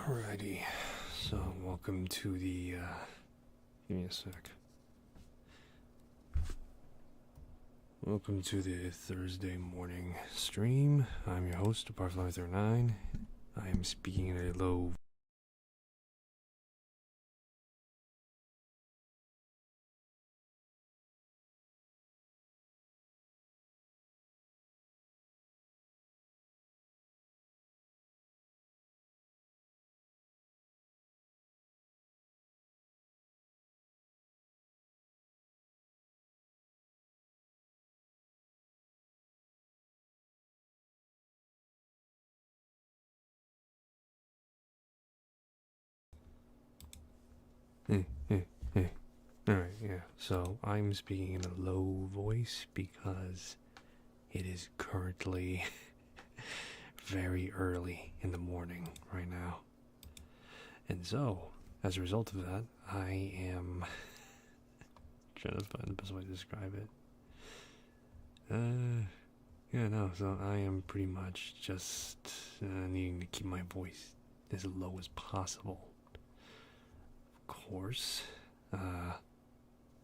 Alrighty, so welcome to the, give me a sec. Welcome to the Thursday morning stream. I'm your host, Barfly39. I am speaking in a low Alright, yeah. So I'm speaking in a low voice because it is currently very early in the morning right now. And so, as a result of that, I am trying to find the best way to describe it. So I am pretty much just needing to keep my voice as low as possible. Of course,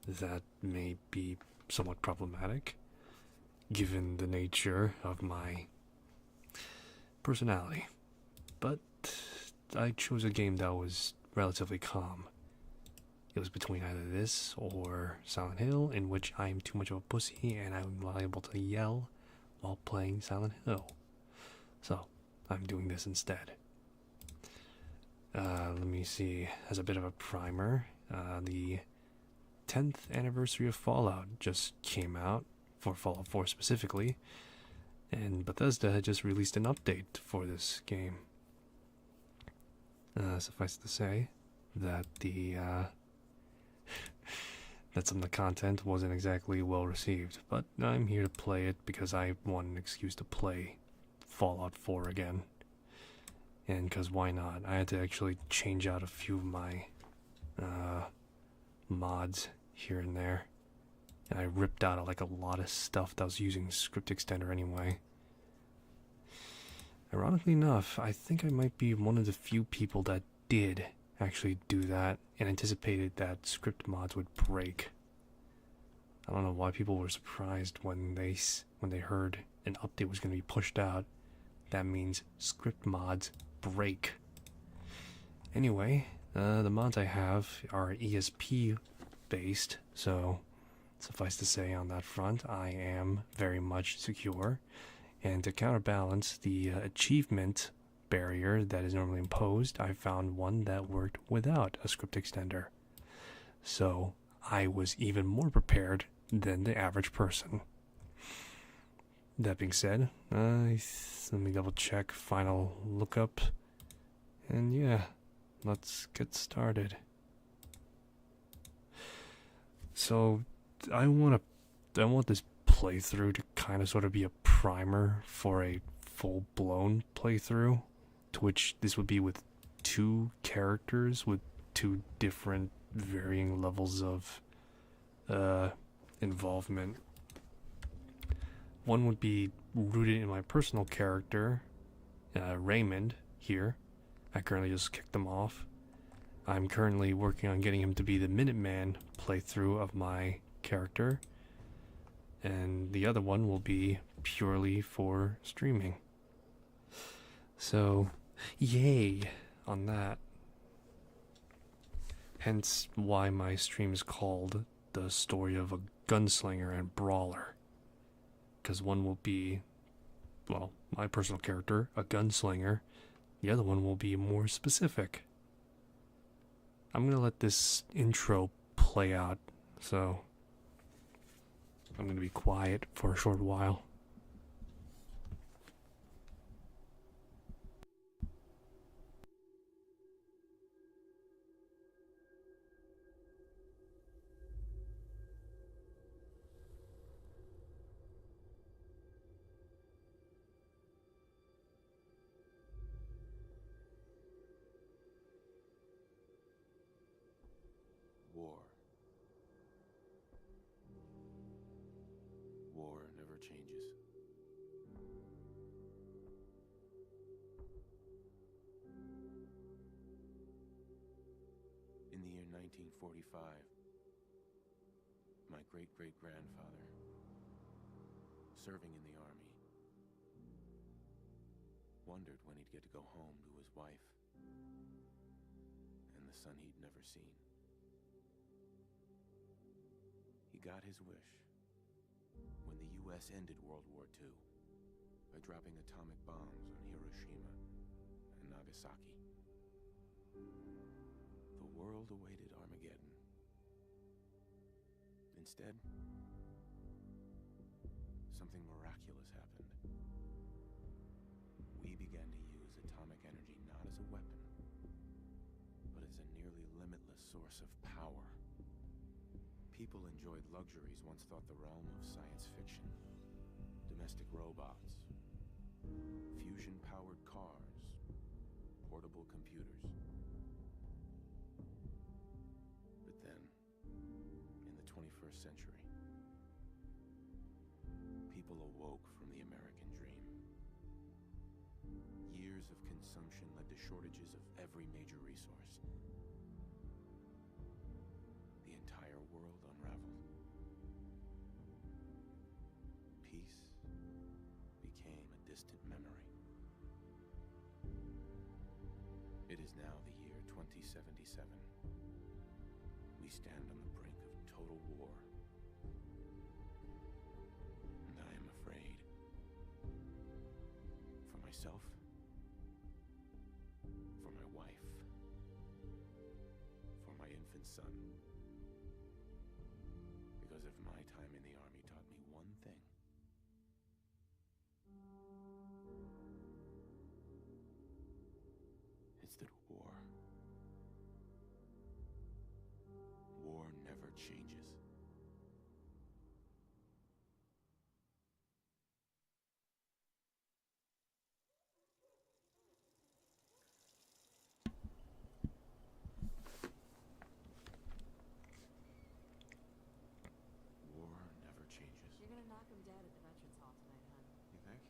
that may be somewhat problematic, given the nature of my personality. But I chose a game that was relatively calm. It was between either this or Silent Hill, in which I am too much of a pussy and I'm liable to yell while playing Silent Hill. So, I'm doing this instead. Let me see. As a bit of a primer, the 10th anniversary of Fallout just came out, for Fallout 4 specifically, and Bethesda had just released an update for this game. Suffice to say that that some of the content wasn't exactly well received, but I'm here to play it because I want an excuse to play Fallout 4 again. And because why not? I had to actually change out a few of my mods here and there. And I ripped out like a lot of stuff that was using Script Extender anyway. Ironically enough, I think I might be one of the few people that did actually do that and anticipated that script mods would break. I don't know why people were surprised when they heard an update was going to be pushed out. That means script mods break. Anyway, the mods I have are ESP based, so suffice to say on that front, I am very much secure. And to counterbalance the achievement barrier that is normally imposed, I found one that worked without a script extender. So I was even more prepared than the average person. That being said, let me double check final lookup. And yeah, let's get started. So I want this playthrough to kind of sort of be a primer for a full-blown playthrough, to which this would be with two characters with two different varying levels of involvement. One would be rooted in my personal character, Raymond, here. I currently just kicked him off. I'm currently working on getting him to be the Minuteman playthrough of my character. And the other one will be purely for streaming. So, yay on that. Hence why my stream is called The Story of a Gunslinger and Brawler. Because one will be, well, my personal character, a gunslinger. The other one will be more specific. I'm going to let this intro play out, so I'm going to be quiet for a short while. War. War never changes. 1945. My great-great-grandfather, serving in the army, wondered when he'd get to go home to his wife and the son he'd never seen. He got his wish when the U.S. ended World War II by dropping atomic bombs on Hiroshima and Nagasaki. The world awaited Armageddon. Instead, something miraculous happened. We began to use atomic energy not as a weapon, but as a nearly limitless source of power. People enjoyed luxuries once thought the realm of science fiction. Domestic robots, fusion-powered cars, portable computers. But then, in the 21st century, people awoke from the American dream. Years of consumption led to shortages of every major resource. The entire world unraveled. Peace became a distant memory. It is now the year 2077. We stand on the brink of total war. And I am afraid. For myself, for my wife, for my infant son. Because if my time in the army taught me one thing, it's that war never changes. War never changes. You're gonna knock him dead at the Veterans Hall tonight, hon. You think?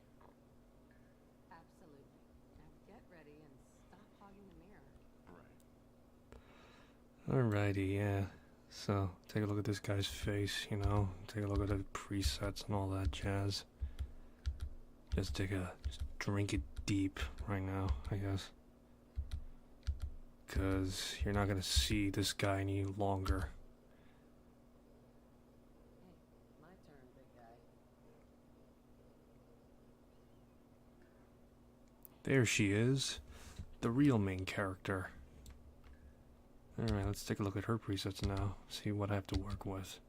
Absolutely. Now get ready and stop hogging the mirror. Right. Alrighty, yeah. So, take a look at this guy's face, you know? Take a look at the presets and all that jazz. Just drink it deep right now, I guess. 'Cause you're not gonna see this guy any longer. Hey, my turn, big guy. There she is. The real main character. Alright, let's take a look at her presets now. See what I have to work with.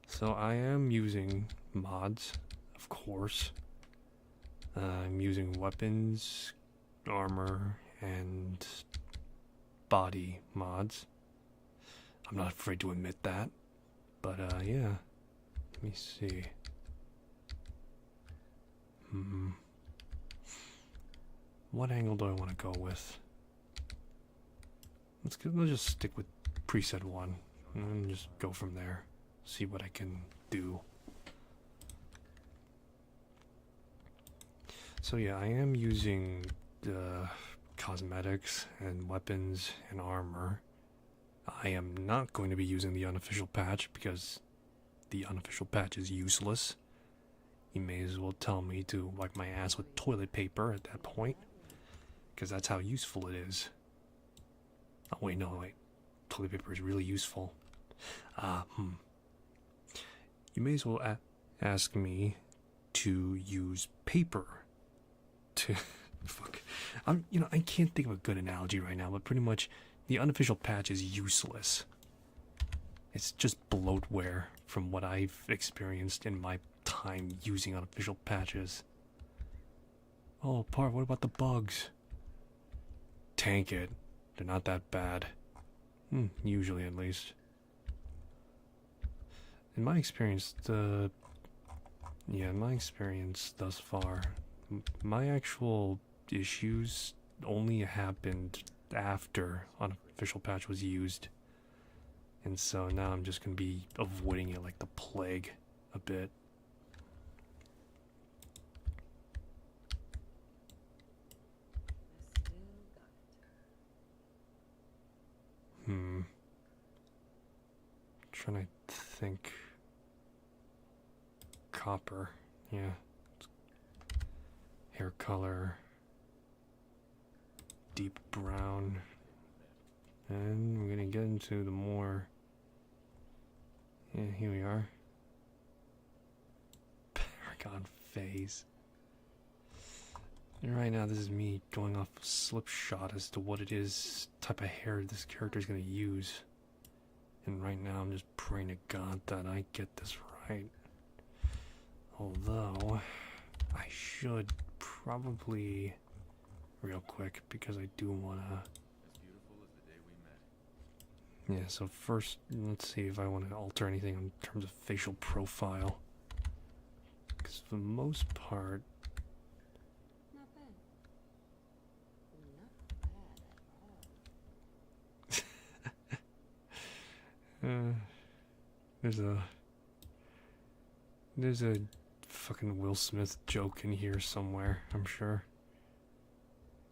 So I am using mods, of course. I'm using weapons, armor, and body mods. I'm not afraid to admit that. But yeah. Let me see. What angle do I want to go with? Let's just stick with preset 1 and just go from there. See what I can do. So yeah, I am using the cosmetics and weapons and armor. I am not going to be using the unofficial patch because the unofficial patch is useless. You may as well tell me to wipe my ass with toilet paper at that point, because that's how useful it is. Oh wait, no, wait. Toilet paper is really useful. You may as well ask me to use paper to... Fuck. I can't think of a good analogy right now, but pretty much the unofficial patch is useless. It's just bloatware from what I've experienced in my time using unofficial patches. Oh, Parv, what about the bugs? Tank it. They're not that bad. Usually, at least. In my experience, thus far, my actual issues only happened after unofficial patch was used. And so now I'm just going to be avoiding it like the plague a bit. I still got it. trying to think. Copper, yeah. Hair color. Deep brown. And we're gonna get into the more. Yeah, here we are. Paragon phase. And right now, this is me going off a slipshot as to what it is, type of hair this character is going to use. And right now, I'm just praying to God that I get this right. Although, I should probably, real quick, because I do want to. As beautiful as the day we met. Yeah, so first, let's see if I want to alter anything in terms of facial profile. Because for the most part, Not bad. Not bad at all. there's a fucking Will Smith joke in here somewhere, I'm sure.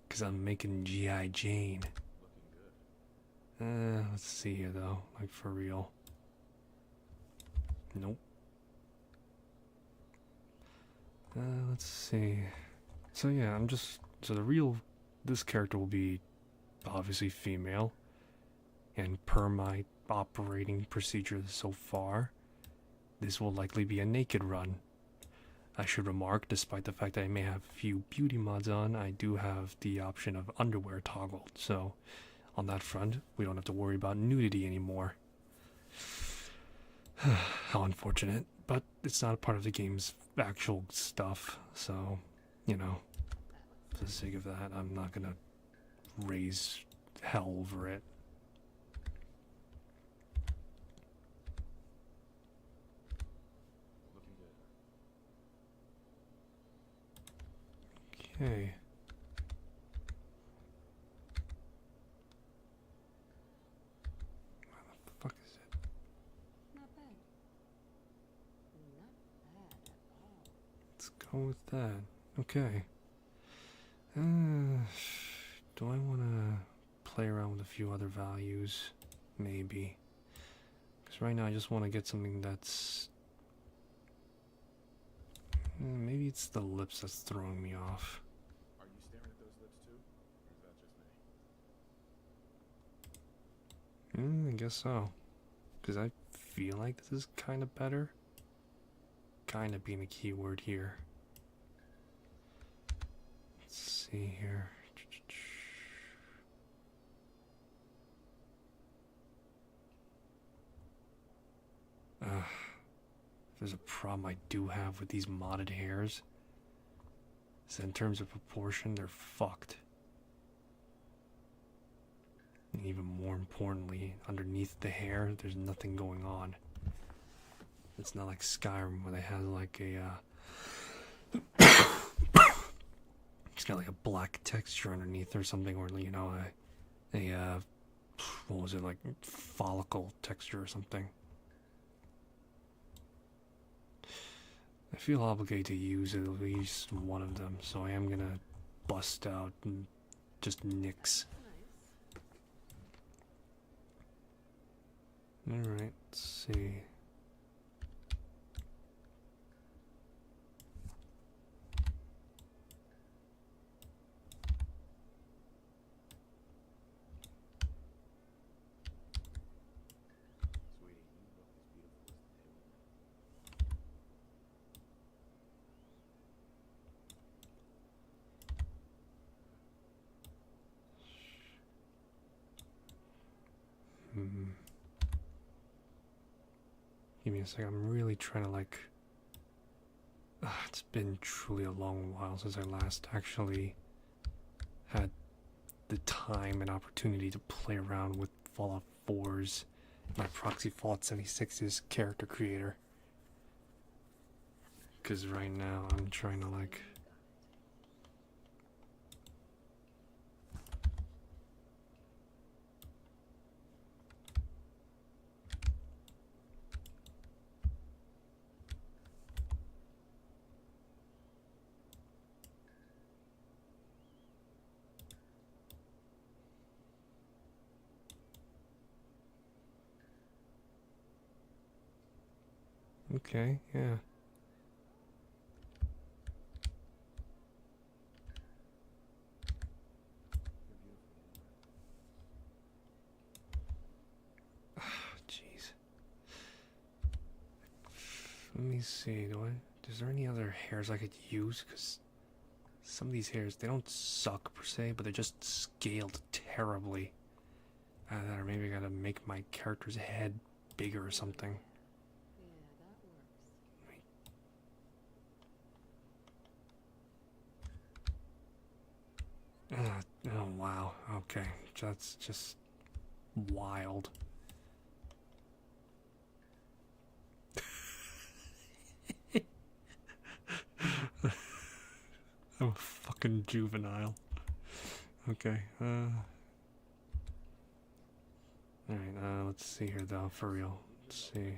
Because I'm making G.I. Jane. Looking good. Let's see here though, like for real. Nope. Let's see. So yeah, this character will be obviously female. And per my operating procedure so far, this will likely be a naked run. I should remark, despite the fact that I may have a few beauty mods on, I do have the option of underwear toggled, so on that front, we don't have to worry about nudity anymore. How unfortunate, but it's not a part of the game's actual stuff, so, you know, for the sake of that, I'm not gonna raise hell over it. Looking good. Okay. Where the fuck is it? Not bad. Not bad at all. Let's go with that. Okay. Do I want to play around with a few other values? Maybe. Because right now I just want to get something that's... maybe it's the lips that's throwing me off. Are you staring at those lips too? Or is that just me? I guess so. Because I feel like this is kind of better. Kind of being a key word here. Let's see here. There's a problem I do have with these modded hairs. So in terms of proportion, they're fucked. And even more importantly, underneath the hair, there's nothing going on. It's not like Skyrim where they have like a it's got like a black texture underneath or something, or you know, what was it, like follicle texture or something. I feel obligated to use at least one of them, so I am gonna bust out and just nix. Nice. Alright, let's see. Sweetie, you look as beautiful as the day we met. Give me a second. I'm really trying to like. It's been truly a long while since I last actually had the time and opportunity to play around with Fallout 4's, my proxy Fallout 76's character creator. Because right now I'm trying to like. Okay, yeah. Jeez. Let me see. Is there any other hairs I could use? Because some of these hairs, they don't suck per se, but they're just scaled terribly. Or maybe I gotta make my character's head bigger or something. Oh, wow. Okay. That's just wild. I'm a fucking juvenile. Okay. Alright, let's see here though, for real. Let's see.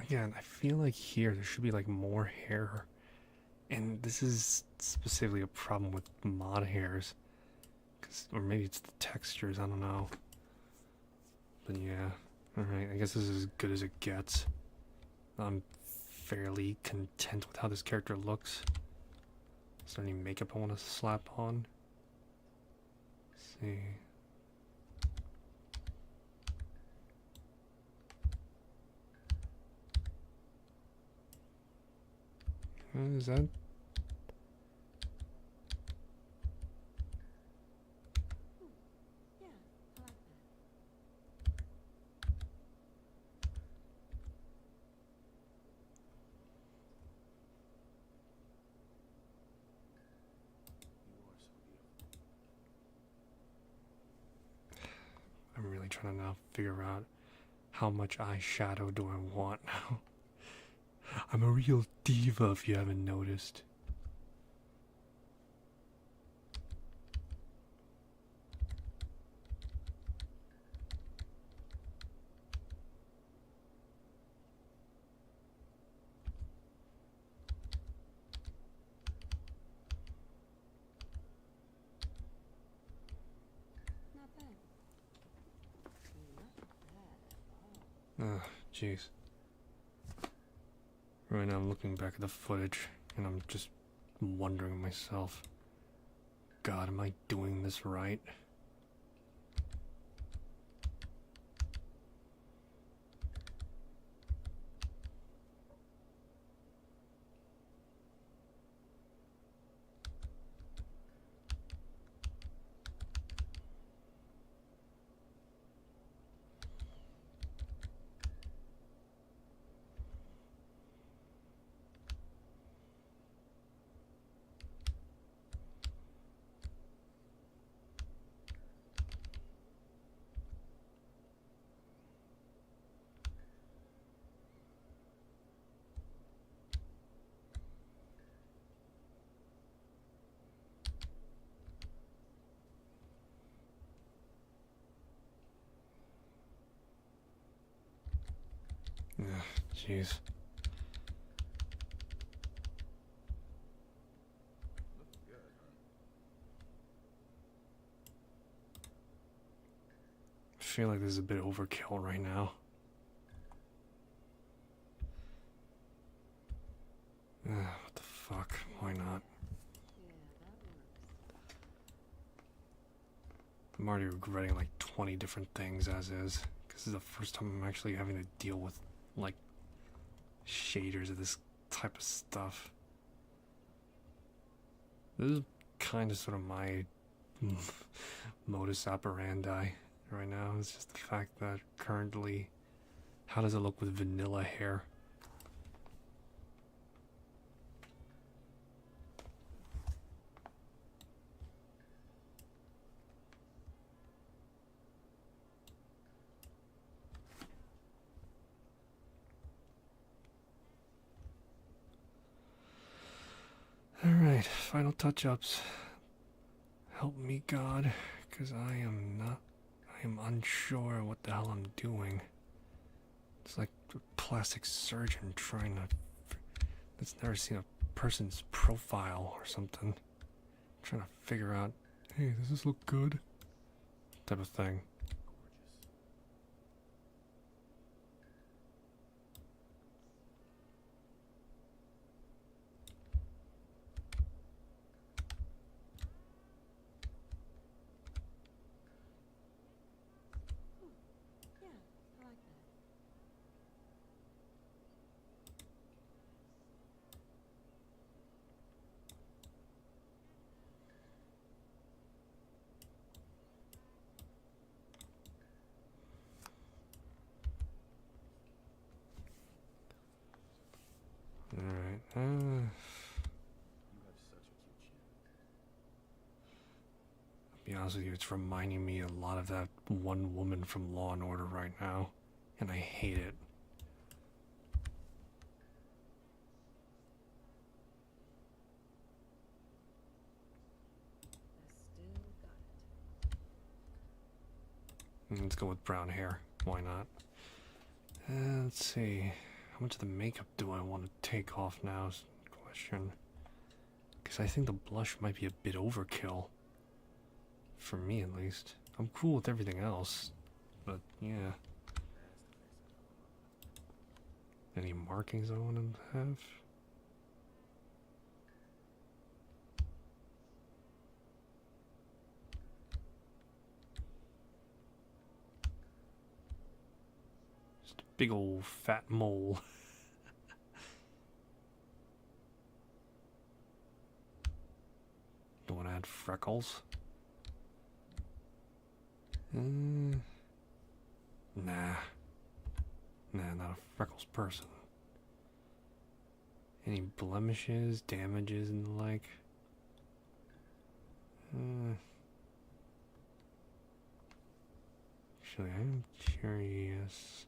Again, I feel like here there should be like more hair. And this is specifically a problem with mod hairs. Or maybe it's the textures, I don't know. But yeah, alright, I guess this is as good as it gets. I'm fairly content with how this character looks. Is there any makeup I want to slap on? Let's see. Is that? Yeah, I like that. You are so beautiful. I'm really trying to now figure out how much eyeshadow do I want now. I'm a real diva if you haven't noticed. Not bad. Not bad at all. Ugh, jeez. Right now I'm looking back at the footage, and I'm just wondering myself, God, am I doing this right? Ugh, jeez. Looking good, huh? I feel like this is a bit overkill right now. What the fuck? Why not? Yeah, that works. I'm already regretting like 20 different things as is. Because this is the first time I'm actually having to deal with, like, shaders of this type of stuff. This is kind of sort of my modus operandi right now. It's just the fact that currently, how does it look with vanilla hair? Alright, final touch-ups. Help me, God, because I am unsure what the hell I'm doing. It's like a plastic surgeon trying to... that's never seen a person's profile or something. Trying to figure out, hey, does this look good? Type of thing. Yeah, I like that. Alright, You have such a cute chin. I'll be honest with you, it's reminding me a lot of that one woman from Law and Order right now, and I hate it. I still got it. Let's go with brown hair. Why not? Let's see. How much of the makeup do I want to take off now is the question. Because I think the blush might be a bit overkill. For me, at least. I'm cool with everything else. But, yeah. Any markings I want to have? Just a big old fat mole. Don't want to add freckles. Nah. Nah, not a freckles person. Any blemishes, damages, and the like? Actually, I'm curious.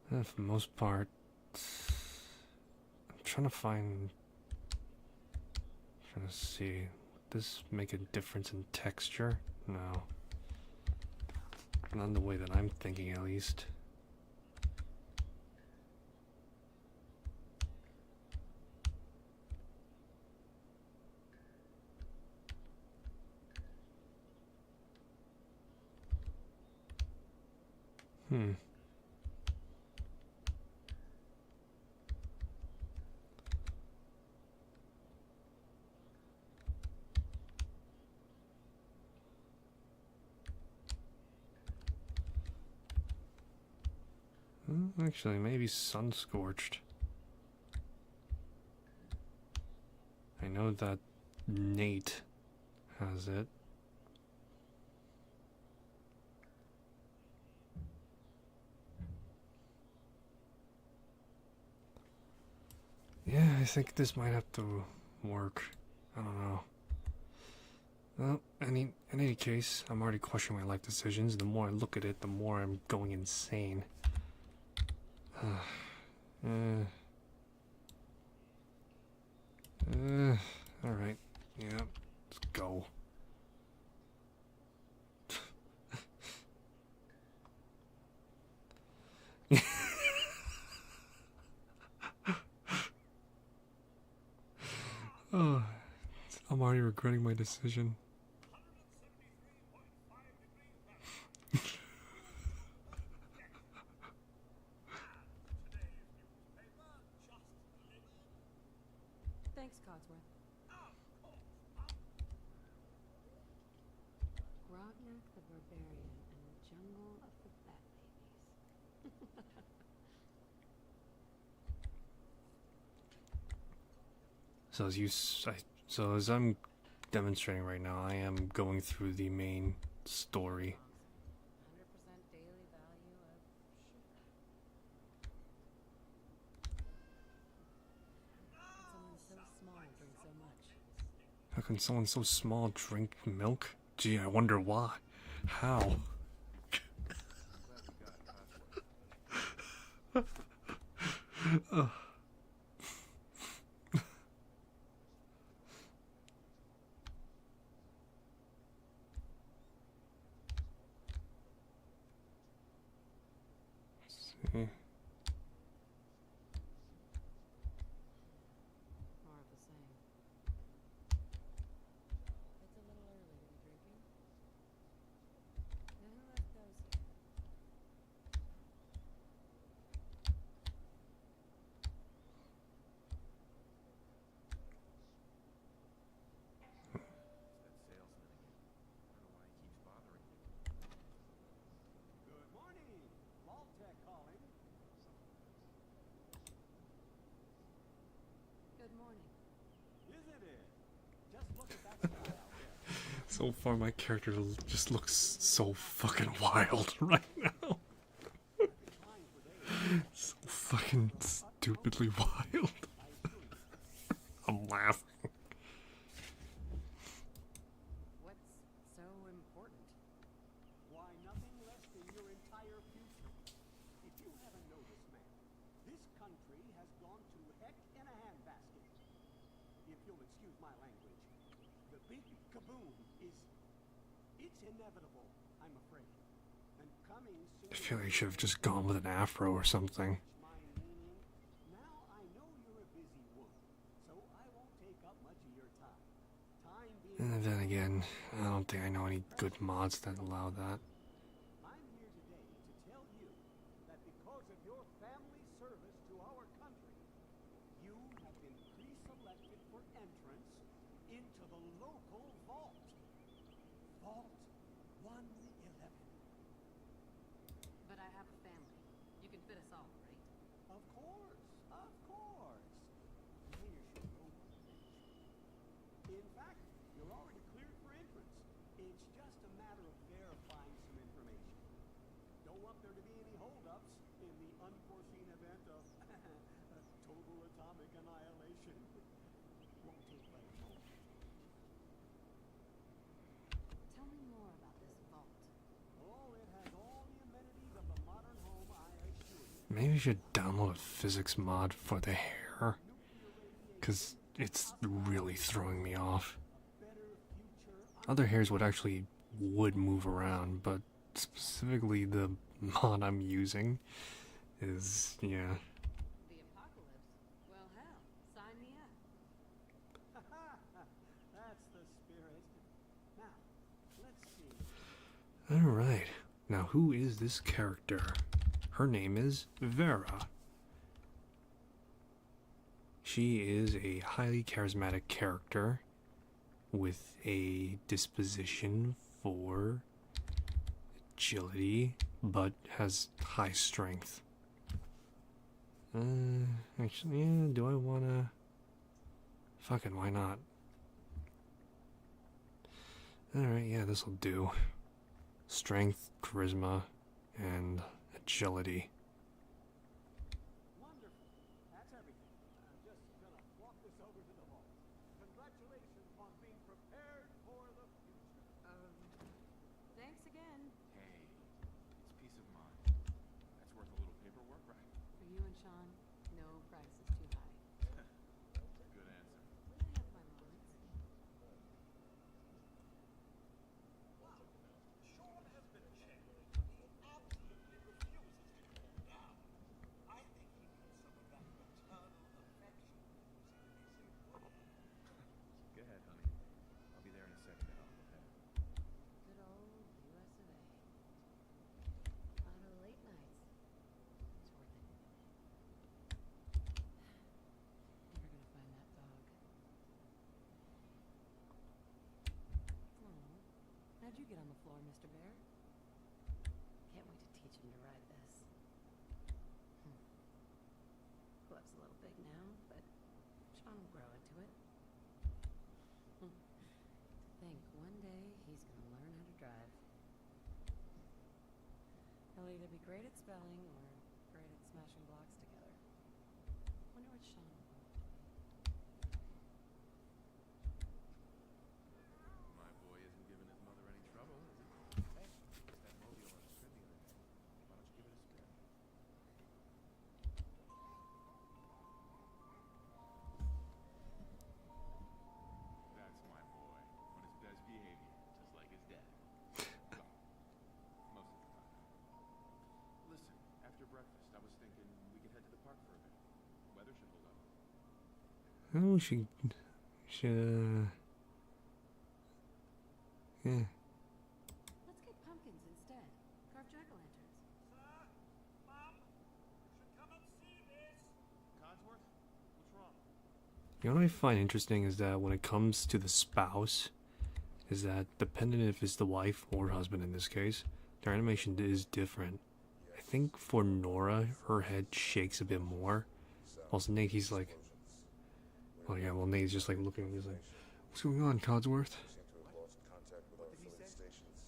For the most part, I'm trying to find... trying to see, would this make a difference in texture? No. Not in the way that I'm thinking, at least. Actually, maybe sun-scorched. I know that Nate has it. Yeah, I think this might have to work. I don't know. Well, in any case, I'm already questioning my life decisions. The more I look at it, the more I'm going insane. Alright. Yeah, let's go. Oh, I'm already regretting my decision. Thanks, Codsworth. Grognak the Barbarian and the Jungle of the Bat Babies. So as I'm demonstrating right now, I am going through the main story. 100% daily value of sugar. How can someone so small drink milk? Gee, I wonder why. How? So far, my character just looks so fucking wild right now. So fucking stupidly wild. I'm laughing. What's so important? Why, nothing less than your entire future. If you haven't noticed, man, this country has gone to heck in a handbasket. If you'll excuse my language, the big kaboom it's inevitable, I'm afraid. And coming soon. I feel like you should have just gone with an afro or something. My meaning. Now I know you're a busy woman, so I won't take up much of your time. Time being. And then again, I don't think I know any good mods that allow that. I'm here today to tell you that because of your family service to our country, you have been pre-selected for entrance into the local vault. Vault 111. But I have a family. You can fit us all, right? Of course, of course. Mayor should know one thing. In fact, you're already cleared for entrance. It's just a matter of verifying some information. Don't want there to be any holdups in the unforeseen event of total atomic annihilation. Won't take but a moment. Tell me more about this vault. Oh, it has all the amenities of a modern home, I assure you. Maybe I should download a physics mod for the hair. Because it's really throwing me off. Other hairs would move around, but specifically the mod I'm using is, yeah. The apocalypse? Well, hell, sign me up. That's the spirit. Now, let's see. Alright, now who is this character? Her name is Vera. She is a highly charismatic character with a disposition for agility, but has high strength. Actually, yeah, do I wanna... Fucking, why not? Alright, yeah, this'll do. Strength, charisma, and agility. Wonderful. That's everything. I'm just gonna walk this over to the vault. Congratulations on being prepared for the future. Thanks again. Hey, it's peace of mind. That's worth a little paperwork, right? For you and Sean, no price is too high. Good answer. Will I have my moments? Sean has been checked. He absolutely refuses to calm down. I think he needs some of that maternal affection. Go ahead, honey. I'll be there in a second to help prepare. Good old US of A. Lot of late nights. It's worth it. Never gonna find that dog. Oh, how'd you get on the floor, Mr. Bear? Can't wait to teach him to ride this. Glove's a little big now, but Sean will grow into it. To think one day he's gonna learn how to drive. He'll either be great at spelling or great at smashing blocks together. Wonder what Sean will want to be. My boy isn't giving his mother any trouble, is he? Hey, it's that mobile on the strip the other day. Why don't you give it a spin? That's my boy. On his best behavior, just like his dad. Well, most of the time. Listen, after breakfast, I was thinking we could head to the park for a bit. Weather should hold up. Oh, she should, yeah. Let's get pumpkins instead. Carve jack-o'-lanterns. Sir, Mom, you should come and see this. Codsworth, what's wrong? You know what I find interesting is that when it comes to the spouse, is that dependent if it's the wife or husband in this case, their animation is different. I think for Nora, her head shakes a bit more. Whilst Nate, he's like, oh yeah, well Nate's just like looking, he's like, What's going on, Codsworth? We seem to have lost contact with our affiliate stations.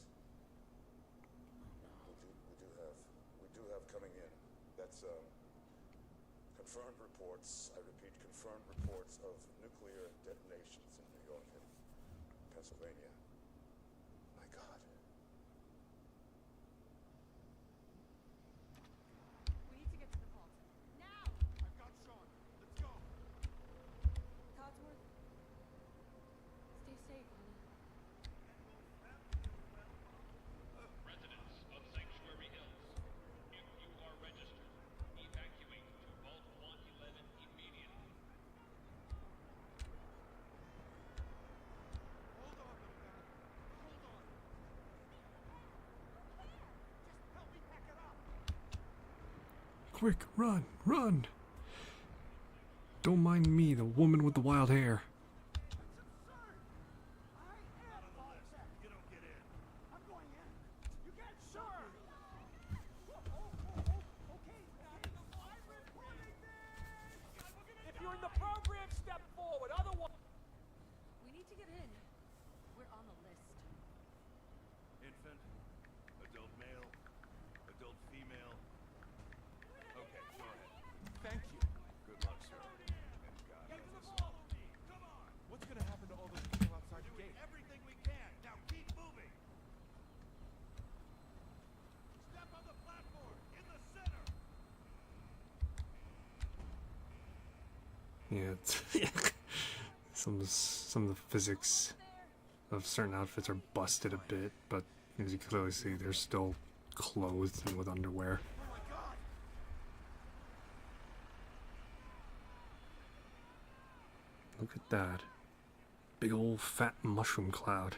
We do have coming in. That's confirmed reports. I repeat, confirmed reports of nuclear detonations in New York and Pennsylvania. My God. We need to get to the vault. Now! I've got Sean. Let's go. Codsworth? Stay safe, honey. Residents of Sanctuary Hills, if you are registered, evacuate to Vault 111 immediately. Hold on, little guy. Hold on. Just help me pack it up. Quick, run, run! Don't mind me, the woman with the wild hair. I am all set. You don't get in. I'm going in. You get sure. Okay. I'm reporting this. If you're in the program, step forward. Otherwise, We need to get in. We're on the list. Infant, adult male, adult female. Okay, go ahead. thank you. Good luck, sir. And God Get to help the us. ball. Come on. What's gonna happen to all those people outside the gate? Everything we can. Now keep moving. Step on the platform in the center. Yeah, some of the physics of certain outfits are busted a bit, but as you can clearly see, they're still clothed and with underwear. Oh my God. Look at that. Big old fat mushroom cloud.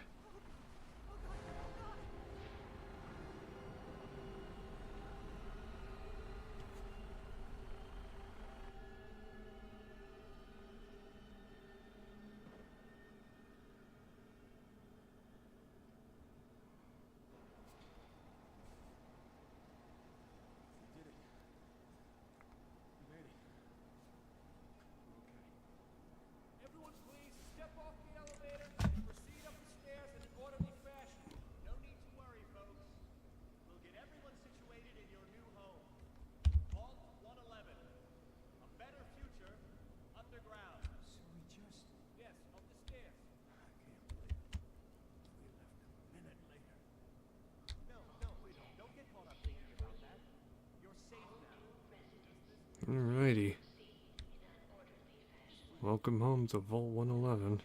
You did it. You made it. We're okay. Everyone please step off the elevator and proceed up the stairs in an orderly fashion. No need to worry, folks. We'll get everyone situated in your new home. Vault 111. A better future underground. So we just... Yes, up the stairs. I can't believe it. We left a minute later. No, wait. Don't get caught up thinking about that. You're safe now. Alrighty. Welcome home to Vault 111.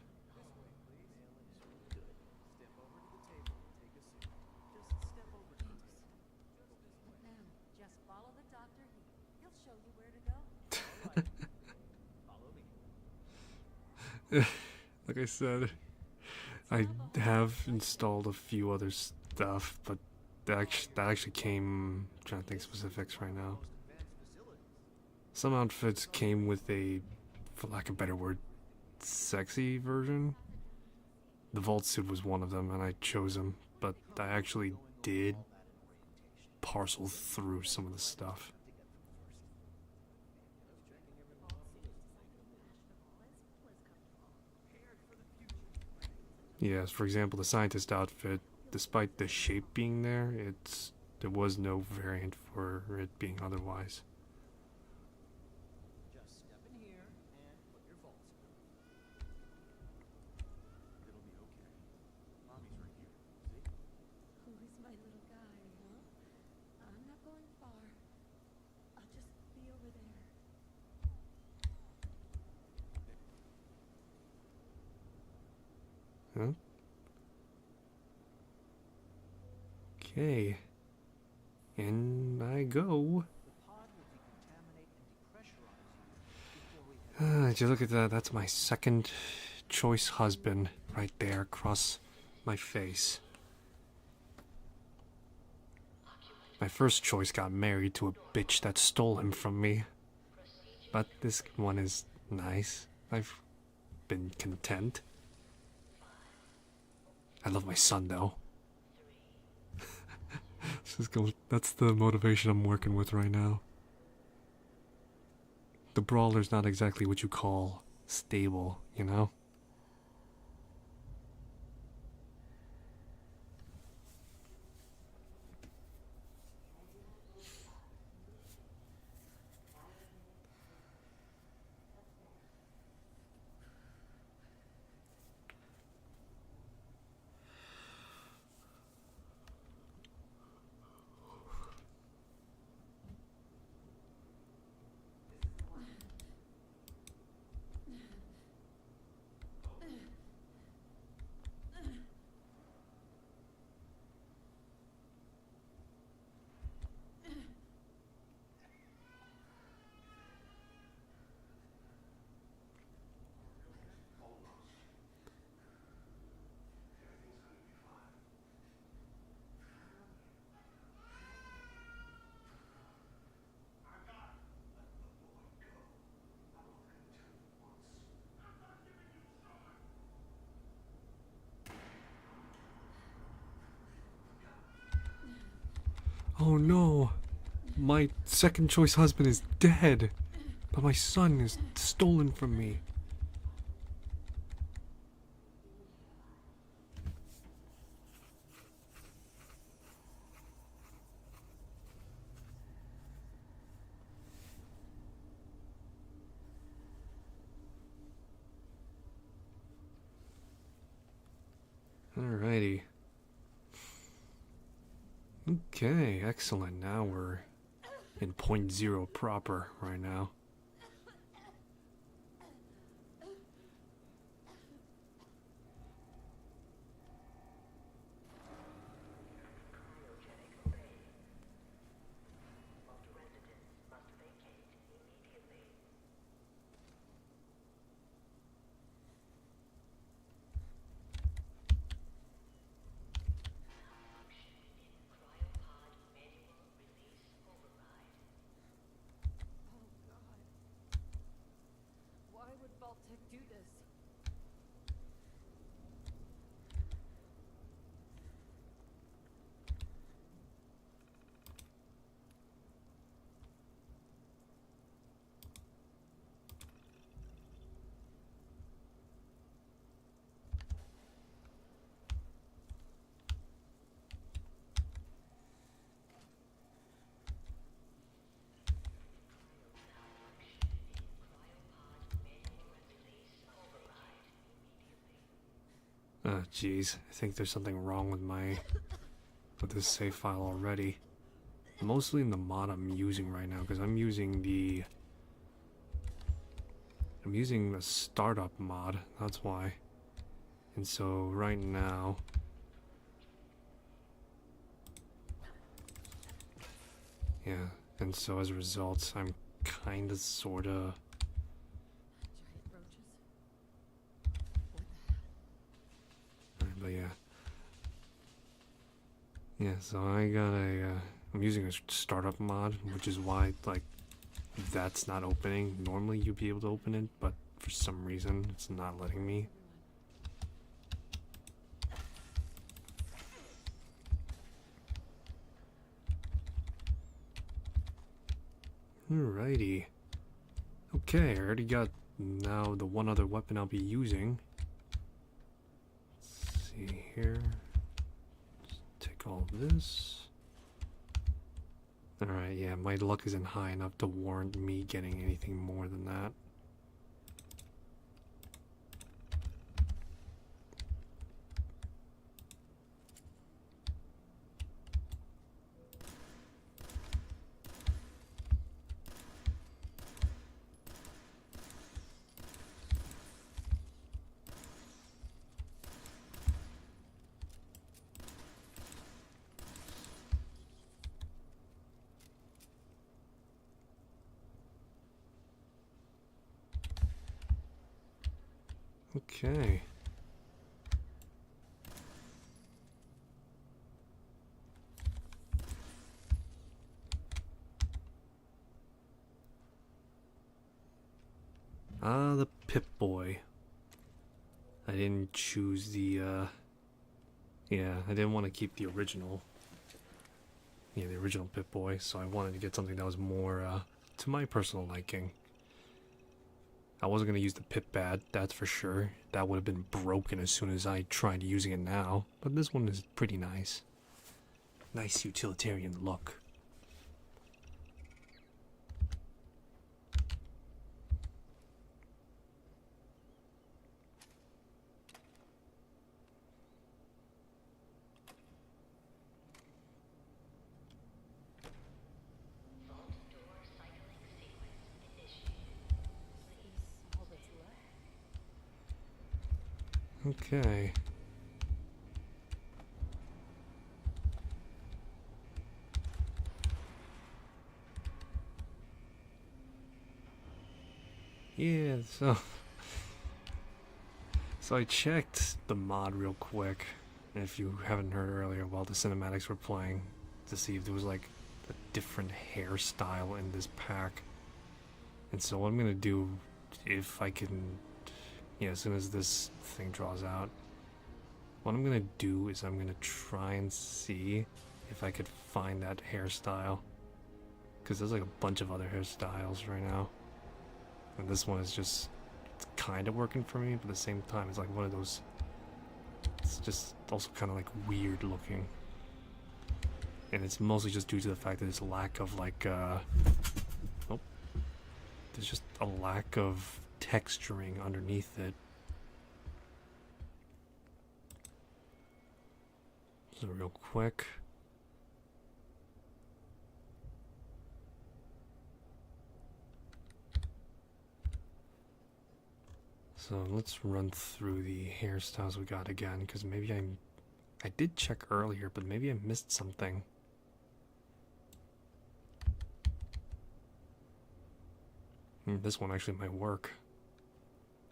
Now, just follow the doctor here. He'll show you where to go. Follow me. Like I said, I have installed a few other stuff, but that actually came... I'm trying to think specifics right now. Some outfits came with a, for lack of a better word, sexy version. The vault suit was one of them, and I chose them, but I actually did parcel through some of the stuff. Yes, for example, the scientist outfit, despite the shape being there, there was no variant for it being otherwise. Just step in here and put your vault suit on. It'll be okay. Mommy's right here. See? Who's my little guy, huh? I'm not going far. I'll just be over there. Huh? Okay. In I go. The pod will decontaminate and depressurize you before we Did you look at that? That's my second choice husband right there across my face. My first choice got married to a bitch that stole him from me. But this one is nice. I've been content. I love my son though. That's the motivation I'm working with right now. The Brawler's not exactly what you call stable, you know? Oh no! My second choice husband is dead! But my son is stolen from me. Alrighty. Okay, excellent. Now we're in point zero proper right now. Why would Baltic do this? Oh, jeez. I think there's something wrong with this save file already. Mostly in the mod I'm using right now, because I'm using the startup mod. That's why. And so right now, yeah. And so as a result, I'm kinda sorta. Giant roaches? What the hell? But yeah. Yeah, so I'm using a startup mod, which is why, like, that's not opening. Normally you'd be able to open it, but for some reason it's not letting me. Alrighty. Okay, I already got now the one other weapon I'll be using. Let's see here. Just take all this. Alright, yeah, my luck isn't high enough to warrant me getting anything more than that. Okay. The Pip-Boy. I didn't choose the, yeah, I didn't want to keep the original. Yeah, the original Pip-Boy, so I wanted to get something that was more, to my personal liking. I wasn't going to use the Pip-Bad, that's for sure. That would have been broken as soon as I tried using it now. But this one is pretty nice. Nice utilitarian look. Okay. Yeah, so I checked the mod real quick, and if you haven't heard earlier while the cinematics were playing, to see if there was like a different hairstyle in this pack. And so what I'm gonna do, if I can, yeah, as soon as this thing draws out, what I'm gonna do is I'm gonna try and see if I could find that hairstyle. Because there's like a bunch of other hairstyles right now. And this one is just, it's kind of working for me, but at the same time, it's like one of those, it's just also kind of like weird looking. And it's mostly just due to the fact that there's a lack of like, oh, there's just a lack of texturing underneath it. So real quick. So let's run through the hairstyles we got again, because maybe I did check earlier, but maybe I missed something. This one actually might work,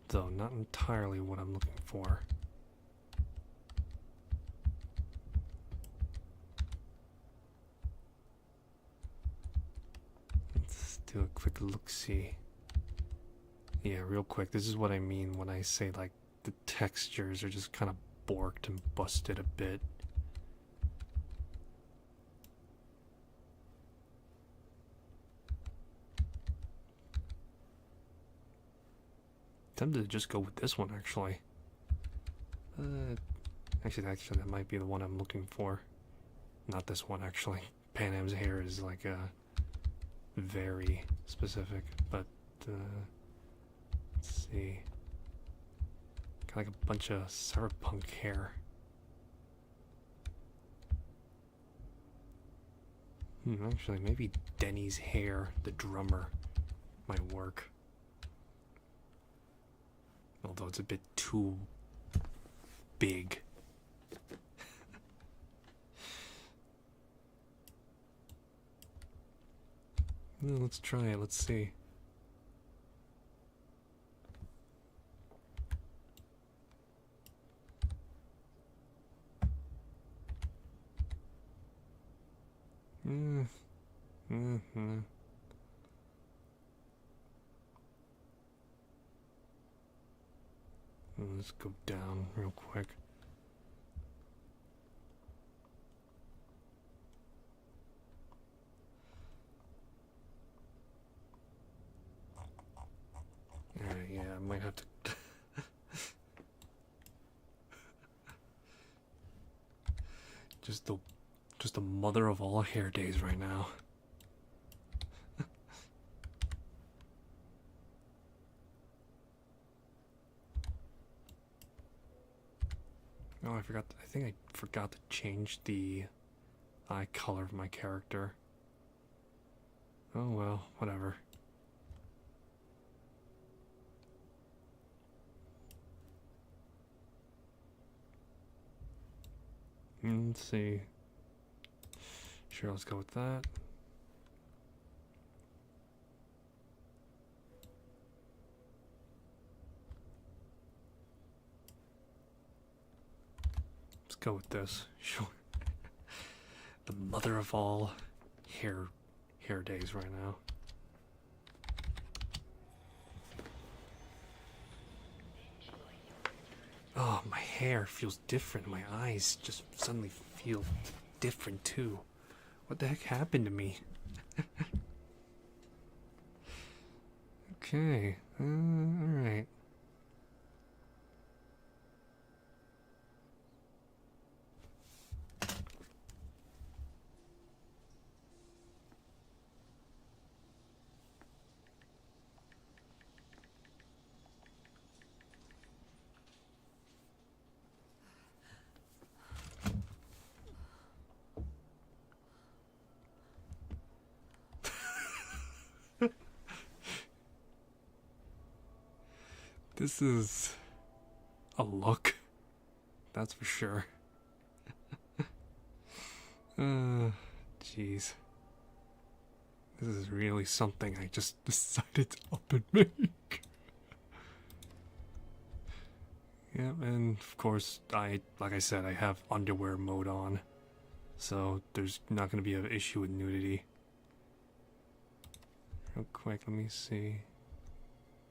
though not entirely what I'm looking for. Let's do a quick look-see. Yeah, real quick, this is what I mean when I say like the textures are just kind of borked and busted a bit. Tempted to just go with this one actually. Actually, that might be the one I'm looking for. Not this one actually. Panam's hair is like very specific, but let's see. Got like a bunch of cyberpunk hair. Actually, maybe Denny's hair, the drummer, might work. Although it's a bit too big. Well, let's try it, let's see. Let's go down real quick. Yeah, I might have to. just the mother of all hair days right now. Oh, I think I forgot to change the eye color of my character. Oh well, whatever. Let's see. Sure, let's go with that. Let's go with this. Sure. The mother of all hair days right now. Oh, my hair feels different. My eyes just suddenly feel different too. What the heck happened to me? Okay. Alright. This is a look, that's for sure. Jeez. This is really something I just decided to up and make. Yeah, and of course, like I said, I have underwear mode on. So there's not going to be an issue with nudity. Real quick, let me see.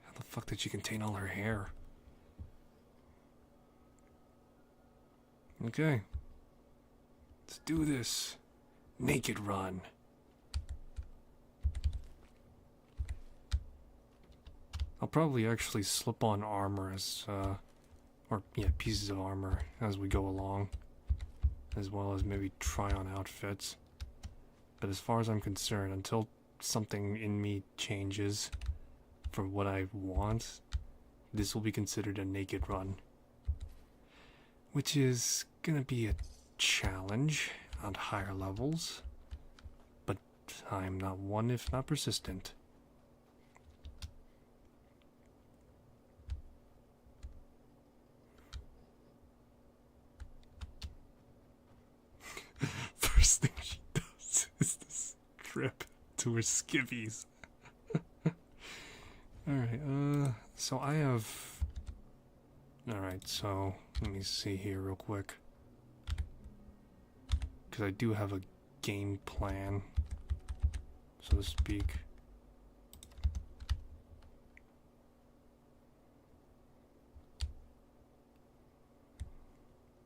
How the fuck did she contain all her hair? Okay. Let's do this. Naked run. I'll probably actually slip on armor as, or yeah, pieces of armor as we go along, as well as maybe try on outfits. But as far as I'm concerned, until something in me changes for what I want, this will be considered a naked run. Which is gonna be a challenge on higher levels, but I'm not one if not persistent. First thing she does is to strip to her skivvies. Alright, so I have... Alright, so let me see here real quick. Because I do have a game plan, so to speak.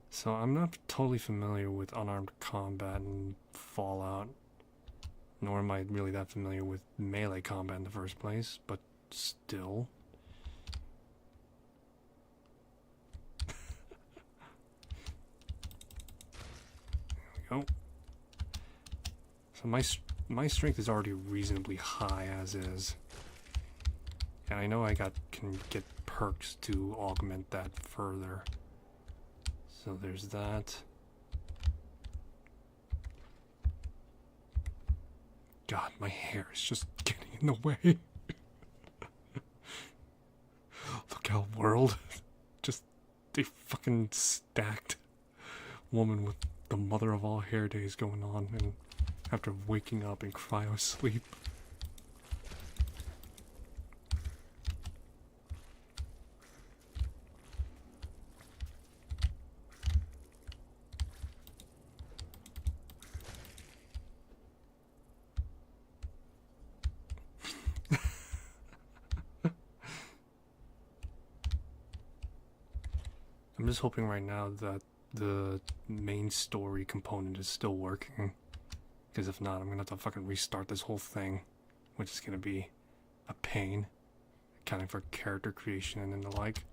So I'm not totally familiar with unarmed combat and Fallout, nor am I really that familiar with melee combat in the first place, but still. There we go. So my strength is already reasonably high as is, and I know I can get perks to augment that further. So there's that. God, my hair is just getting in the way. Look how world just they fucking stacked woman with the mother of all hair days going on, and after waking up in cryo sleep. I'm just hoping right now that the main story component is still working. Because if not, I'm gonna have to fucking restart this whole thing. Which is gonna be a pain. Accounting for character creation and the like.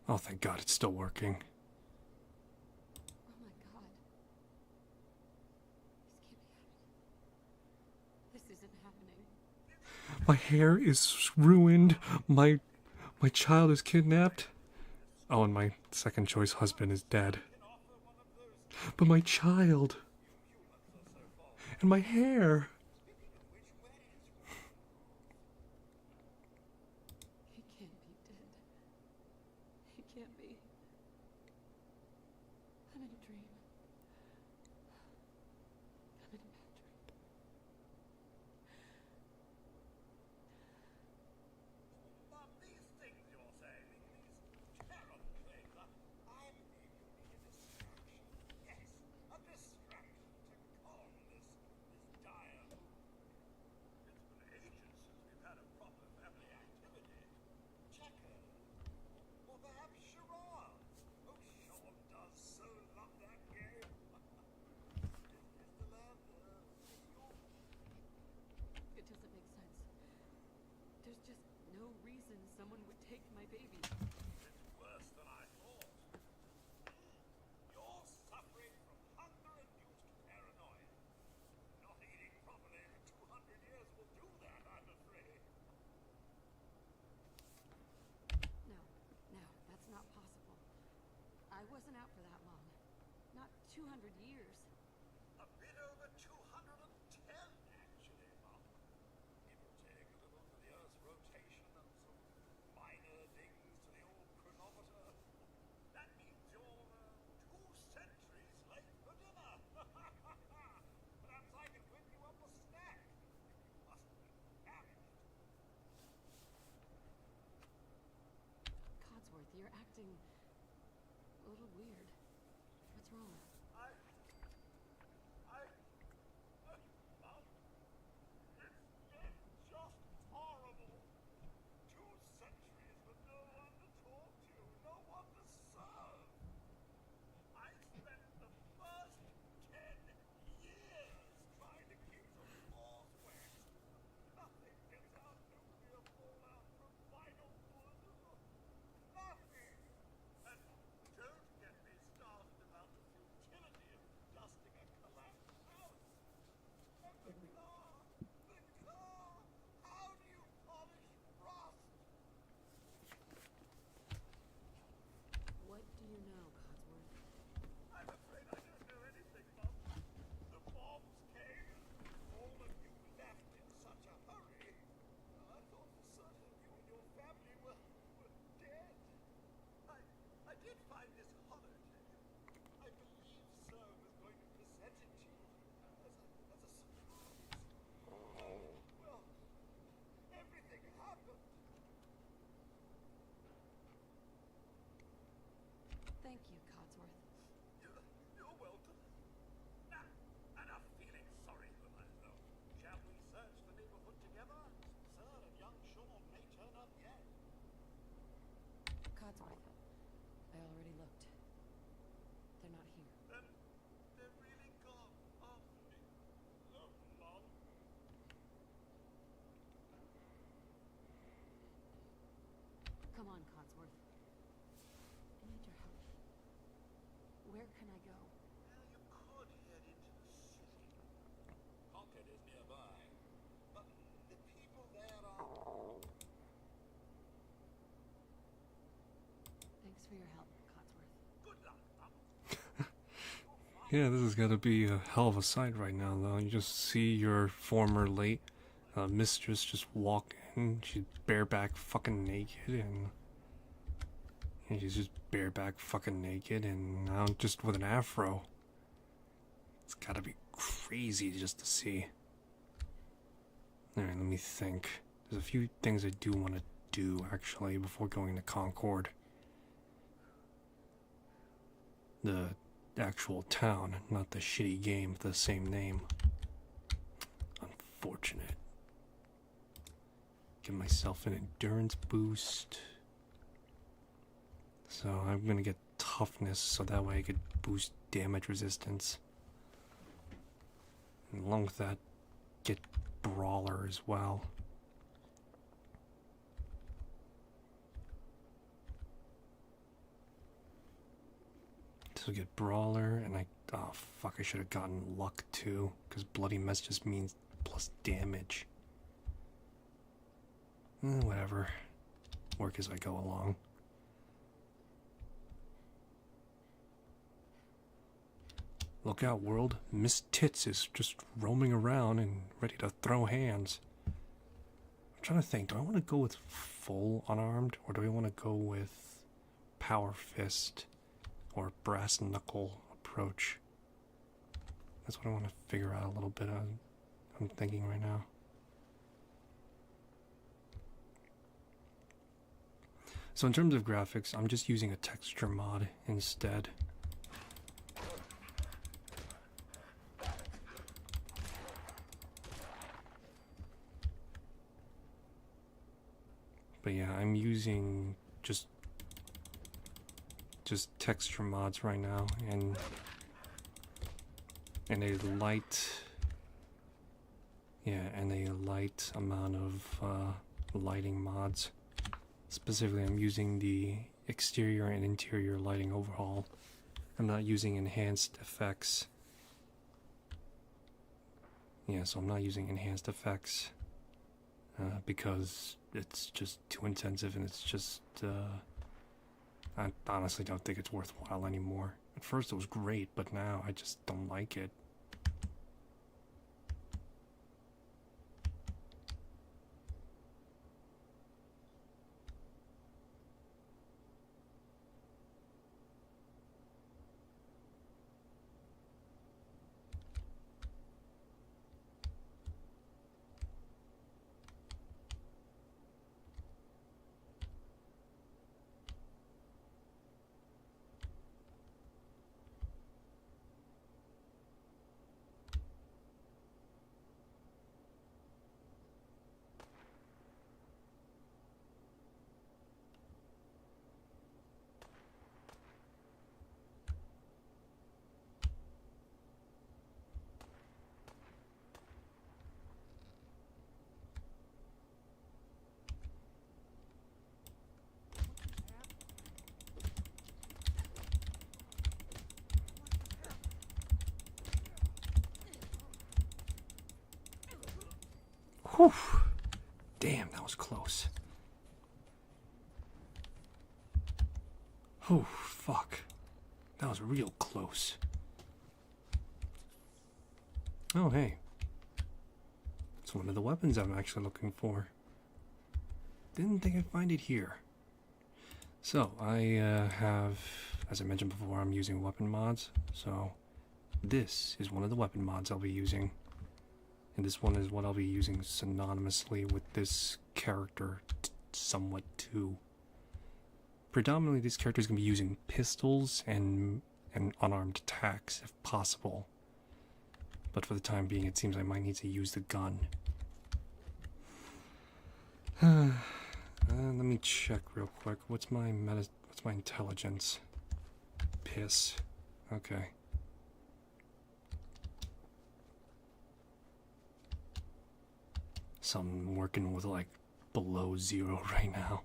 Oh, thank God it's still working. Oh my god. This can't be happening. This isn't happening. My hair is ruined. My child is kidnapped. Oh, and my second choice husband is dead. But my child. And my hair. He can't be dead. He can't be. I'm in a dream. I'm in a bad dream. But these things you're saying, these terrible things, I believe you need a distraction. Yes, a distraction to calm this dire mood. It's been ages since we've had a proper family activity. Checkers, or perhaps charades. Oh, Sean does so love that game. Is the lad with you? It doesn't make sense. There's just no reason someone would take my baby. It's worse than I thought. You're suffering from hunger-induced paranoia. Not eating properly for 200 years will do that, I'm afraid. No, that's not possible. I wasn't out for that long. Not 200 years. A bit over 210, actually, Mom. Give or take a little for the Earth's rotation and some minor dings to the old chronometer. That means you're 2 centuries late for dinner. Perhaps I can whip you up a snack. You must be famished. Codsworth, you're acting a little weird. What's wrong? Mom, it's just horrible. Thank you, Codsworth. You're welcome. Now, enough feeling sorry for myself. Shall we search the neighborhood together? Sir and young Sean may turn up yet. Codsworth, I already looked. They're not here. Then they're really gone, aren't they? Oh, Mom. Come on, Codsworth. I need your help. Where can I go? Well, you could head into the city. Concord is nearby. But the people there are... Thanks for your help, Codsworth. Good luck, Mom. Yeah, this has got to be a hell of a sight right now, though. You just see your former late mistress just walk in. She's bareback fucking naked, and she's just bareback fucking naked, and now just with an afro. It's got to be crazy just to see. Alright, let me think. There's a few things I do want to do, actually, before going to Concord. The actual town, not the shitty game with the same name. Unfortunate. Give myself an endurance boost. So I'm gonna get toughness so that way I could boost damage resistance. And along with that, get Brawler as well. So get Brawler, and oh fuck, I should have gotten Luck too, because Bloody Mess just means plus damage. Whatever. Work as I go along. Look out, world. Miss Tits is just roaming around and ready to throw hands. I'm trying to think, do I want to go with full unarmed, or do I want to go with Power Fist or Brass Knuckle approach? That's what I want to figure out a little bit on. I'm thinking right now. So in terms of graphics, I'm just using a texture mod instead. But yeah, I'm using just texture mods right now, and a light amount of lighting mods. Specifically, I'm using the exterior and interior lighting overhaul. I'm not using enhanced effects. Yeah, so I'm not using enhanced effects because it's just too intensive, and it's just I honestly don't think it's worthwhile anymore. At first it was great, but now I just don't like it. Whew. Damn, that was close. Oh, fuck. That was real close. Oh, hey. It's one of the weapons I'm actually looking for. Didn't think I'd find it here. So, I have, as I mentioned before, I'm using weapon mods. So, this is one of the weapon mods I'll be using. And this one is what I'll be using synonymously with this character somewhat too. predominantly this character is going to be using pistols and unarmed attacks if possible. But for the time being, it seems I might need to use the gun. Let me check real quick. What's my intelligence? Piss. Okay. So I'm working with like below 0 right now.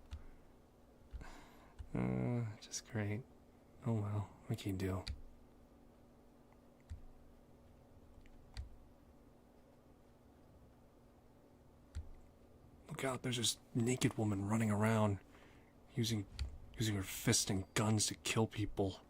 Just great. Oh well, what can you do? Look out, there's this naked woman running around using her fists and guns to kill people.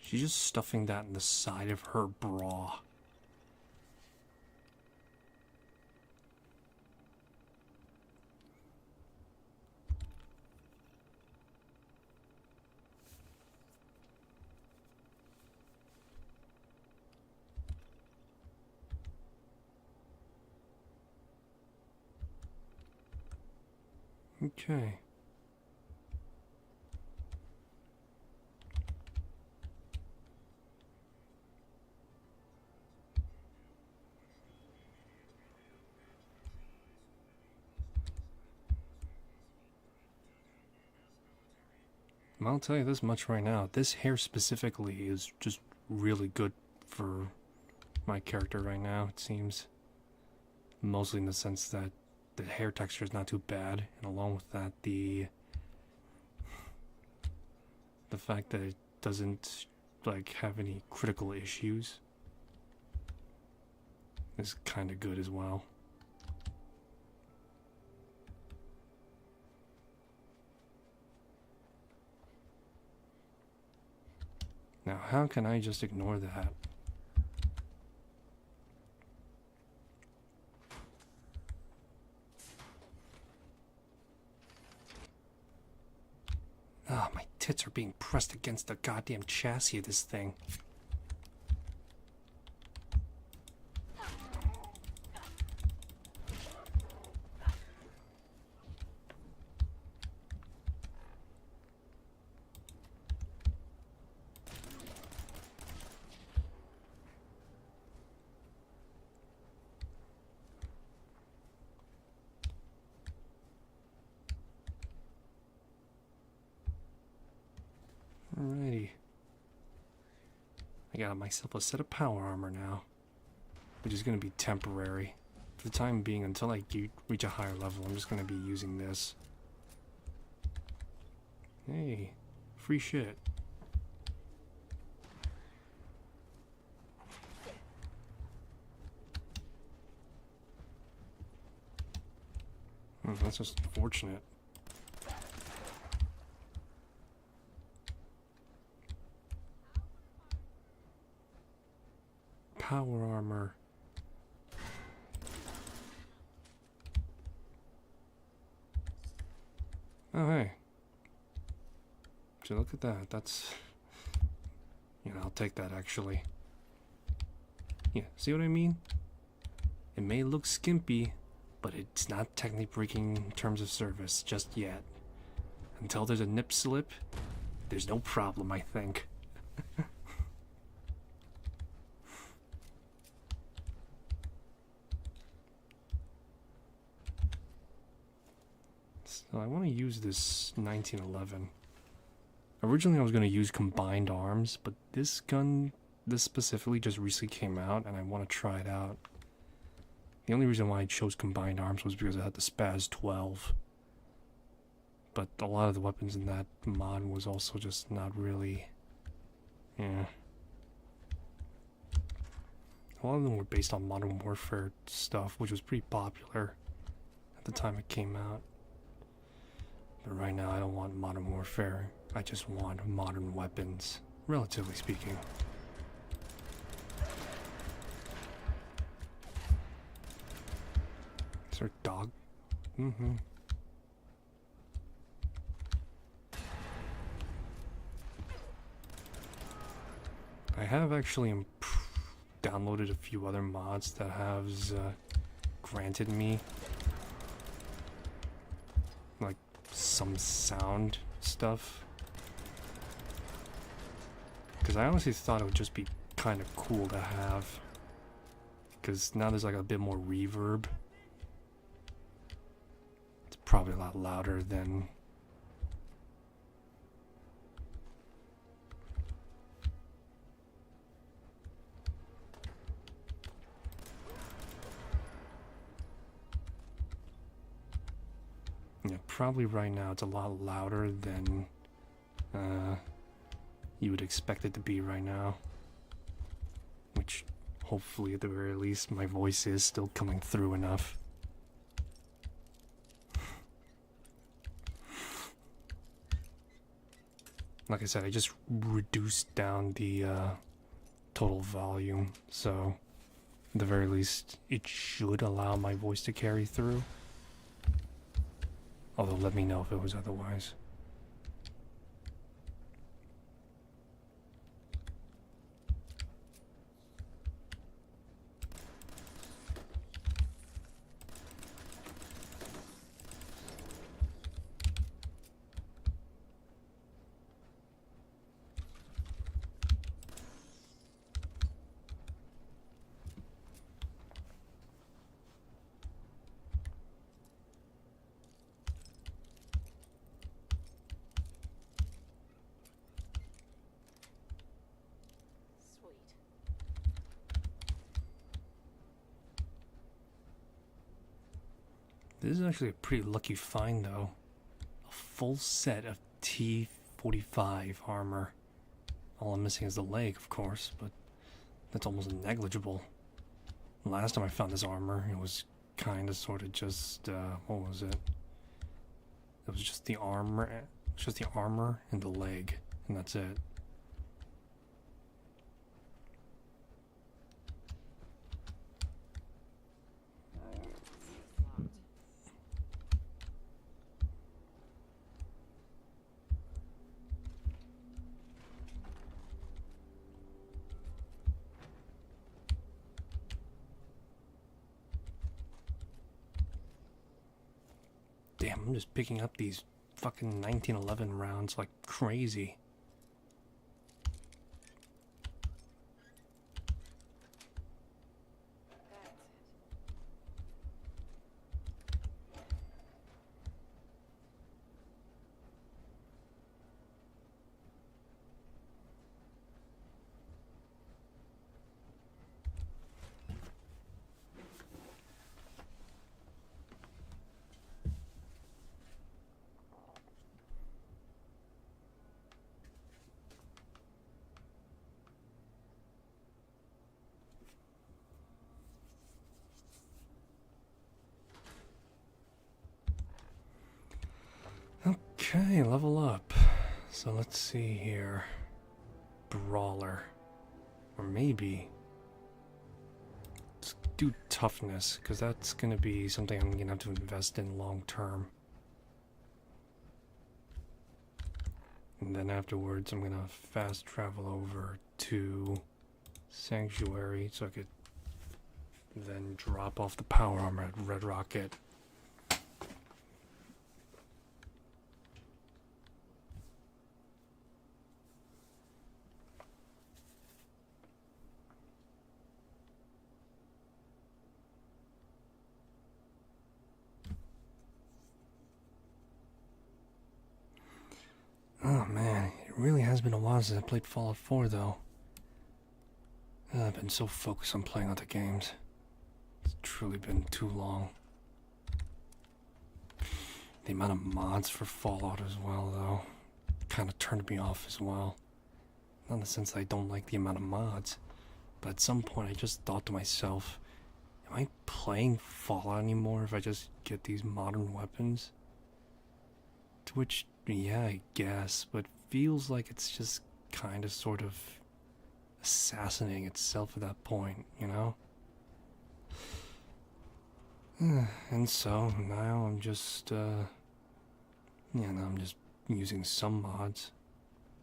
She's just stuffing that in the side of her bra. Okay. I'll tell you this much right now. This hair specifically is just really good for my character right now, it seems. Mostly in the sense that the hair texture is not too bad, and along with that, the fact that it doesn't like have any critical issues is kind of good as well. Now, how can I just ignore that? Ah, my tits are being pressed against the goddamn chassis of this thing. Alrighty. I got myself a set of power armor now, which is going to be temporary. For the time being, until I reach a higher level, I'm just going to be using this. Hey, free shit. That's just unfortunate. Power armor. Oh, hey. So look at that. That's... I'll take that, actually. Yeah, see what I mean? It may look skimpy, but it's not technically breaking terms of service just yet. Until there's a nip slip, there's no problem, I think. So I want to use this 1911. Originally I was going to use combined arms, but this gun, this specifically just recently came out and I want to try it out. The only reason why I chose combined arms was because I had the Spaz 12. But a lot of the weapons in that mod was also just not really... Yeah. A lot of them were based on Modern Warfare stuff, which was pretty popular at the time it came out. But right now I don't want Modern Warfare, I just want modern weapons, relatively speaking. Is there a dog? Mm-hmm. I have actually downloaded a few other mods that have granted me like some sound stuff, because I honestly thought it would just be kind of cool to have, because now there's like a bit more reverb. It's probably a lot louder than yeah, probably right now it's a lot louder than you would expect it to be right now. Which, hopefully at the very least, my voice is still coming through enough. Like I said, I just reduced down the total volume, so at the very least it should allow my voice to carry through. Although let me know if it was otherwise. Sweet. This is actually a pretty lucky find, though. A full set of T-45 armor. All I'm missing is the leg, of course, but that's almost negligible. Last time I found this armor, it was kind of sort of just, what was it? It was just the armor, and the leg, and that's it. Locked. Damn, I'm just picking up these fucking 1911 rounds like crazy. That's it. Okay, level up. So let's see here. Brawler. Or maybe let's do toughness, because that's going to be something I'm going to have to invest in long term. And then afterwards I'm going to fast travel over to Sanctuary so I could then drop off the power armor at Red Rocket. Oh man, it really has been a while since I played Fallout 4 though. I've been so focused on playing other games. It's truly been too long. The amount of mods for Fallout as well though kind of turned me off as well. Not in the sense that I don't like the amount of mods, but at some point I just thought to myself, am I playing Fallout anymore if I just get these modern weapons? To which, yeah, I guess, but feels like it's just kind of sort of assassinating itself at that point, you know? And so now I'm just, now I'm just using some mods.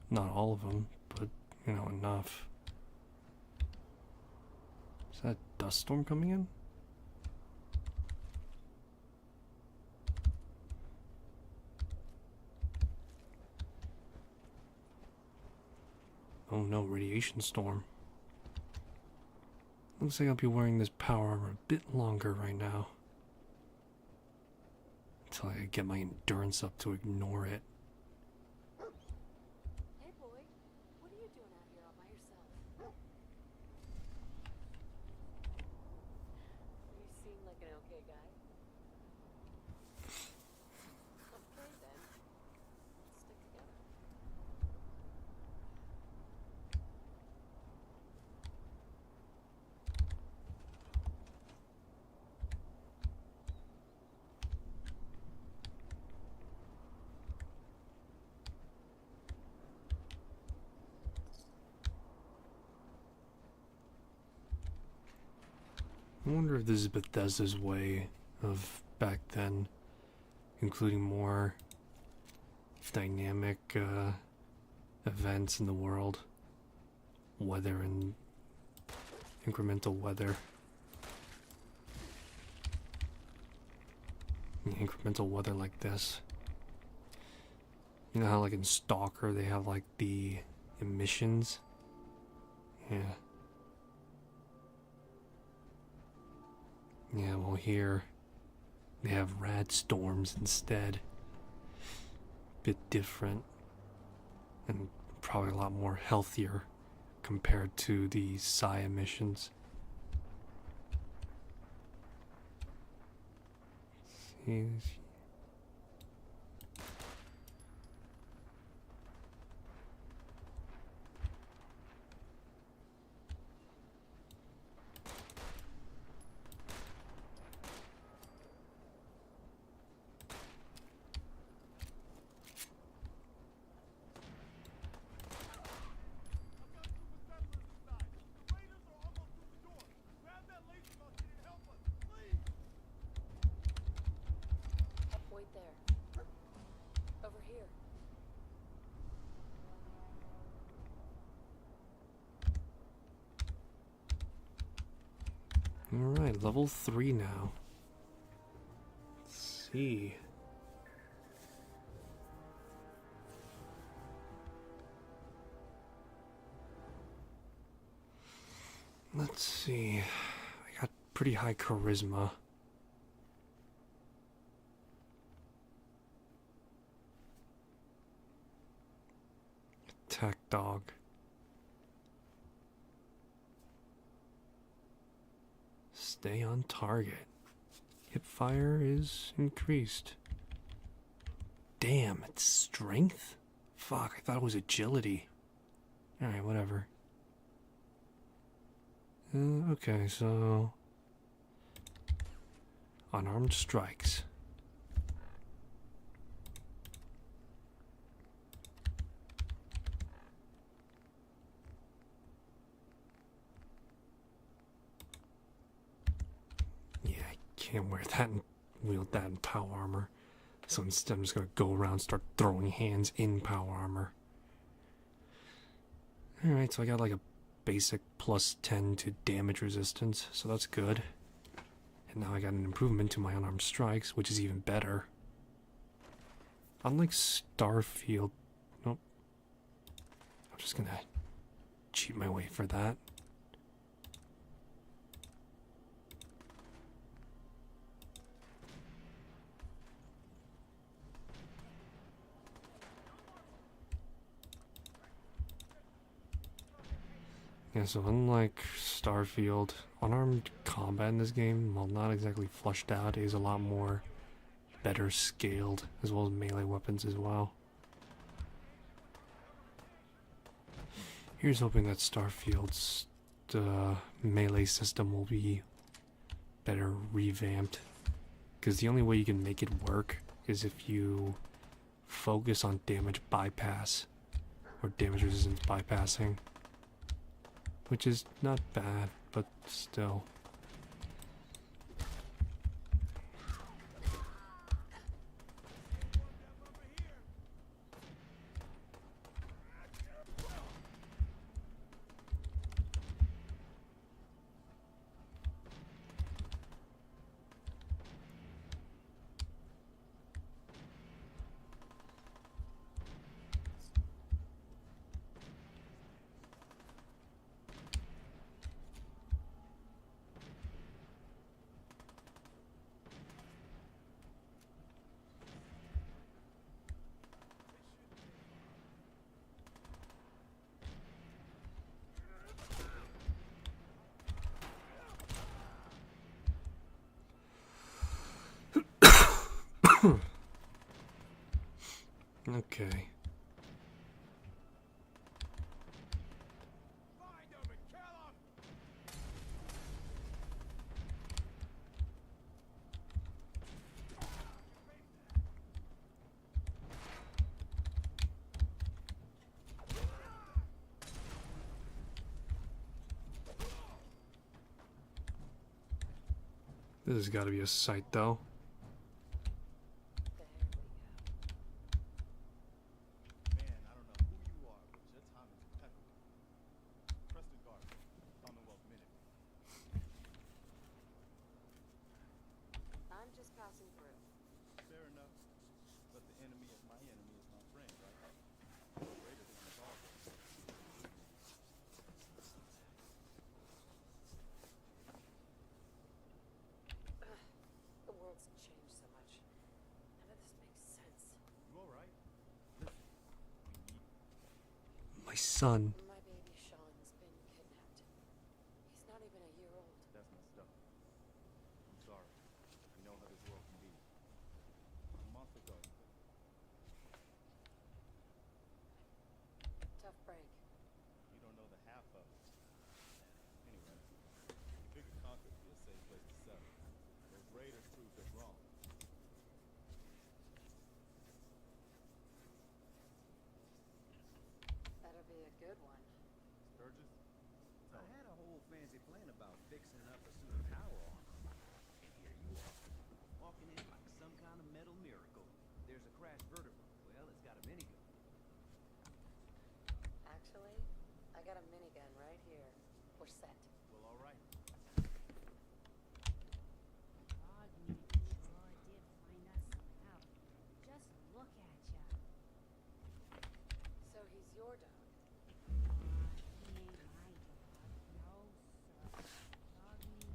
Not all of them, but, enough. Is that a dust storm coming in? Oh no, radiation storm. Looks like I'll be wearing this power armor a bit longer right now. Until I get my endurance up to ignore it. Hey boy, what are you doing out here all by yourself? You seem like an okay guy. Okay then, let's stick together. I wonder if this is Bethesda's way of back then including more dynamic events in the world. Weather and incremental weather. Incremental weather like this. You know how like in Stalker they have like the emissions? Yeah. Yeah, well here they have rad storms instead. Bit different. And probably a lot more healthier compared to the psi emissions. See. Wait there. Over here. Alright, level 3 now. Let's see. Let's see. I got pretty high charisma. Attack dog. Stay on target. Hip fire is increased. Damn, it's strength? Fuck, I thought it was agility. Alright, whatever. Okay, so... unarmed strikes. Yeah, I can't wear that and wield that in power armor. So instead I'm just gonna go around and start throwing hands in power armor. Alright, so I got like a basic plus 10 to damage resistance, so that's good. And now I got an improvement to my unarmed strikes, which is even better. Unlike Starfield... Nope. I'm just gonna cheat my way for that. Yeah, so unlike Starfield, unarmed combat in this game, while not exactly flushed out, is a lot more better scaled, as well as melee weapons as well. Here's hoping that Starfield's melee system will be better revamped. Because the only way you can make it work is if you focus on damage bypass, or damage resistance bypassing. Which is not bad, but still. Okay. Find him and kill him! This has got to be a sight, though. Man, I don't know who you are, but your time is impeccable. Preston Garden, Commonwealth Minute. I'm just passing through. Fair enough. But the enemy of my enemy is my friend, right? Greater than us all. The world's changed so much. None of this makes sense. You alright? Listen, we need My son. My baby Sean's been kidnapped. He's not even a year old. That's messed up. I'm sorry. You know how this world can be. A month ago, Tough break. you don't know the half of it. Anyway, I figured Concord would be a safe place to settle. Those raiders proved us wrong. Better be a good one. Sturgis? I had a whole fancy plan about fixing up a suit of power armor. And here you are, walking in like some kind of metal miracle. There's a crashed vertebra. Well, it's got a minigun. Actually, I got a minigun right here. We're set. Well, alright. Froggy sure did find us some out. Just look at ya. So he's your dog. He ain't my dog. No, sir. Froggy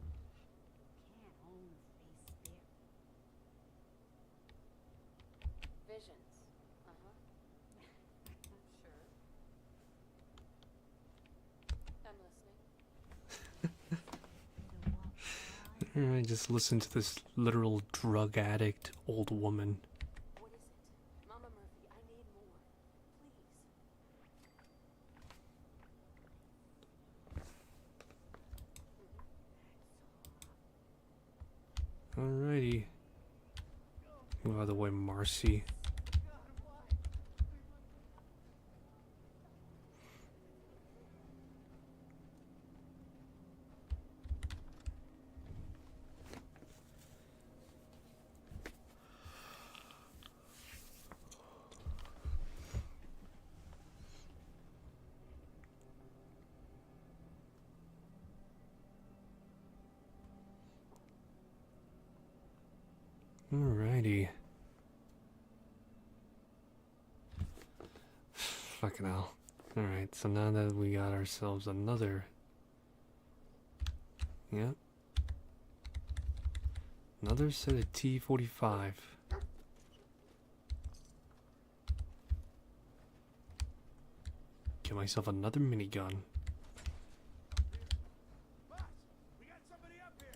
can't own a free spirit. Visions. Uh-huh. Sure. I'm listening. The what, boy? Alright, just listen to this literal drug addict old woman. What is it? Mama Murphy, I need more. Please. Alrighty. By the way, Marcy. Alrighty. Fucking hell. Alright, so now that we got ourselves another. Yep. Another set of T-45. Get myself another minigun. Boss, we got somebody up here!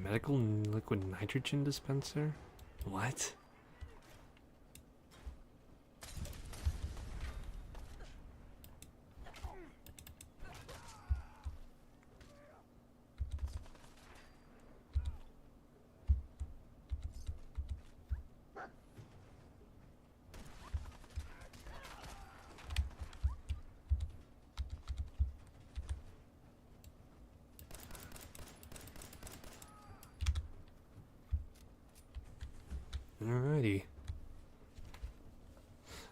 medical liquid nitrogen dispenser? What? Alrighty.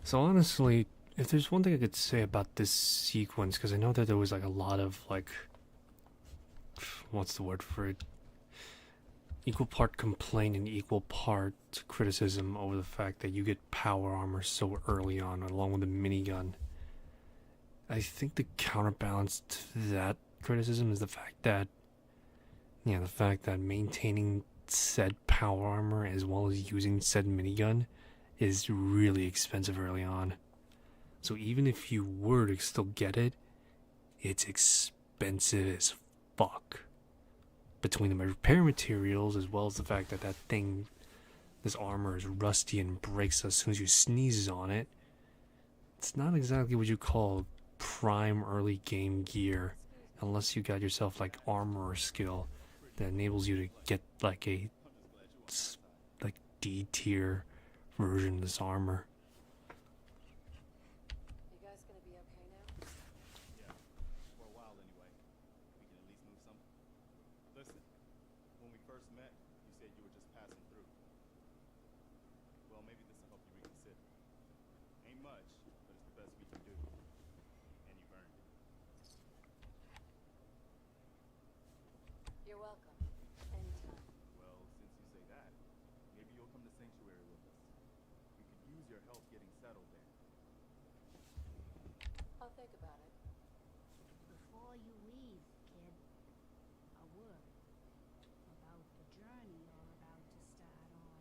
So honestly, if there's one thing I could say about this sequence, because I know that there was like a lot of like, what's the word for it? Equal part complaint and equal part criticism over the fact that you get power armor so early on, along with a minigun. I think the counterbalance to that criticism is the fact that, maintaining said power armor as well as using said minigun is really expensive early on. So even if you were to still get it, it's expensive as fuck. Between the repair materials as well as the fact that this armor is rusty and breaks as soon as you sneeze on it, it's not exactly what you call prime early game gear, unless you got yourself like armor skill that enables you to get like a D tier version of this armor. You guys gonna be okay now? Yeah, for a while anyway. We can at least move some. Listen, when we first met, you said you were just passing through. Well, maybe this will help you reconsider. Ain't much, but it's the best we can do. And you've earned it. You're welcome. Anytime. Well, since you say that, maybe you'll come to Sanctuary with us. We could use your help getting settled there. I'll think about it. Before you leave, kid, a word about the journey you're about to start on.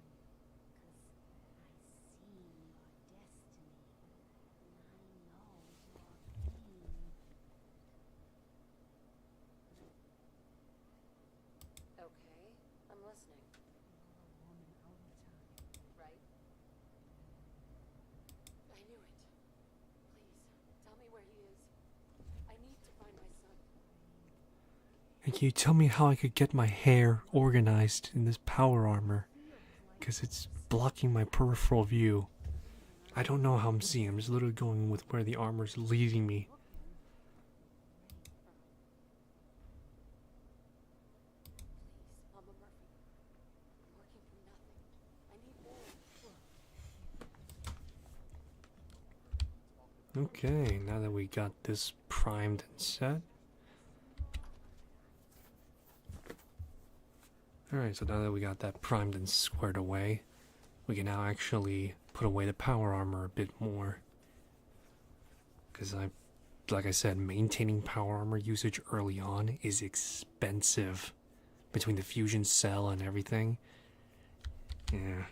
'Cause I see your destiny, and I know your pain. Okay, I'm listening. You're a woman all the time. Right? I knew it. Please, tell me where he is. I need to find my son. And can you tell me how I could get my hair organized in this power armor? Because it's blocking my peripheral view. I don't know how I'm seeing. I'm just literally going with where the armor's leading me. Please, Mama Murphy. I'm working for nothing. I need more. Okay, now that we got this primed and set. Alright, so now that we got that primed and squared away, we can now actually put away the power armor a bit more. Because like I said, maintaining power armor usage early on is expensive. Between the fusion cell and everything. Yeah,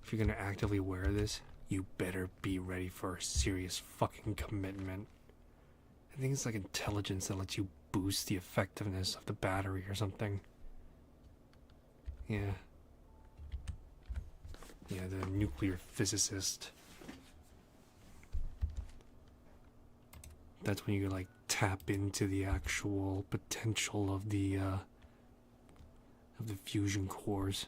if you're gonna actively wear this, you better be ready for a serious fucking commitment. I think it's like intelligence that lets you boost the effectiveness of the battery or something. Yeah. Yeah, the nuclear physicist. That's when you like tap into the actual potential of the fusion cores.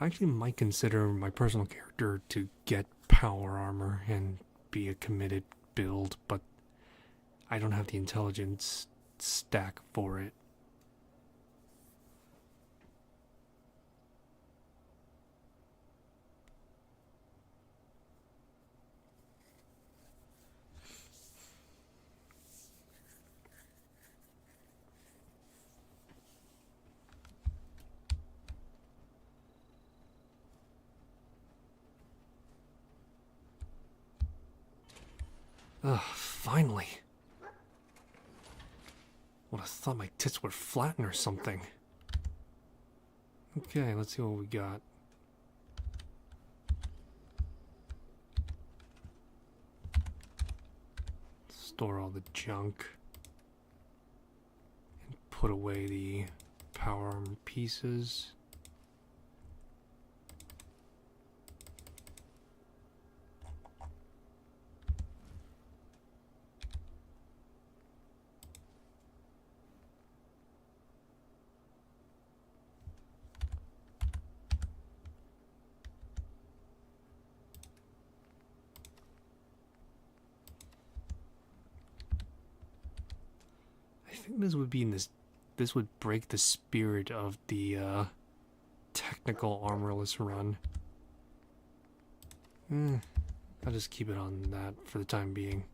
I actually might consider my personal character to get power armor and be a committed build, but I don't have the intelligence stack for it. Ugh, finally. Would have thought my tits were flattened or something. Okay, let's see what we got. store all the junk and put away the power armor pieces. I think this would be in this would break the spirit of the technical armorless run. I'll just keep it on that for the time being.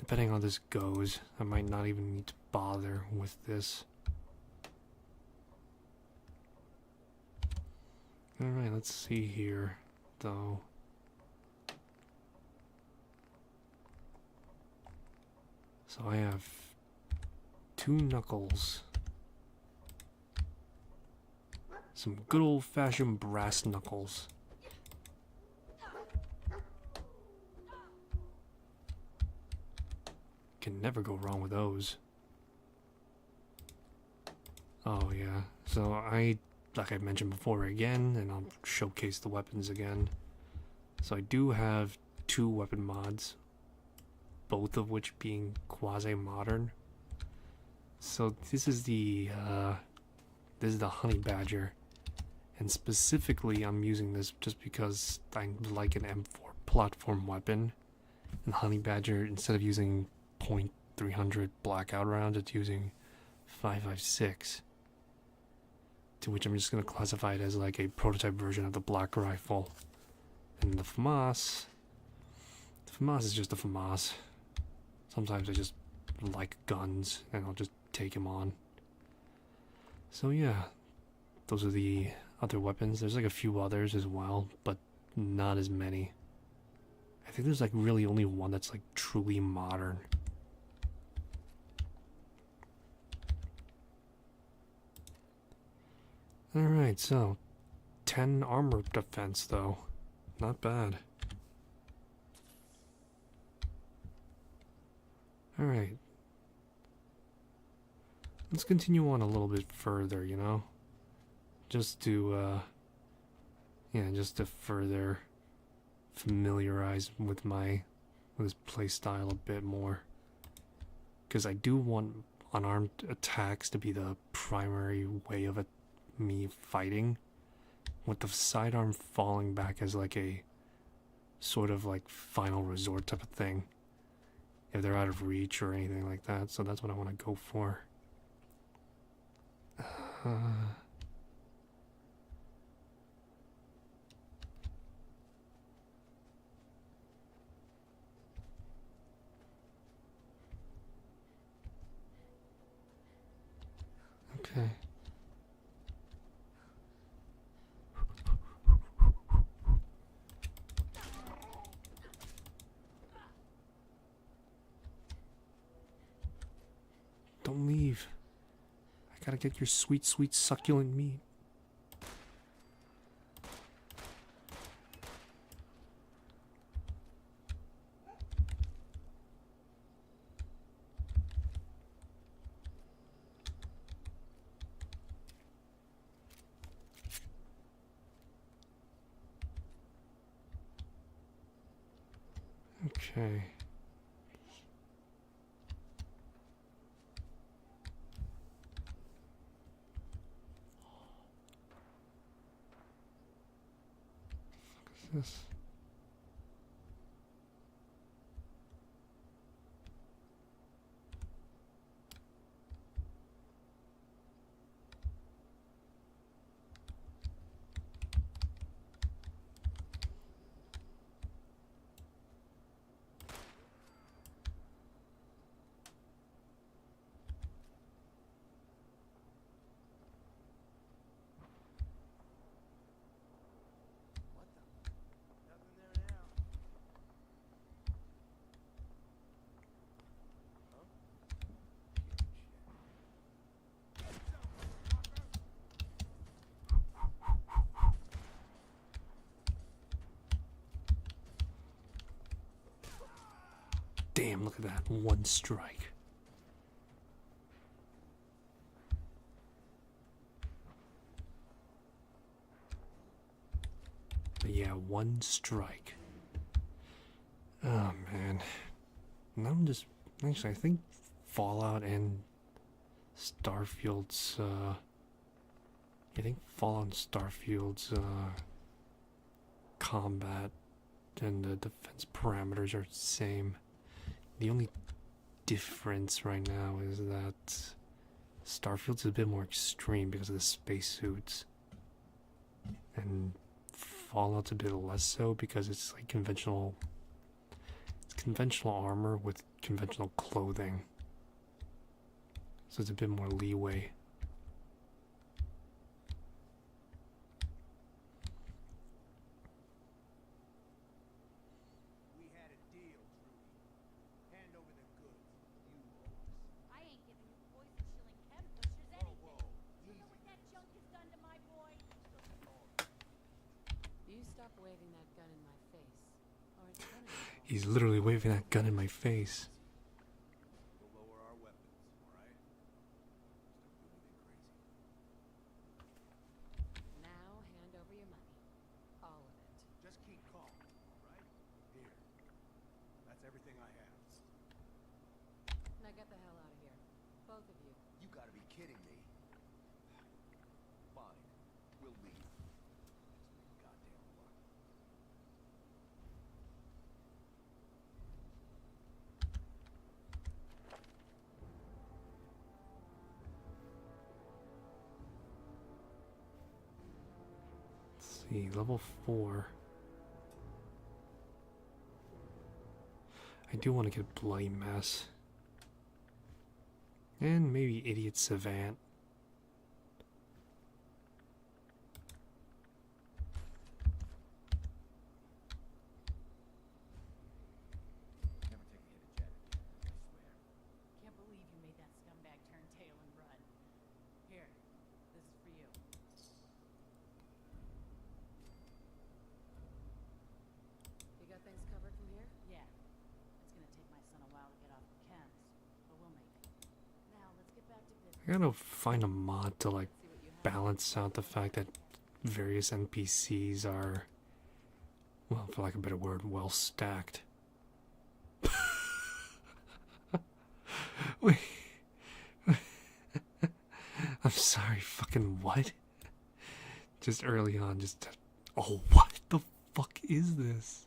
Depending on how this goes, I might not even need to bother with this. Alright, let's see here, though. So I have 2 knuckles. Some good old-fashioned brass knuckles. Can never go wrong with those. Oh yeah, so like I mentioned before again, and I'll showcase the weapons again. So I do have 2 weapon mods, both of which being quasi-modern. So this is the Honey Badger, and specifically I'm using this just because I like an M4 platform weapon. And Honey Badger, instead of using .300 blackout rounds, it's using 5.56, to which I'm just going to classify it as like a prototype version of the black rifle. And the FAMAS is just a FAMAS. Sometimes I just like guns, and I'll just take them on. So yeah, those are the other weapons. There's like a few others as well, but not as many. I think there's like really only one that's like truly modern. Alright, so 10 armor defense though. Not bad. Alright. Let's continue on a little bit further, you know? Just to, just to further familiarize with this playstyle a bit more. Because I do want unarmed attacks to be the primary way of me fighting, with the sidearm falling back as like a sort of like final resort type of thing if they're out of reach or anything like that. So that's what I want to go for. Okay. Don't leave. I gotta get your sweet, sweet succulent meat. Okay. What is this? Damn, look at that. One strike. But yeah, one strike. Oh man. Now I'm just actually I think Fallout and Starfield's I think Fallout and Starfield's combat and the defense parameters are the same. The only difference right now is that Starfield's is a bit more extreme because of the spacesuits. And Fallout's a bit less so because it's like conventional armor with conventional clothing. So it's a bit more leeway. We had a deal, Trudy. Hand over the goods. You owe us. I ain't giving you poison shilling chem pushers anything. Whoa, You know what that junk has done to my boy? You stop waving that gun in my face, or it's gonna be He's literally waving that gun in my face. We'll lower our weapons, alright? Just don't do anything crazy. Now hand over your money. All of it. Just keep calm, all right? Here. That's everything I have. Now get the hell out of here. Both of you. You gotta be kidding me. Fine. We'll leave. Goddamn luck. Let's see, level 4. I do want to get Bloody Mess. And maybe Idiot Savant. Never take a hit at Janet again, I swear. Can't believe you made that scumbag turn tail and run. Here, this is for you. You got things covered from here? Yeah. It's gonna take my son a while to get off the chems, but we'll make it. Now, let's get back to business. I gotta find a mod to like See what you have. balance out the fact that various NPCs are, well, for lack of a better word, well stacked. Wait. I'm sorry, fucking what? Just early on, oh, what the fuck is this?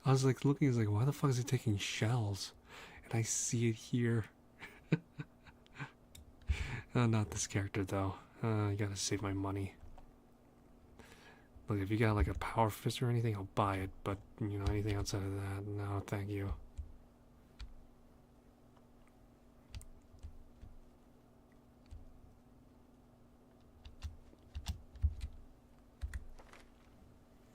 I was like looking, I was like, why the fuck is he taking shells? And I see it here. Not this character though. I gotta save my money. Look, if you got like a power fist or anything, I'll buy it. But, you know, anything outside of that, no, thank you.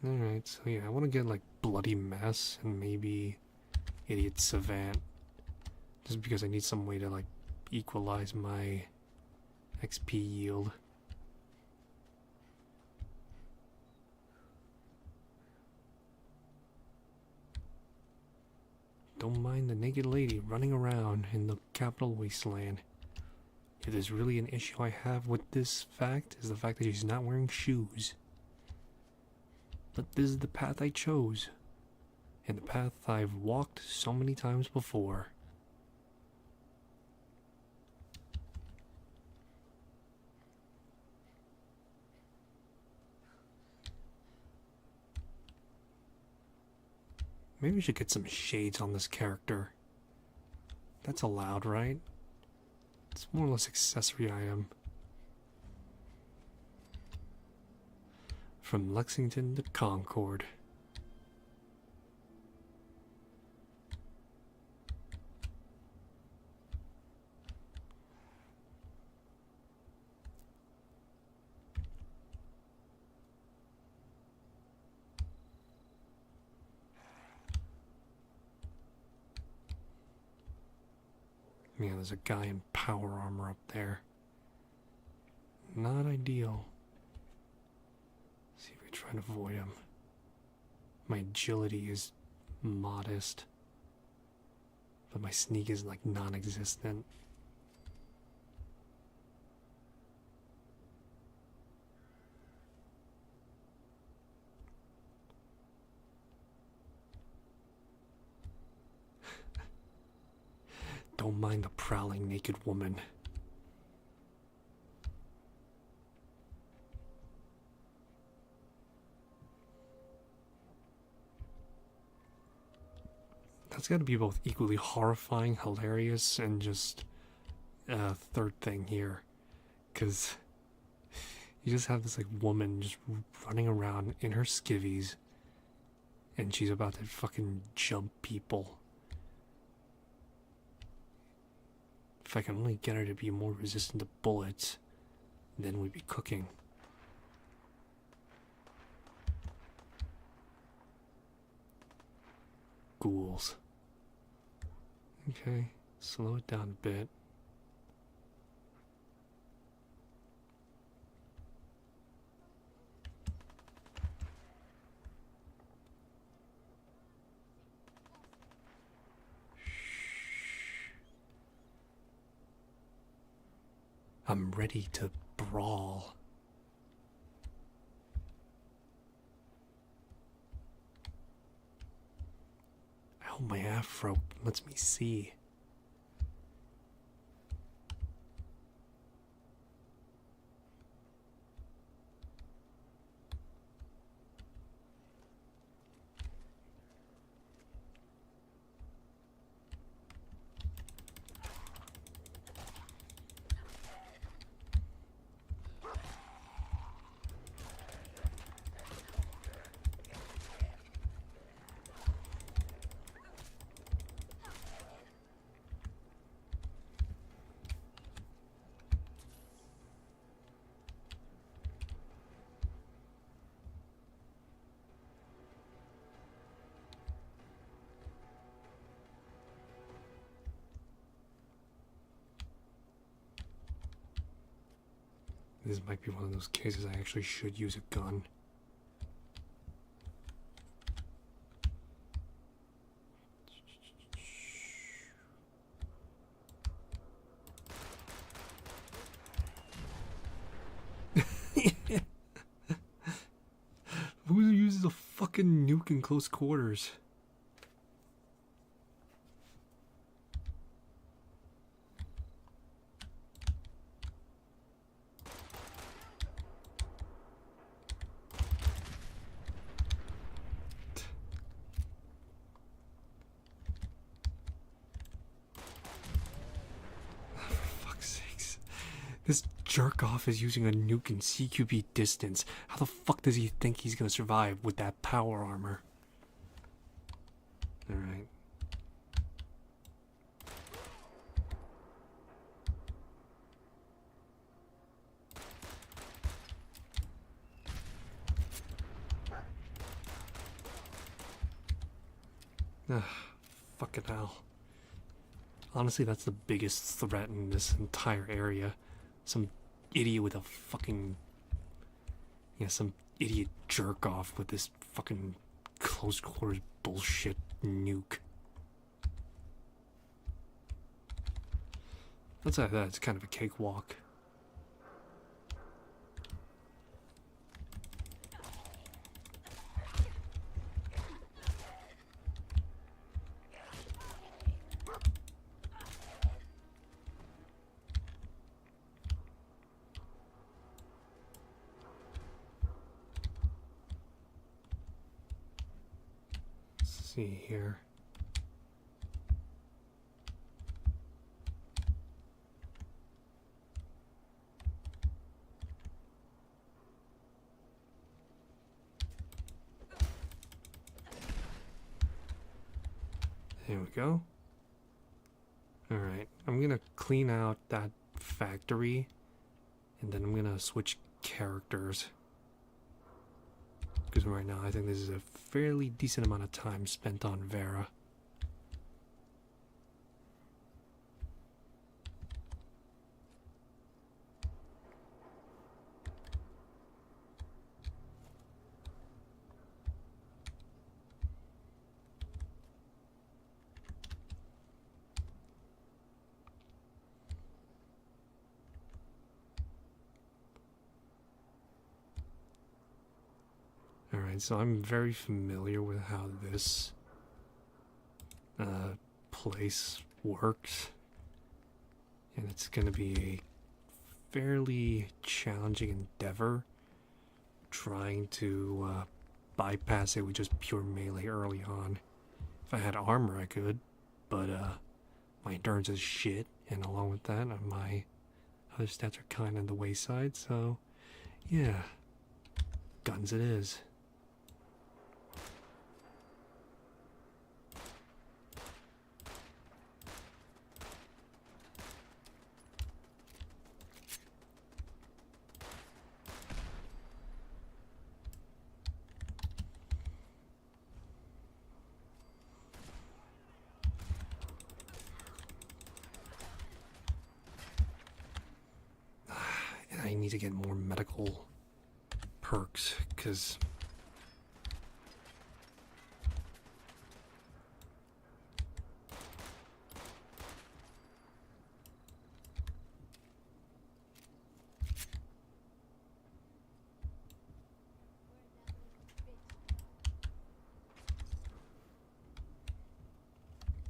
Alright, so yeah, I want to get like Bloody Mess and maybe Idiot Savant. Just because I need some way to like equalize my XP yield. Don't mind the naked lady running around in the capital wasteland. If there's really an issue I have with this fact, is the fact that she's not wearing shoes. But this is the path I chose. And the path I've walked so many times before. Maybe we should get some shades on this character. That's allowed, right? It's more or less accessory item. From Lexington to Concord. Yeah, there's a guy in power armor up there. Not ideal. See if we try to avoid him. My agility is modest. But my sneak is like non-existent. Don't mind the prowling naked woman. That's got to be both equally horrifying, hilarious, and just a third thing here. Because you just have this like woman just running around in her skivvies and she's about to fucking jump people. If I can only get her to be more resistant to bullets, then we'd be cooking. Ghouls. Okay, slow it down a bit. I'm ready to brawl. I hope my afro lets me see. This might be one of those cases I actually should use a gun. Who uses a fucking nuke in close quarters? This jerk off is using a nuke in CQB distance. How the fuck does he think he's gonna survive with that power armor? Alright. Fucking hell. Honestly, that's the biggest threat in this entire area. Some idiot with a fucking... Yeah, some idiot jerk off with this fucking close quarters bullshit nuke. Outside of that, it's kind of a cakewalk. See here. There we go. Alright, I'm gonna clean out that factory and then I'm gonna switch characters. Because right now I think this is a fairly decent amount of time spent on Vera. Alright, so I'm very familiar with how this place works. And it's going to be a fairly challenging endeavor trying to bypass it with just pure melee early on. If I had armor, I could, but my endurance is shit, and along with that, my other stats are kind of on the wayside, so yeah, guns it is. I need to get more medical perks, because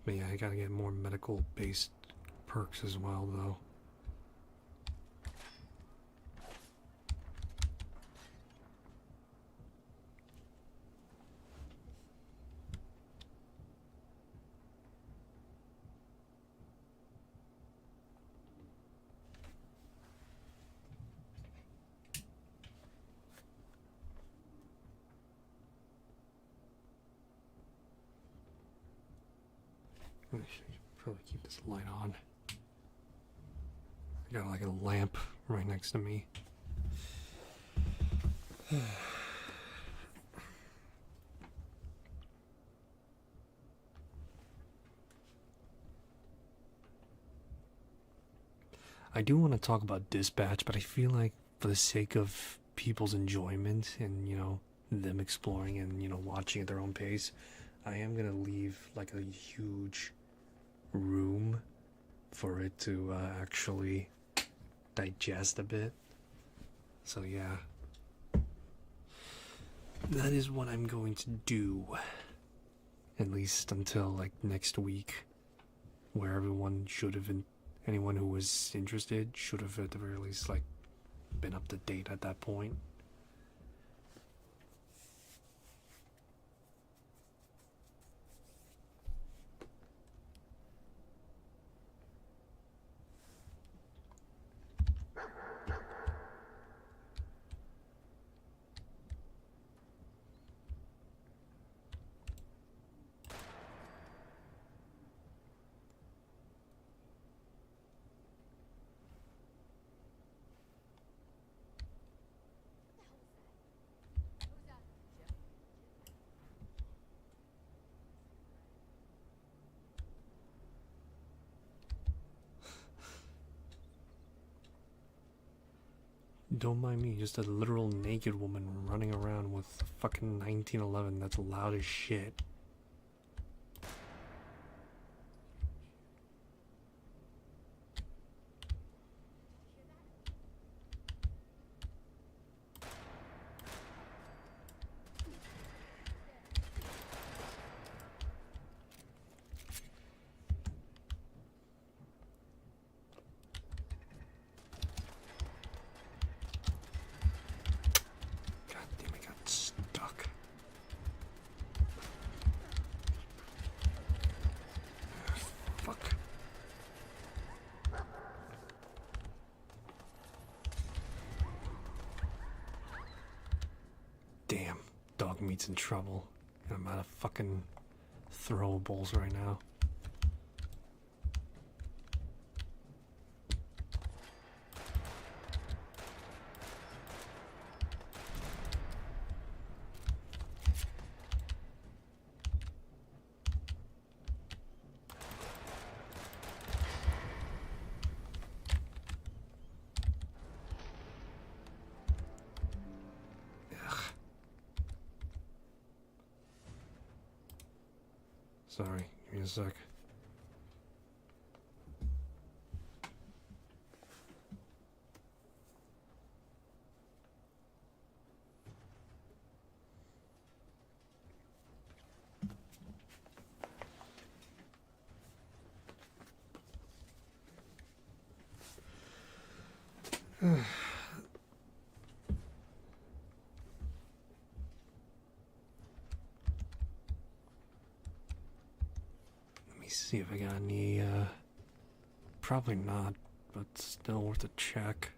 but yeah, I gotta get more medical based perks as well, though. I should probably keep this light on. I got like a lamp right next to me. I do want to talk about Dispatch, but I feel like for the sake of people's enjoyment and, them exploring and, watching at their own pace, I am going to leave like a huge room for it to actually digest a bit. So yeah, that is what I'm going to do, at least until like next week, where everyone should have been, anyone who was interested should have at the very least like been up to date at that point. Don't mind me, just a literal naked woman running around with fucking 1911 that's loud as shit. Damn, dog meat's in trouble. I'm out of fucking throwables right now. Sorry, give me a sec. Let me see if I got any, probably not, but still worth a check.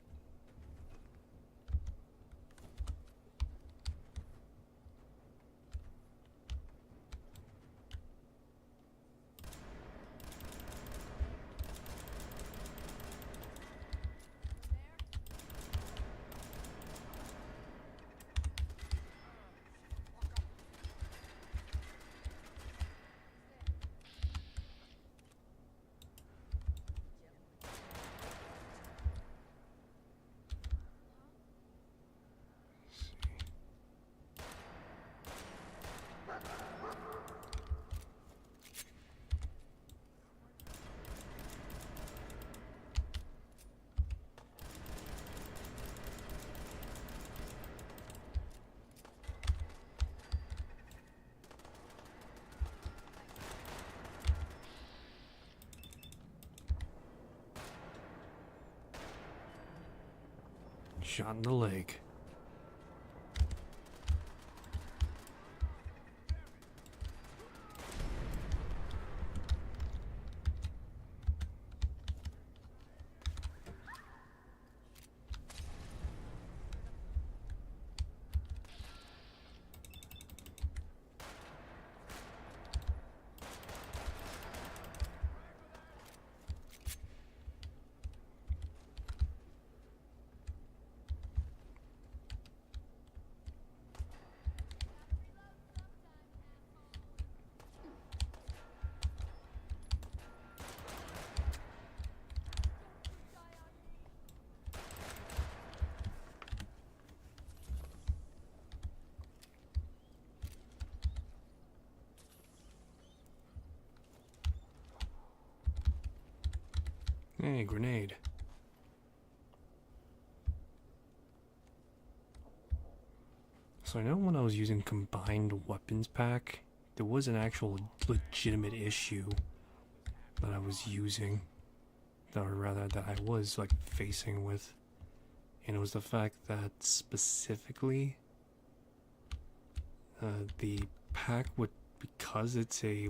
Shot in the leg. Hey, grenade. So I know when I was using combined weapons pack, there was an actual legitimate issue that I was using, or rather that I was like facing with, and it was the fact that specifically the pack would, because it's a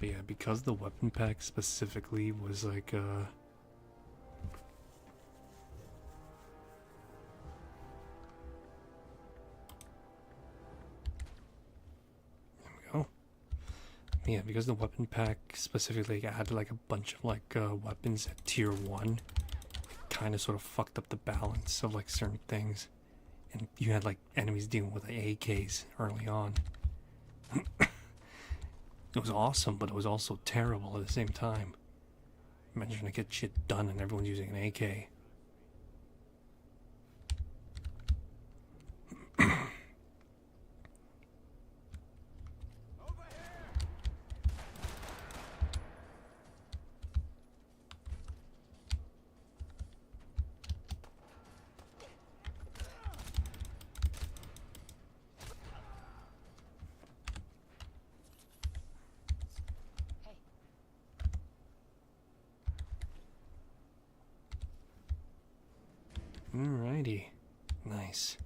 But yeah, because the weapon pack specifically was like, there we go. Yeah, because the weapon pack specifically had like a bunch of like weapons at tier 1, it kind of sort of fucked up the balance of like certain things. And you had like enemies dealing with like AKs early on. It was awesome, but it was also terrible at the same time. Imagine trying to get shit done and everyone's using an AK. Alrighty. Nice.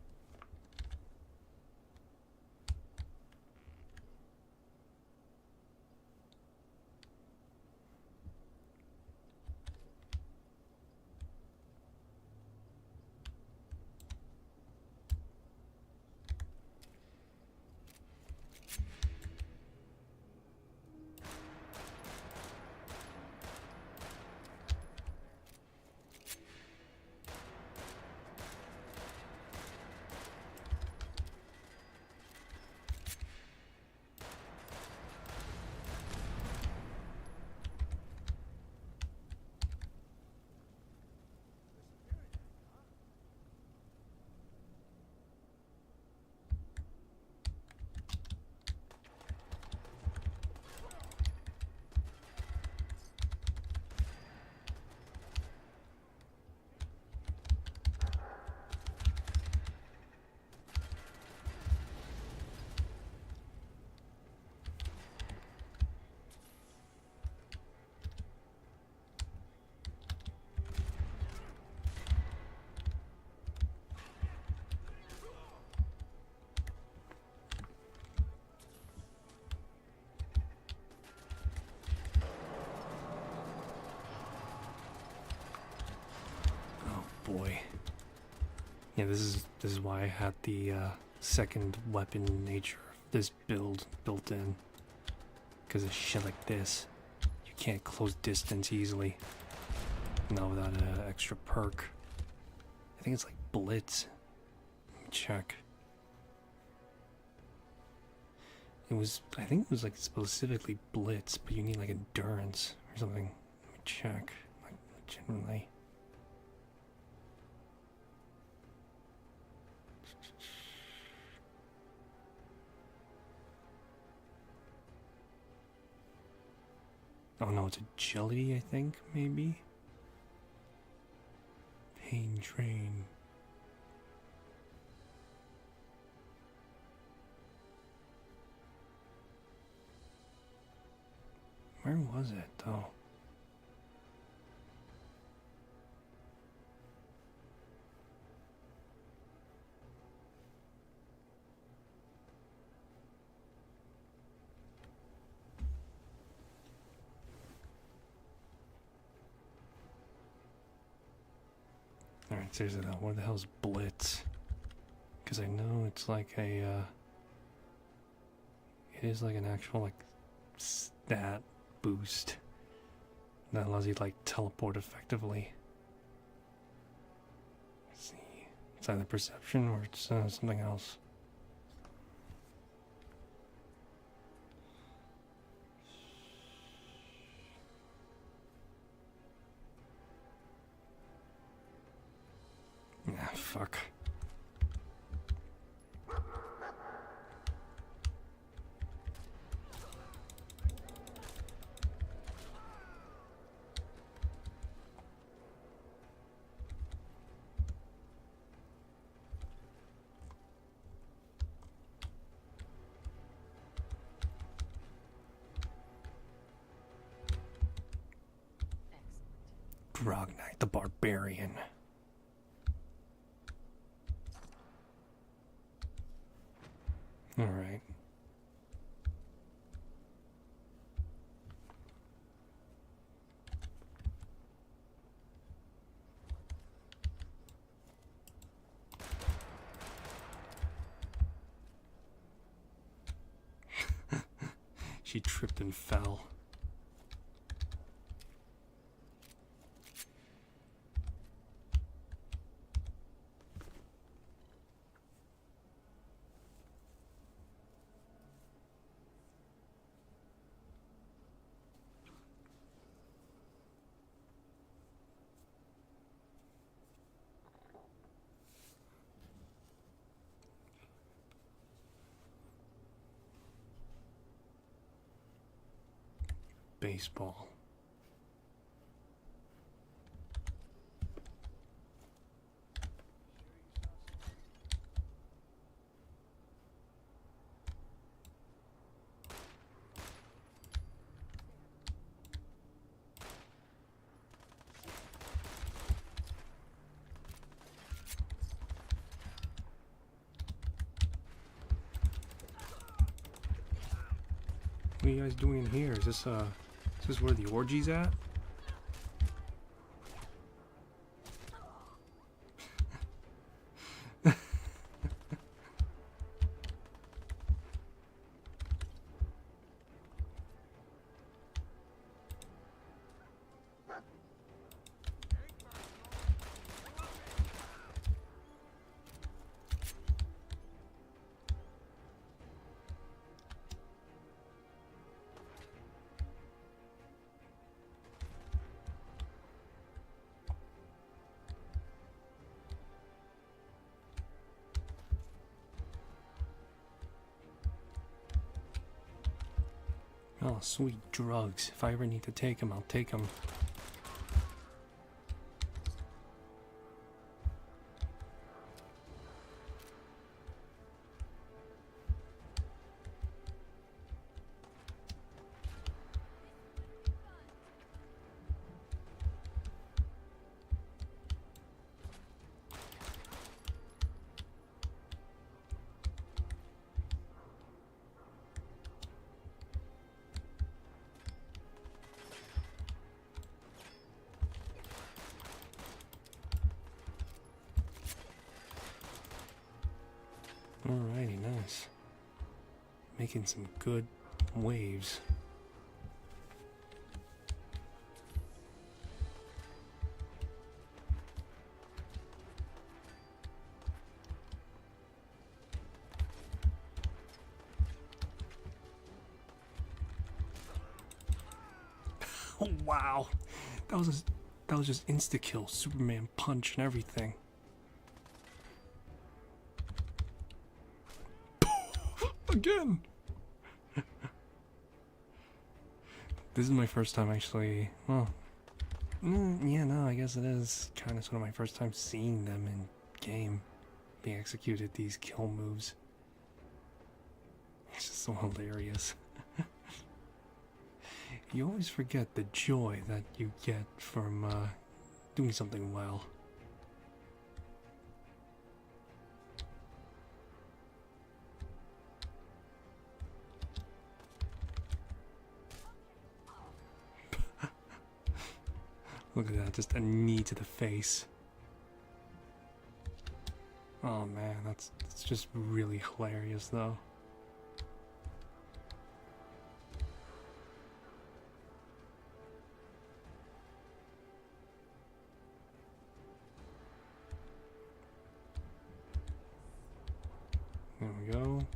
boy. Yeah, this is why I had the second weapon nature of this build built in. Because of shit like this. You can't close distance easily. Not without an extra perk. I think it's like Blitz. Let me check. I think it was like specifically Blitz, but you need like Endurance or something. Let me check. Like, legitimately. Oh no, it's Agility, I think, maybe? Pain Train. Where was it, though? Alright, seriously though, where the hell's Blitz? Because I know it's like a, it is like an actual, like, stat boost that allows you to, like, teleport effectively. Let's see. It's either perception or it's something else. Ah, fuck. Grognite the Barbarian. Alright. She tripped and fell. Baseball. What are you guys doing in here? Is this where the orgy's at? Oh, sweet drugs. If I ever need to take them, I'll take them. Alrighty, nice. Making some good waves. Oh, wow. That was just insta-kill, Superman punch and everything. Again. This is my first time actually, well, yeah, no, I guess it is kind of sort of my first time seeing them in game being executed, these kill moves. It's just so hilarious. You always forget the joy that you get from doing something well. Look at that, just a knee to the face. Oh man, that's just really hilarious though. There we go.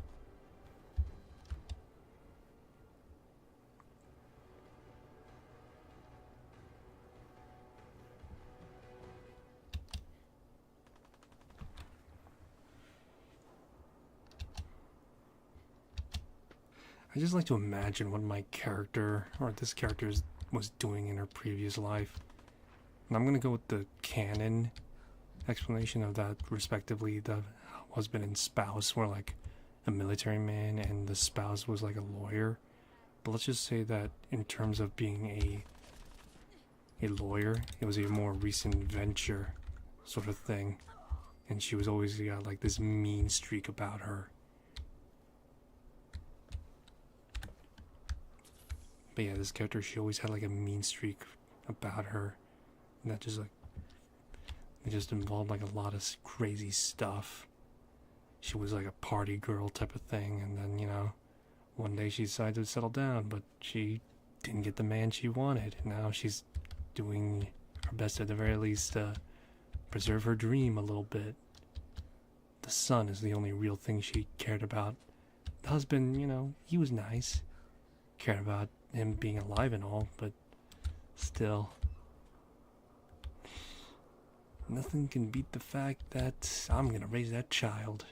I just like to imagine what my character, or this character, was doing in her previous life. And I'm gonna go with the canon explanation of that, respectively. The husband and spouse were like a military man, and the spouse was like a lawyer. But let's just say that in terms of being a lawyer, it was a more recent venture sort of thing. And she was always got like this mean streak about her. But yeah, this character, she always had like a mean streak about her. And that just like, it just involved like a lot of crazy stuff. She was like a party girl type of thing. And then, you know, one day she decided to settle down, but she didn't get the man she wanted. And now she's doing her best at the very least to preserve her dream a little bit. The son is the only real thing she cared about. The husband, you know, he was nice. Cared about him being alive and all, but still, nothing can beat the fact that I'm gonna raise that child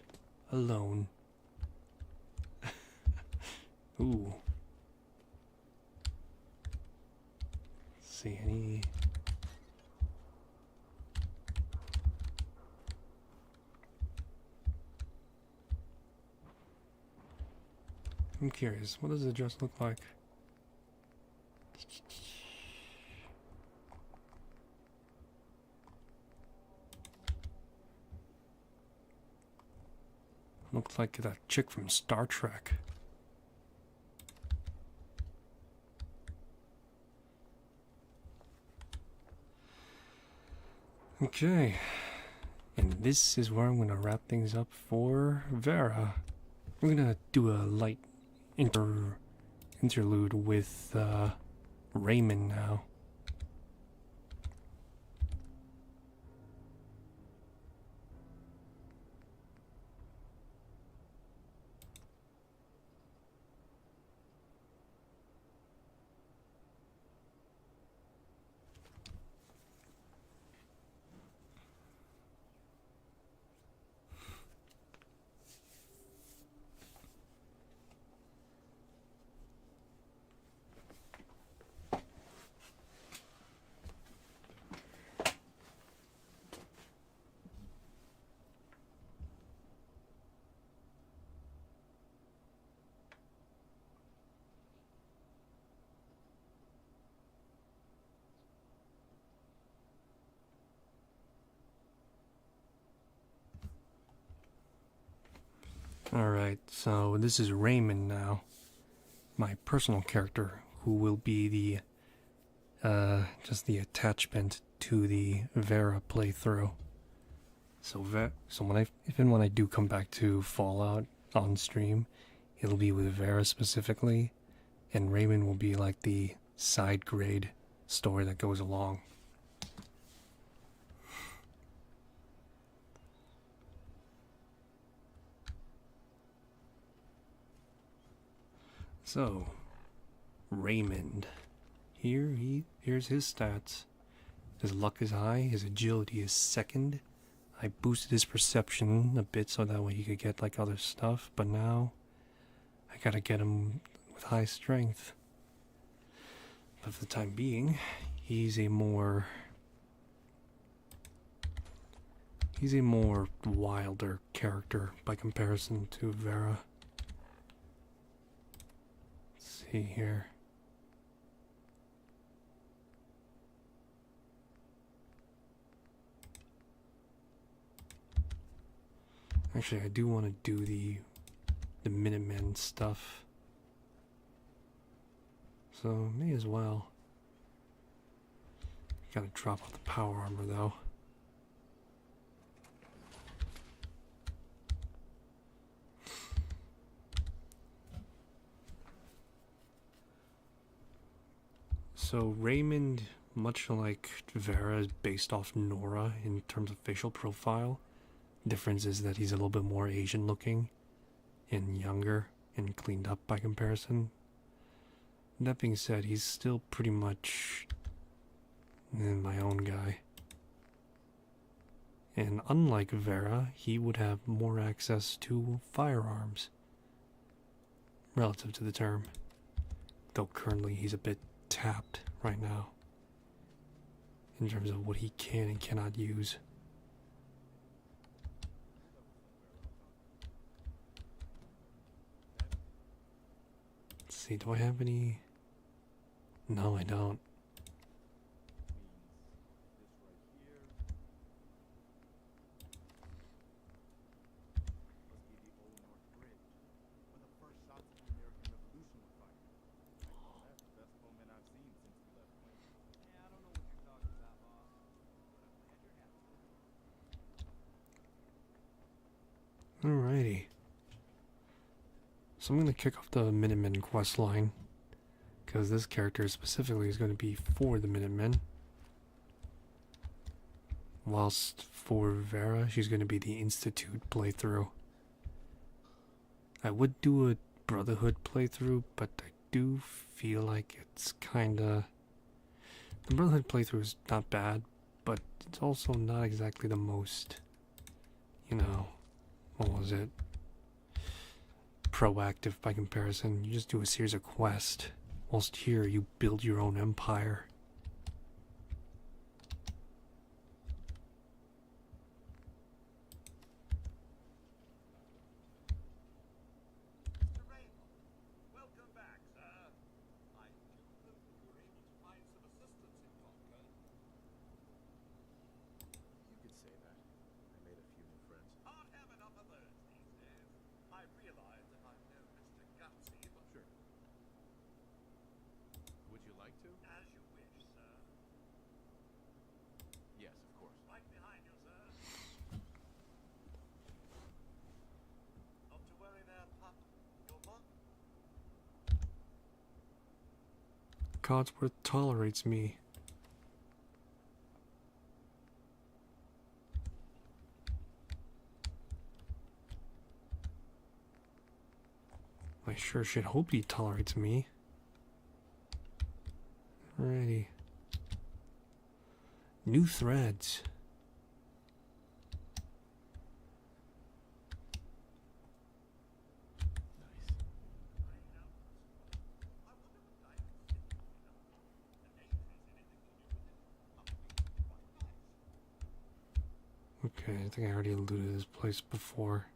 alone. Ooh. Let's see, any... I'm curious, what does the dress look like? Looks like that chick from Star Trek. Okay. And this is where I'm going to wrap things up for Vera. We're going to do a light interlude with Raymond now. Alright, so this is Raymond now, my personal character, who will be the, just the attachment to the Vera playthrough. So when I do come back to Fallout on stream, it'll be with Vera specifically, and Raymond will be like the side grade story that goes along. So, Raymond. Here's his stats. His luck is high, his agility is second. I boosted his perception a bit so that way he could get like other stuff, but now I gotta get him with high strength. But for the time being, he's a more wilder character by comparison to Vera. Let's see here. Actually, I do want to do the Minutemen stuff. So, may as well. Gotta drop off the power armor, though. So, Raymond, much like Vera, is based off Nora in terms of facial profile. Difference is that he's a little bit more Asian looking and younger and cleaned up by comparison. That being said, he's still pretty much my own guy. And unlike Vera, he would have more access to firearms relative to the term. Though currently he's a bit tapped right now in terms of what he can and cannot use. See, do I have any? No, I don't. Alrighty. So I'm going to kick off the Minutemen quest line, because this character specifically is going to be for the Minutemen. Whilst for Vera, she's going to be the Institute playthrough. I would do a Brotherhood playthrough, but I do feel like it's kinda... The Brotherhood playthrough is not bad, but it's also not exactly the most, you know, what was it? Proactive by comparison. You just do a series of quests, whilst here you build your own empire. Mr. Raymond, welcome back, sir. I do hope you were able to find some assistance in Concord. You could say that. I made a few new friends. Can't have enough of those these days. I realize that I'm no Mr. Gutsy, but Sure. Would you like to? as you wish, sir. Yes, of course. Right behind you, sir. Not to worry there, pup. Your monk. Codsworth tolerates me. I sure should hope he tolerates me. Alrighty. New threads. Nice. Okay, I think I already looted this place before.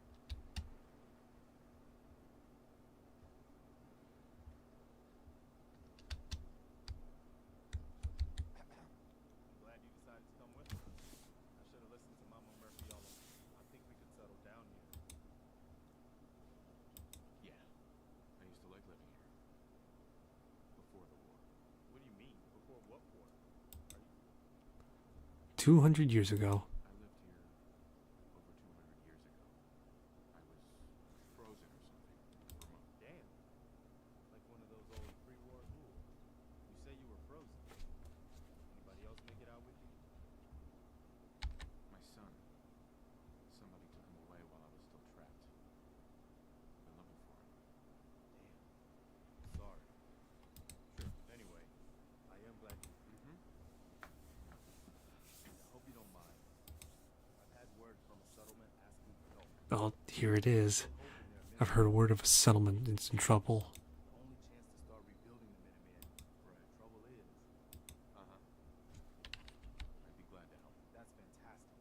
I'm glad you decided to come with us. I should have listened to Mama Murphy all along. I think we could settle down here. Yeah. I used to like living here. Before the war. What do you mean? Before what war? Are you 200 years ago. I lived here Oh, here it is. I've heard word of a settlement that's in trouble. Only chance to start rebuilding the Minutemen. Right. Trouble is. I'd be glad to help. That's fantastic.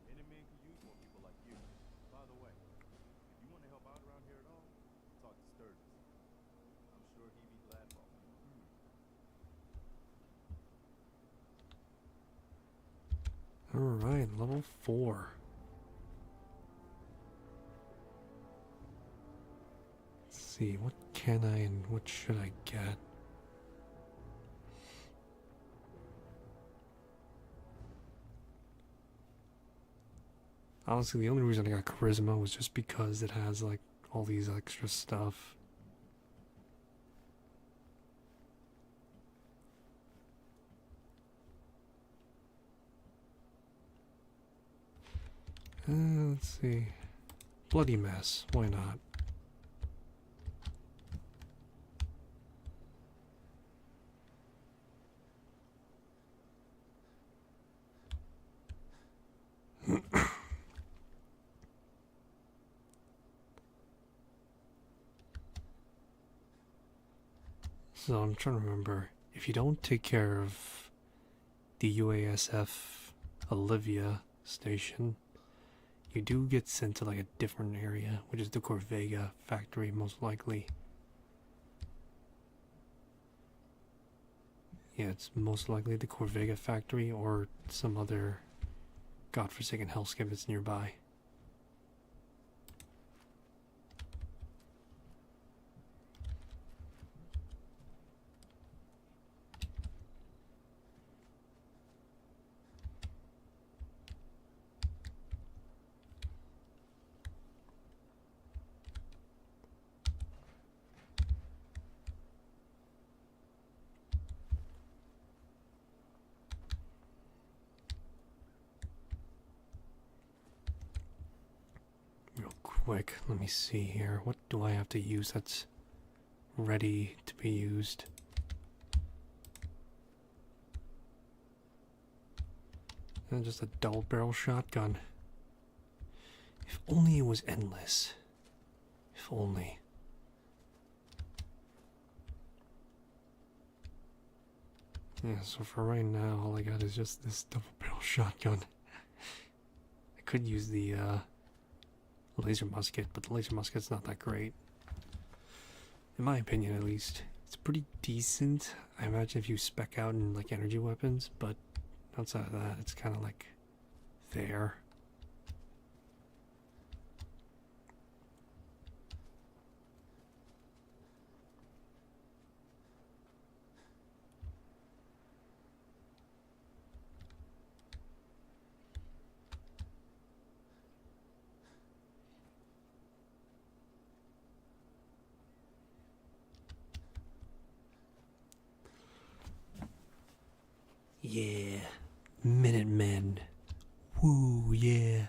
The Minutemen could use more people like you. By the way, if you want to help out around here at all, talk to Sturgis. I'm sure he'd be glad for it. Alright, level 4. Let's see, what can I and what should I get? Honestly, the only reason I got charisma was just because it has like all these extra stuff. Let's see. Bloody mess. Why not? So I'm trying to remember. If you don't take care of the UASF Olivia station, you do get sent to like a different area, which is the Corvega factory, most likely. Yeah, it's most likely the Corvega factory or some other godforsaken hellscape that's nearby. Real quick, let me see here. What do I have to use that's ready to be used? And just a double barrel shotgun. If only it was endless. If only. Yeah, so for right now, all I got is just this double barrel shotgun. I could use the laser musket, but the laser musket's not that great. In my opinion, at least. It's pretty decent. I imagine if you spec out in like energy weapons, but outside of that, it's kind of like there. Yeah, Minutemen. Woo, yeah.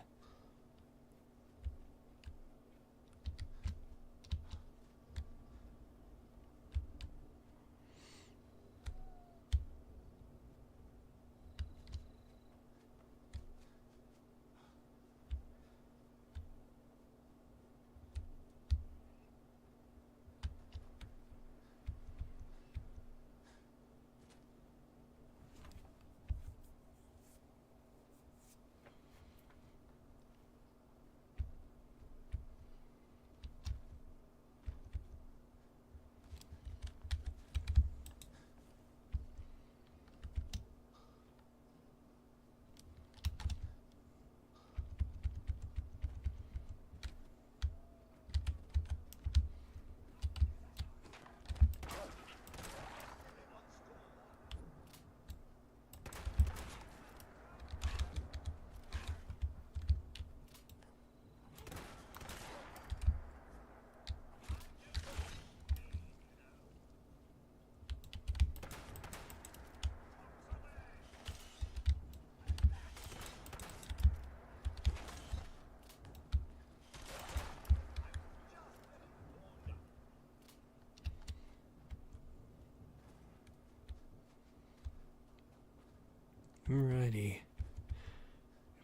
Alrighty.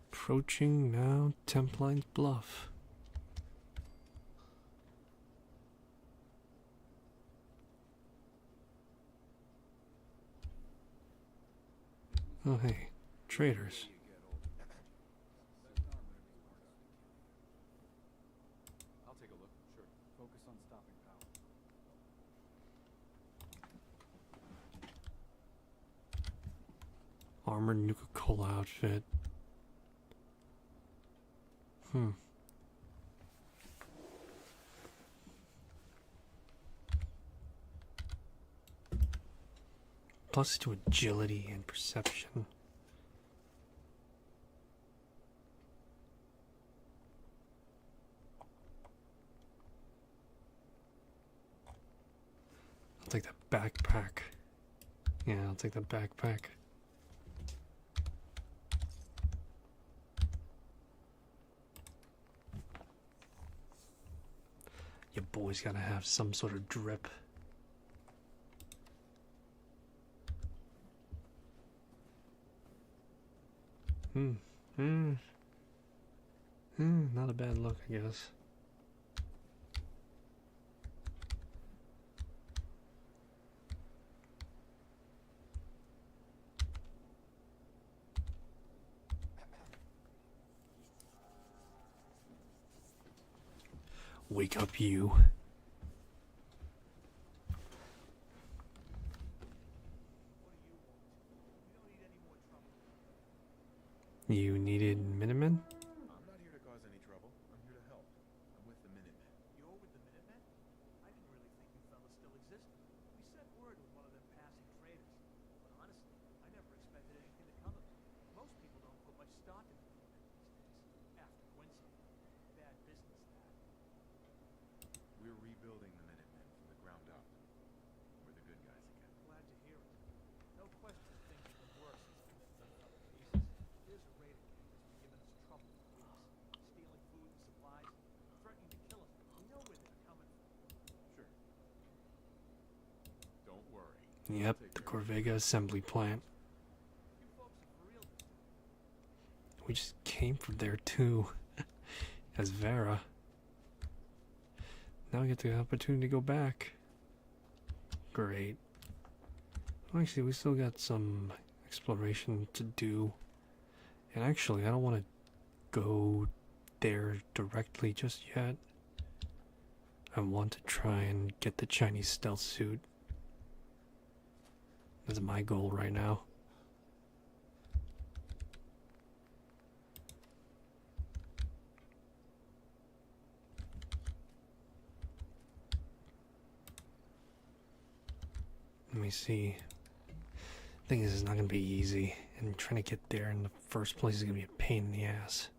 Approaching now Templine's Bluff. Oh, hey. Traders. I'll take a look. Sure. Focus on stopping power. Armored Nuka-Cola outfit. Plus to agility and perception. I'll take that backpack. Yeah, I'll take that backpack. Your boy's gotta have some sort of drip. Not a bad look, I guess. Wake up, you. You needed Minutemen? I'm not here to cause any trouble. I'm here to help. I'm with the Minutemen. You're with the Minutemen? I didn't really think you fellas still existed. We sent word with one of them passing traders. But honestly, I never expected anything to come of it. Most people don't put much stock in the Minutemen these days. After Gunslinger. Bad business, that. We're rebuilding the Minutemen from the ground up. We're the good guys again. Glad to hear it. No question things have been worse since the Minutemen fell to pieces. There's a raider gang that's been giving us trouble for weeks. Stealing food and supplies, threatening to kill us. We know where they're coming from. Sure. Don't worry. Yep, the Corvega assembly plant. You folks are for real this time. We just came from there too. As Vera. Now we get the opportunity to go back. Great. Well, actually, we still got some exploration to do. And actually, I don't want to go there directly just yet. I want to try and get the Chinese stealth suit. That's my goal right now. Let me see. Thing is, it's not going to be easy, and trying to get there in the first place is going to be a pain in the ass.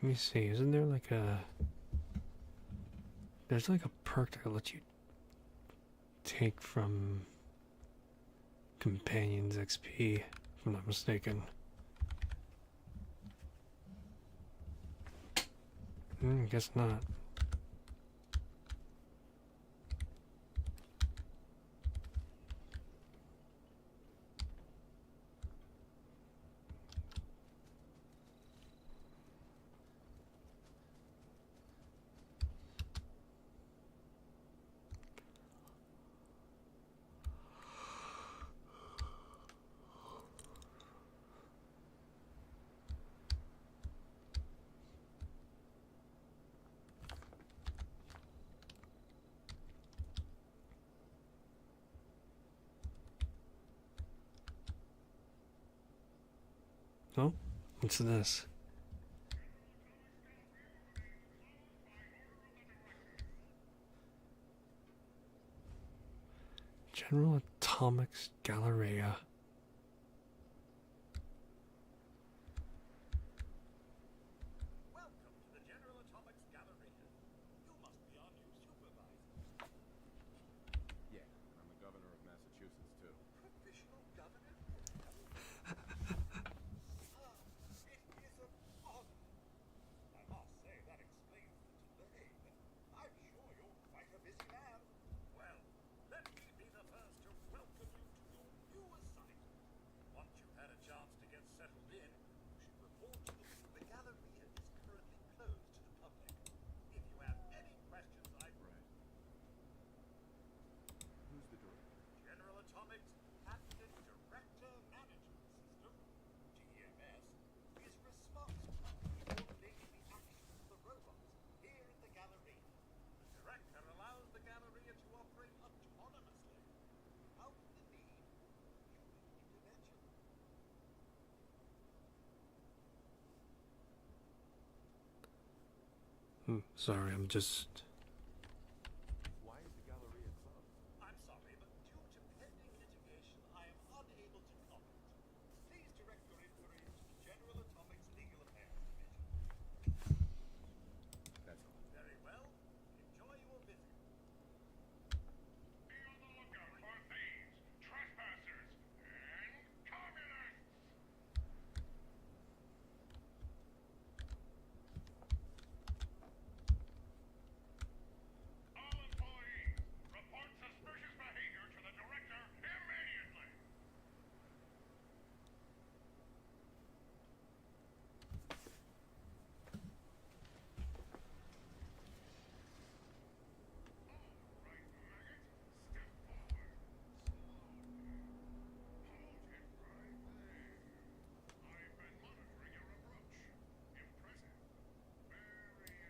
Let me see, isn't there like a... There's like a perk that lets you take from companions XP, if I'm not mistaken. Guess not. Oh, what's this? General Atomics Galleria. Sorry, I'm just... Why is the Galleria closed? I'm sorry, but due to pending litigation, I am unable to comment. Please direct your inquiries to the General Atomics Legal Affairs Division. That's all. Very well. Enjoy your visit. Be on the lookout for thieves, trespassers, and communists! All employees, report suspicious behavior to the director immediately! All right, maggot, step forward. Hold it right there. I've been monitoring your approach. Impressive. Very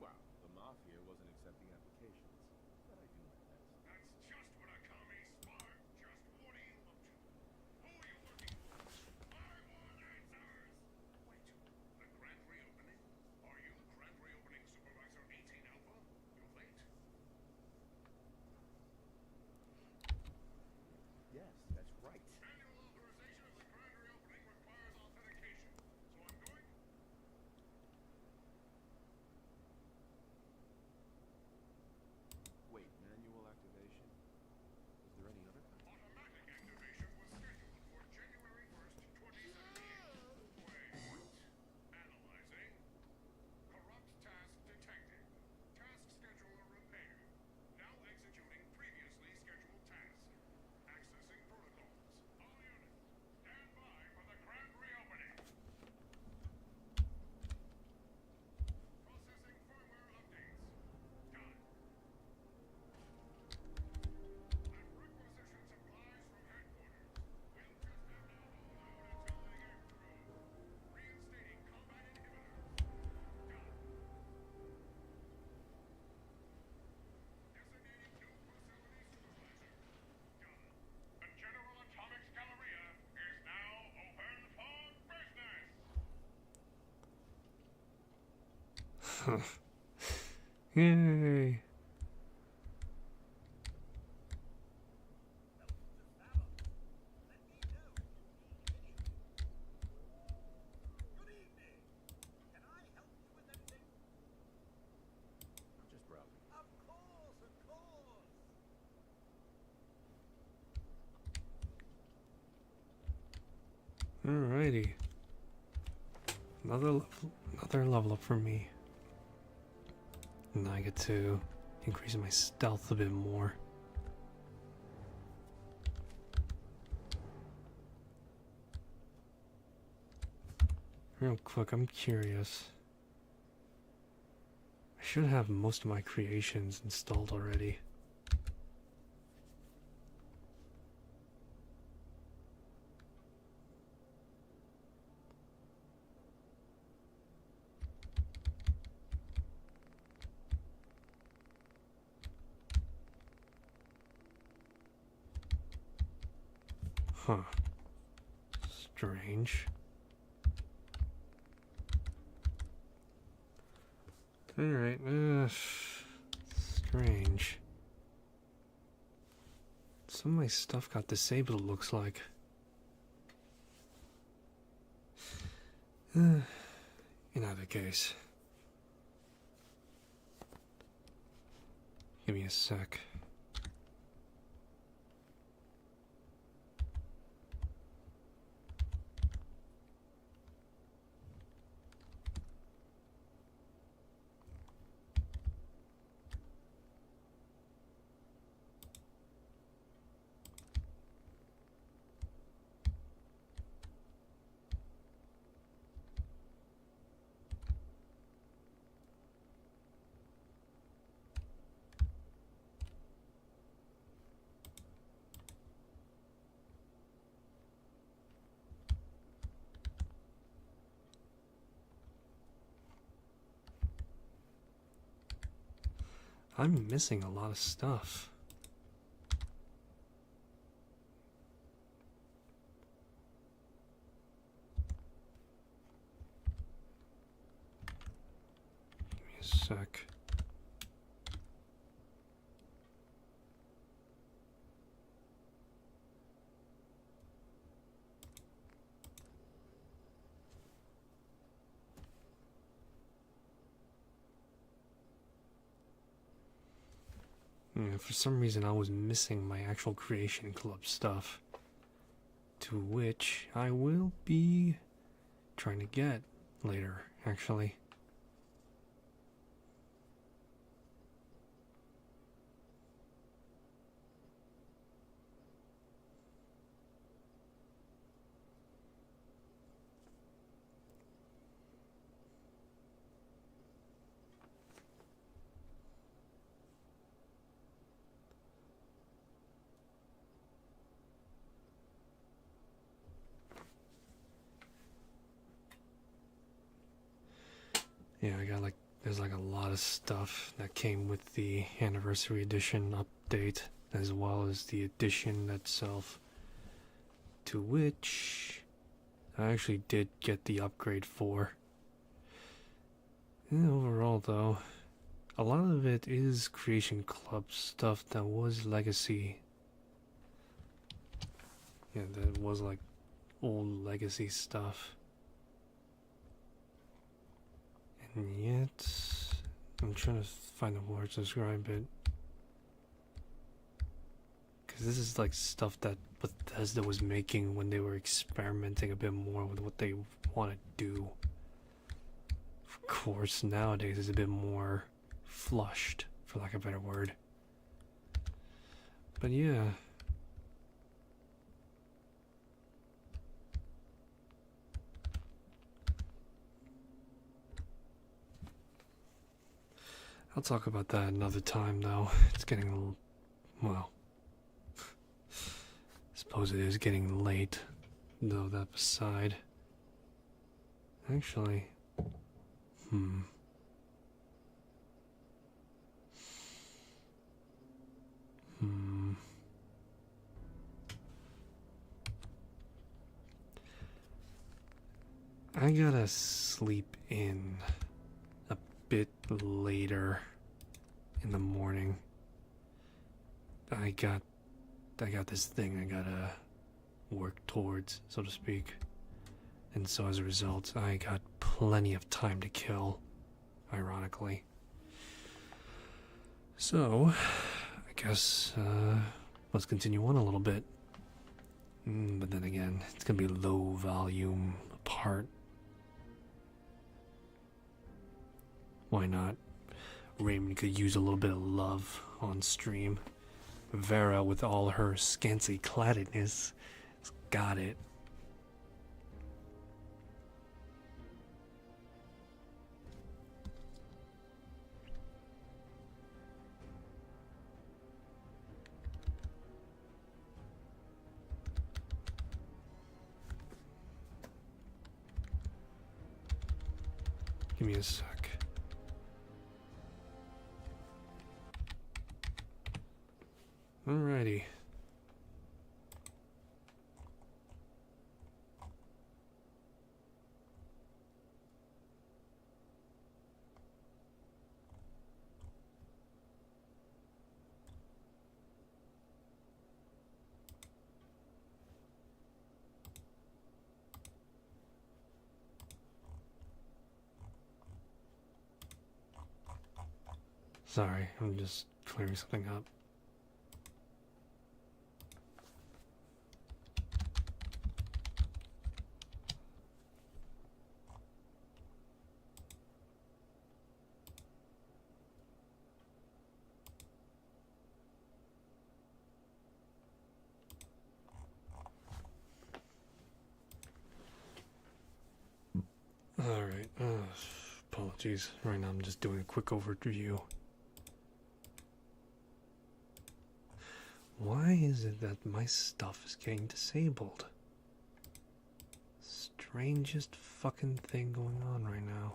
Wow, the Mafia wasn't accepting applications. But I do my best. That's just what a commie smart. Just what are you up to? Who are you working for? I want answers! Wait, the grand reopening? Are you grand reopening supervisor 18 Alpha? You're late. Yes, that's right. Annual authorization of the grand reopening requires authentication. So I'm going... Wait, manual activation? Is there any other kind? Automatic activation was scheduled for January 1st, 2078. Wait. Analyzing. Corrupt task detected. Task scheduler repaired. Now executing previously scheduled tasks. Accessing protocols. All units, stand by for the grand reopening. Processing firmware updates. Done. I've requisitioned supplies from headquarters. We'll test them now all out until they get through. Reinstating combat inhibitors. Done. Designating new facility supervisor. Done. The General Atomics Galleria is now open for business. Yay! Let me know if you need anything. Good evening. Can I help you with anything? I'm just browsing. Of course, of course. Alrighty. Another level up for me. And I get to increase my stealth a bit more. Real quick, I'm curious. I should have most of my creations installed already. Huh. Strange. Alright, strange. Some of my stuff got disabled, it looks like. In either case. Give me a sec. I'm missing a lot of stuff. sec. Yeah, for some reason I was missing my actual Creation Club stuff, to which I will be trying to get later, actually. Yeah, I got like, there's like a lot of stuff that came with the Anniversary Edition update, as well as the edition itself, to which I actually did get the upgrade for. And overall though, a lot of it is Creation Club stuff that was Legacy. Yeah, that was like old Legacy stuff. And yet, I'm trying to find the words to describe it. Because this is like stuff that Bethesda was making when they were experimenting a bit more with what they want to do. Of course, nowadays it's a bit more flushed, for lack of a better word. But yeah. I'll talk about that another time, though. It's getting a little, well, I suppose it is getting late, though that beside. Actually, I gotta sleep in a bit later in the morning. I got this thing I gotta work towards, so to speak. And so as a result, I got plenty of time to kill, ironically. So, I guess, let's continue on a little bit. But then again, it's gonna be low volume part. Why not? Raymond could use a little bit of love on stream. Vera, with all her scanty claddedness, has got it. Give me a sec. Alrighty. Sorry, I'm just clearing something up. Alright, apologies. Right now I'm just doing a quick overview. Why is it that my stuff is getting disabled? Strangest fucking thing going on right now.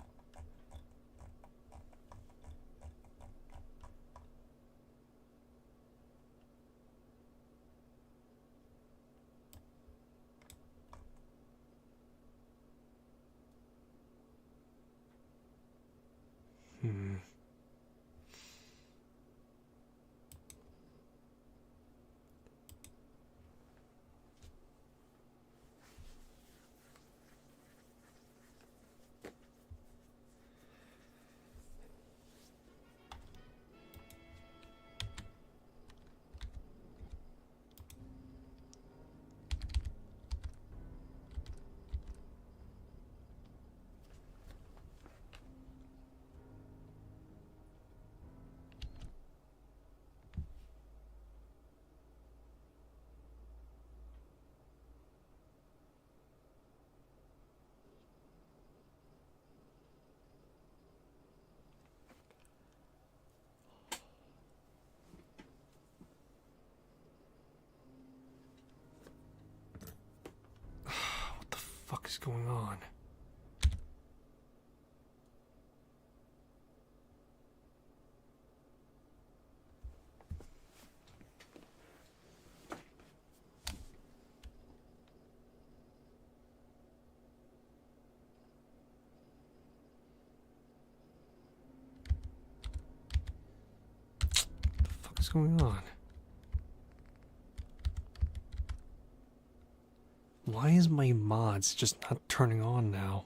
fuck is going on? What the fuck is going on? Why is my mods just not turning on now?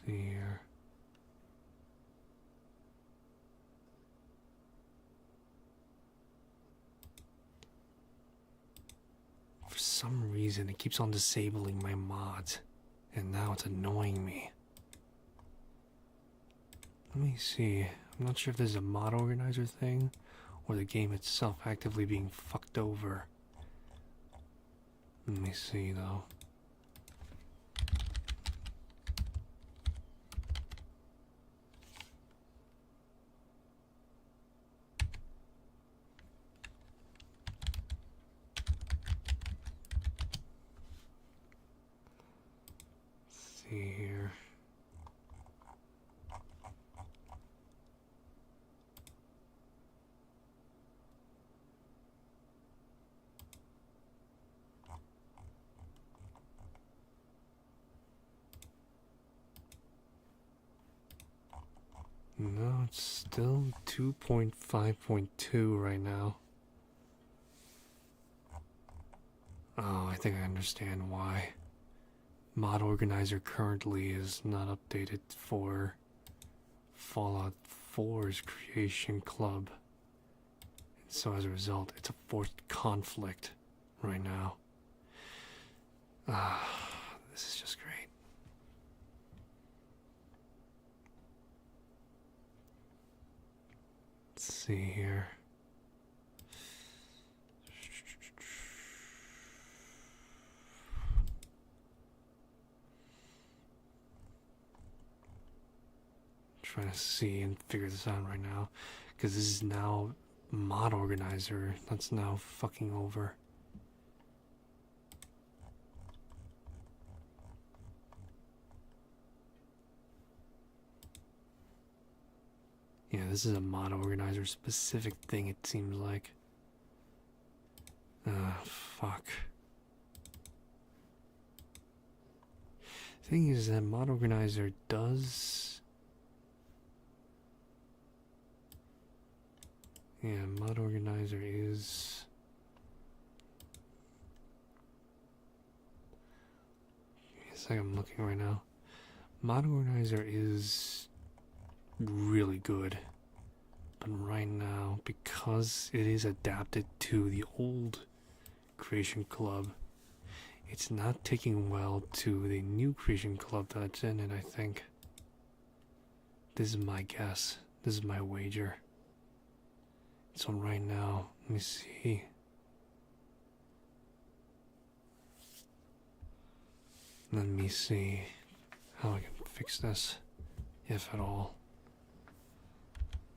See here. For some reason, it keeps on disabling my mods, and now it's annoying me. Let me see. I'm not sure if this is a mod organizer thing, or the game itself actively being fucked over. Let me see, though. See here. No, it's still 2.5.2 right now. Oh, I think I understand why. Mod Organizer currently is not updated for Fallout 4's Creation Club. And so as a result, it's a forced conflict right now. This is just great. Let's see here. Trying to see and figure this out right now, because this is now Mod Organizer that's now fucking over. Yeah, this is a Mod Organizer specific thing, it seems like. Fuck. Thing is that Mod Organizer does... Yeah, Mod Organizer is... It's like I'm looking right now. Mod Organizer is really good. But right now, because it is adapted to the old Creation Club, it's not taking well to the new Creation Club that's in it, I think. This is my guess. This is my wager. So right now, let me see. Let me see how I can fix this, if at all.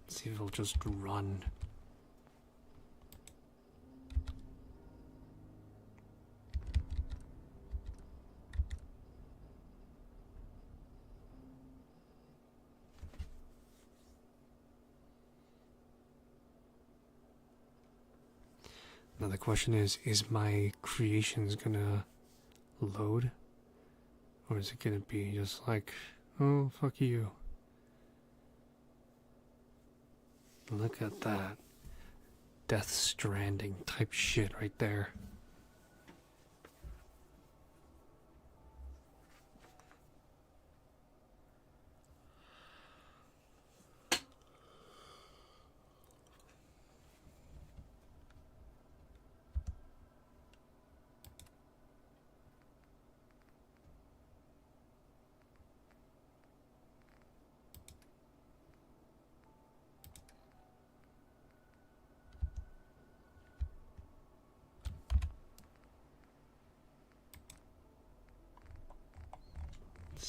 See if it'll just run. Now the question is my creations gonna load? Or is it gonna be just like, oh, fuck you? Look at that. Death Stranding type shit right there.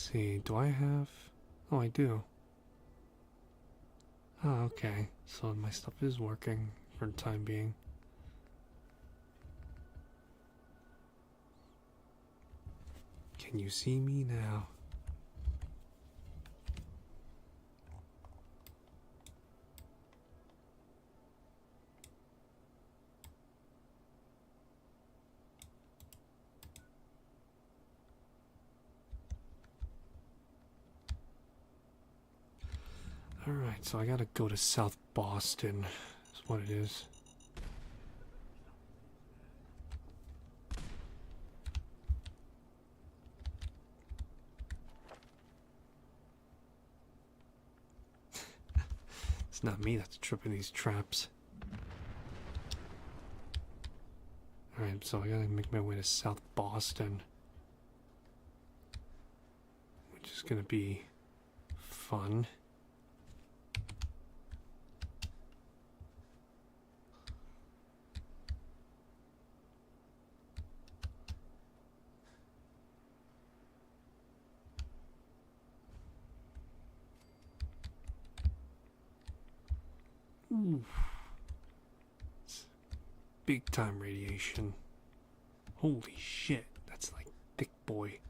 see, do I have... Oh, I do. Oh, okay. So my stuff is working for the time being. Can you see me now? Alright, so I gotta go to South Boston, is what it is. It's not me that's tripping these traps. Alright, so I gotta make my way to South Boston. Which is gonna be fun. Ooh. Big time radiation. Holy shit, that's like thick boy.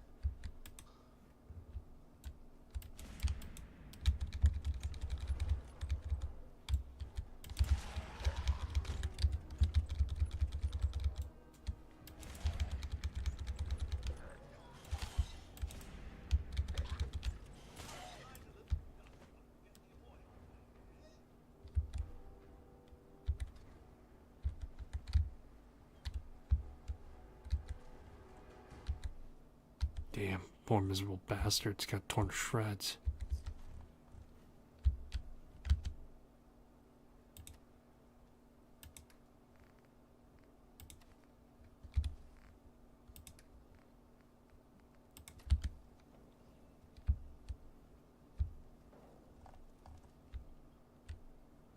Damn, poor miserable bastard's got torn to shreds.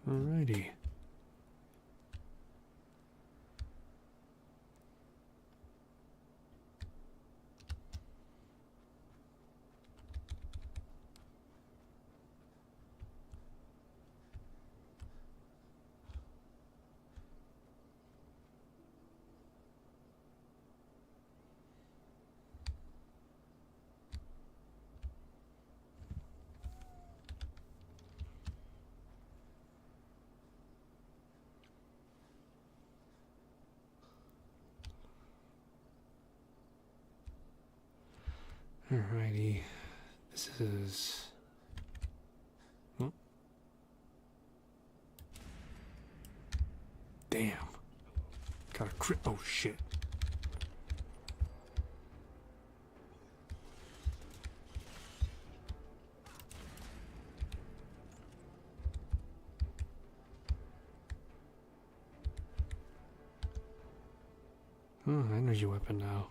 Alrighty. Alrighty, this is... Oh. Damn. Got a crit. Oh shit. Oh, energy weapon now.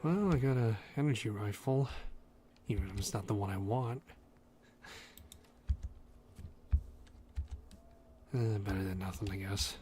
Well, I got a energy rifle, even if it's not the one I want. Better than nothing, I guess.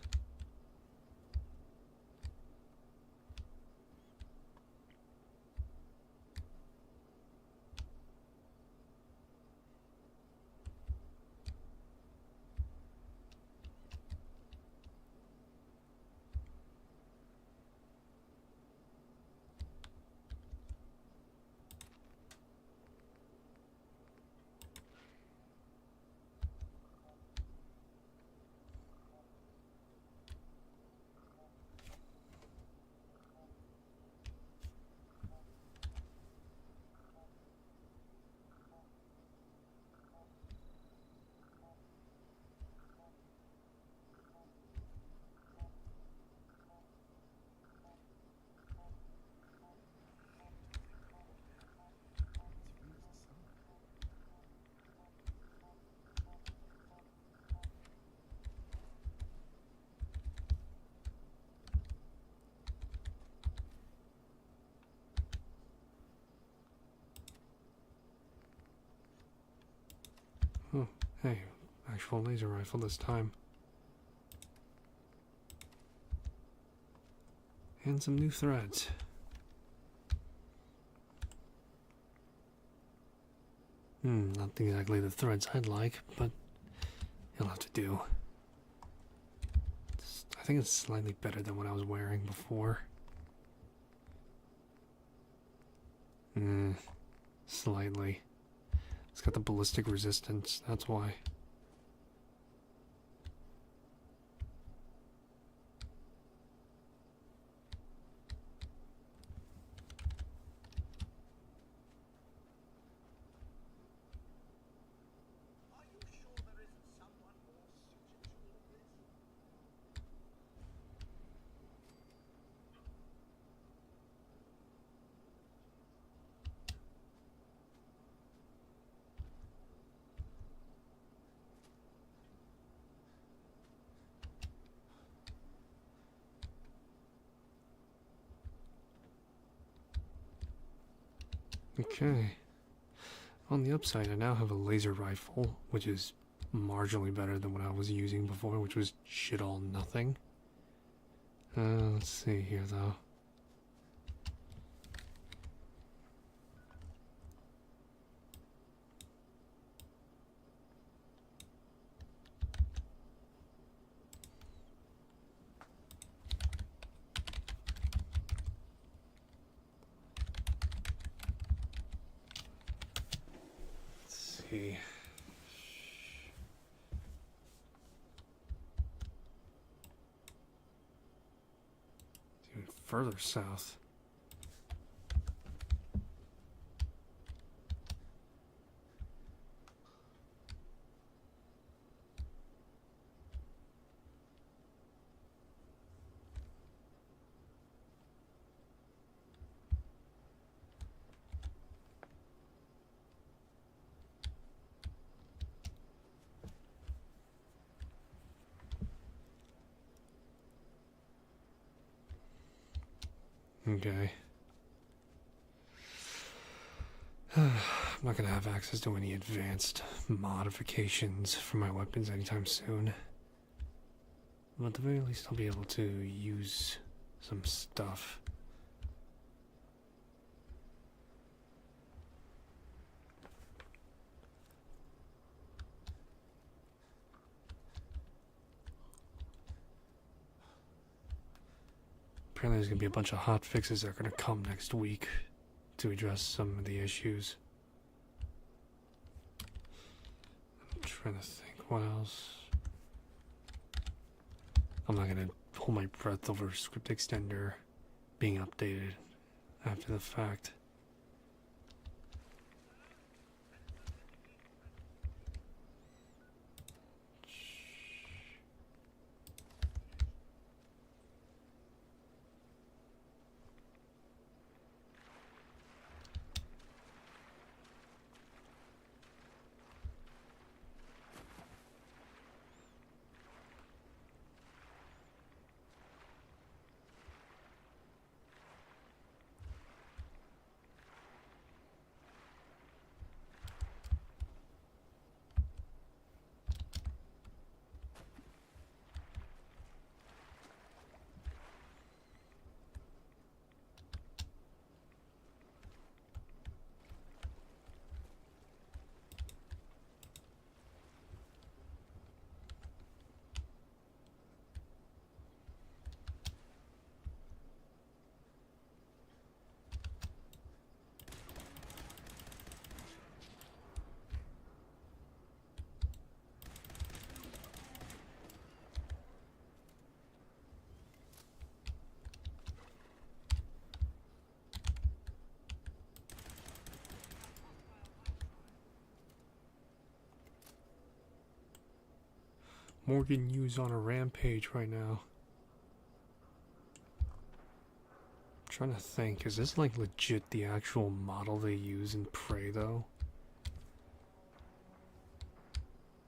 Oh, hey, actual laser rifle this time. And some new threads. Not exactly the threads I'd like, but it'll have to do. I think it's slightly better than what I was wearing before. Slightly. It's got the ballistic resistance, that's why. Are you sure there isn't someone more suited to all this? Okay. On the upside, I now have a laser rifle, which is marginally better than what I was using before, which was shit all nothing. Let's see here, though. Let's see. Even further south. Okay. I'm not gonna have access to any advanced modifications for my weapons anytime soon. But at the very least, I'll be able to use some stuff. Apparently there's going to be a bunch of hot fixes that are going to come next week to address some of the issues. I'm trying to think what else. I'm not going to hold my breath over script extender being updated after the fact. Morgan Yu's on a rampage right now. I'm trying to think, is this like legit the actual model they use in Prey though?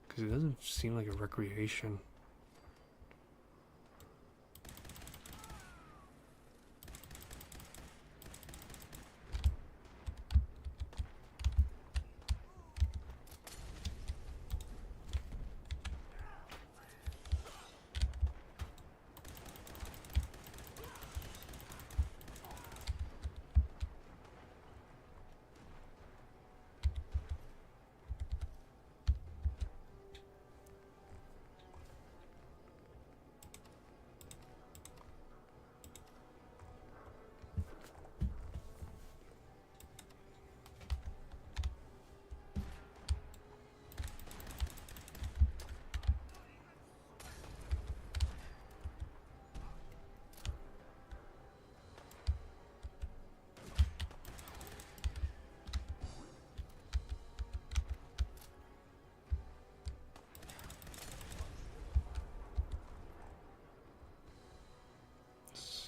Because it doesn't seem like a recreation.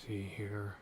see here.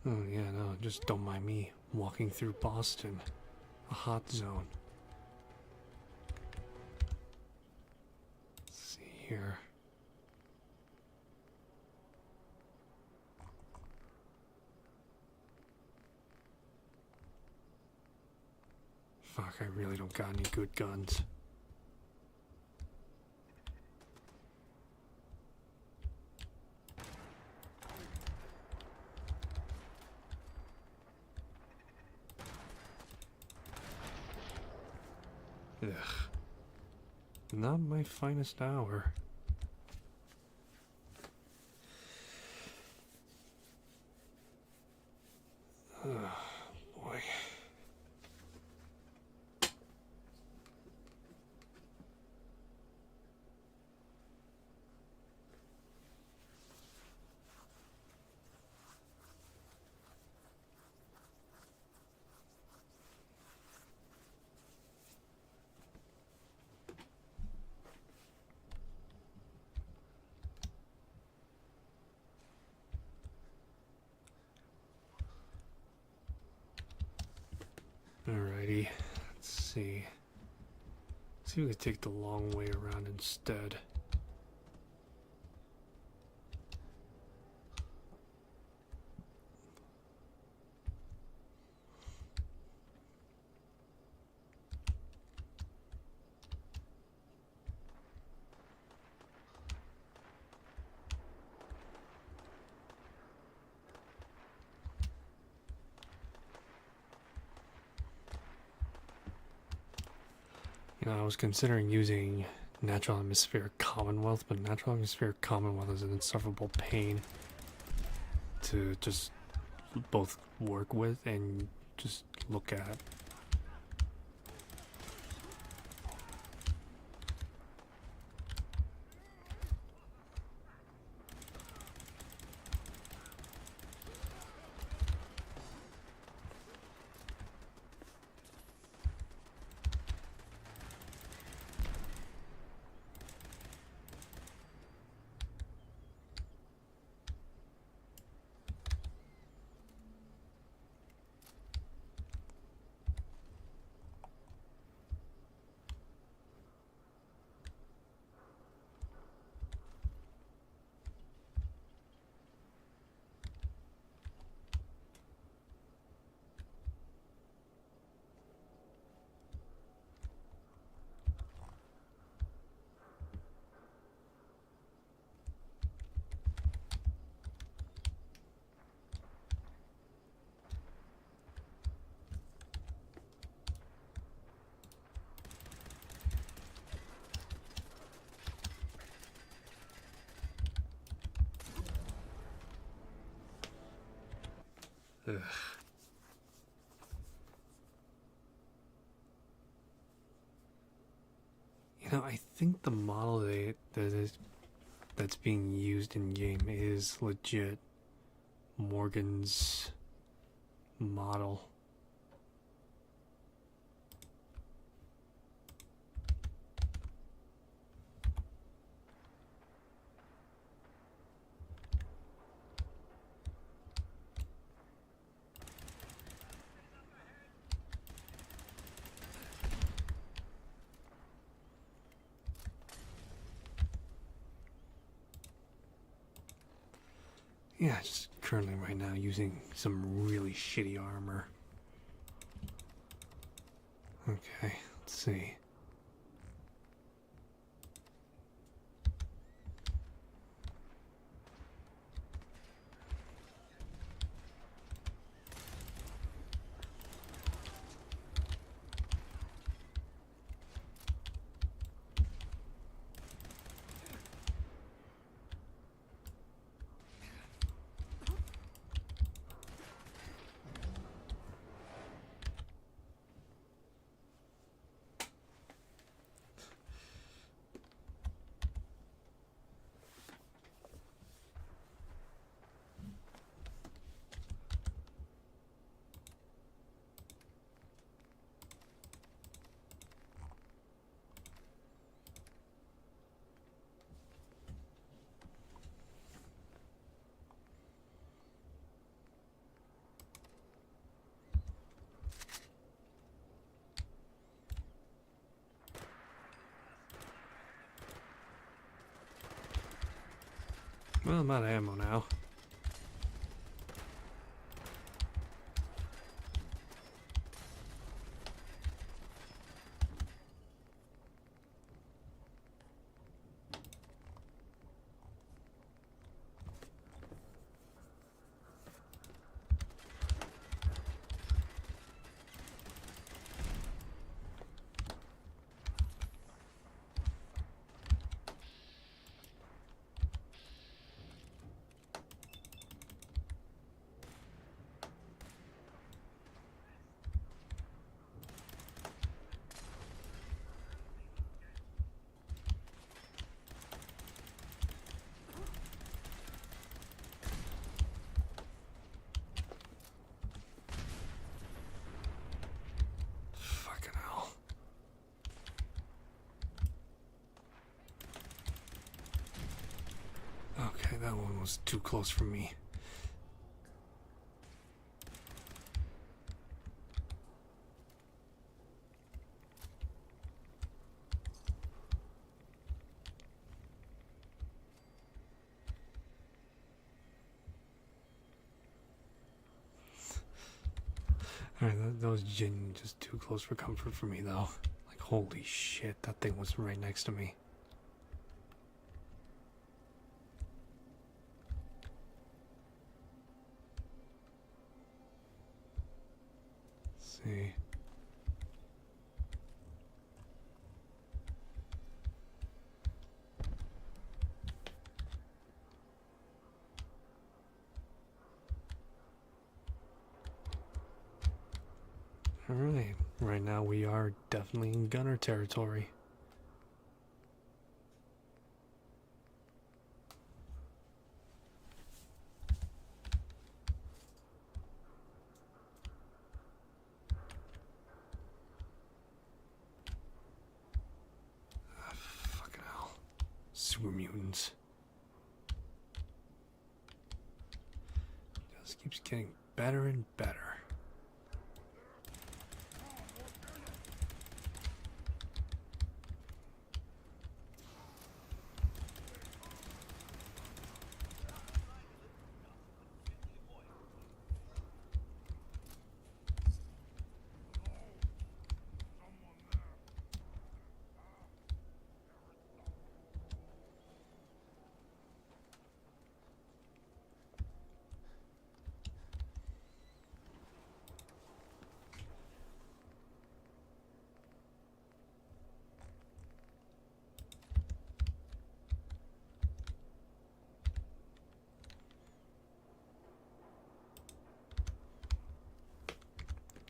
Oh yeah, no, just don't mind me walking through Boston. A hot zone. Let's see here. Fuck, I really don't got any good guns. Ugh. Not my finest hour. Boy. Alrighty, let's see. Let's see if we can take the long way around instead. You know, I was considering using Natural Atmospheric Commonwealth, but Natural Atmospheric Commonwealth is an insufferable pain to just both work with and just look at. Ugh. You know, I think the model that's being used in game is legit Morgan's model. Yeah, just currently right now using some really shitty armor. Okay, let's see. Well, I'm out of ammo now. Fucking hell. Okay, that one was too close for me. Alright, that was genuinely just too close for comfort for me, though. Like, holy shit, that thing was right next to me. Let's see. Alright, right now we are definitely in gunner territory. Fucking hell. Super mutants. Just keeps getting better and better.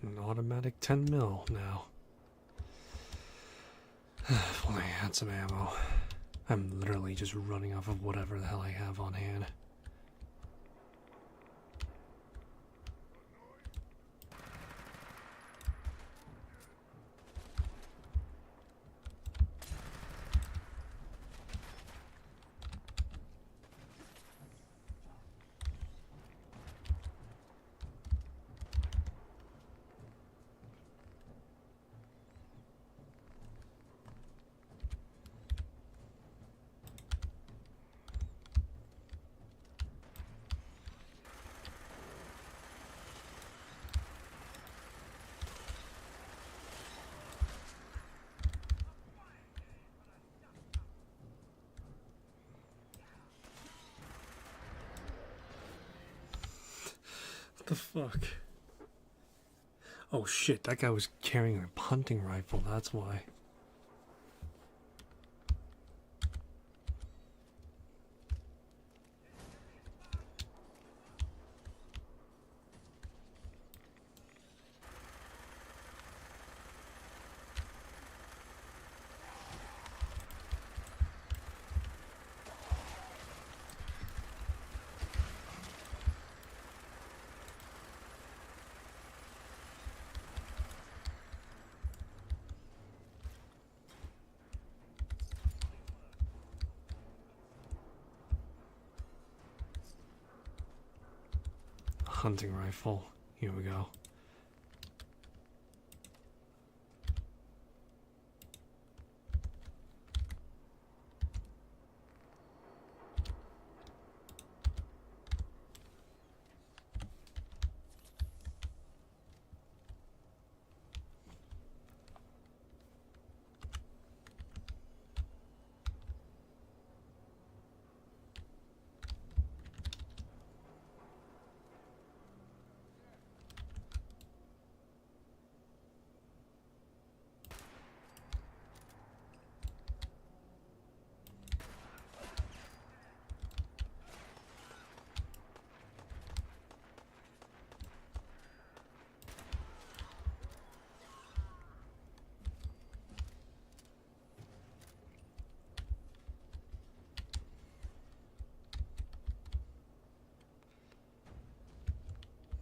An automatic 10 mil now. If only I had some ammo. I'm literally just running off of whatever the hell I have on hand. What the fuck? Oh shit, that guy was carrying a hunting rifle, that's why. Hunting rifle. Here we go.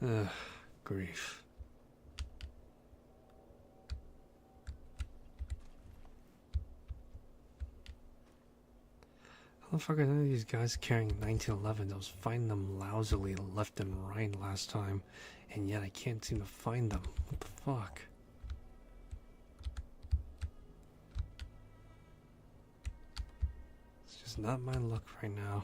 Ugh, grief. How the fuck are none of these guys carrying 1911? I was finding them lousily left and right last time, and yet I can't seem to find them. What the fuck? It's just not my luck right now.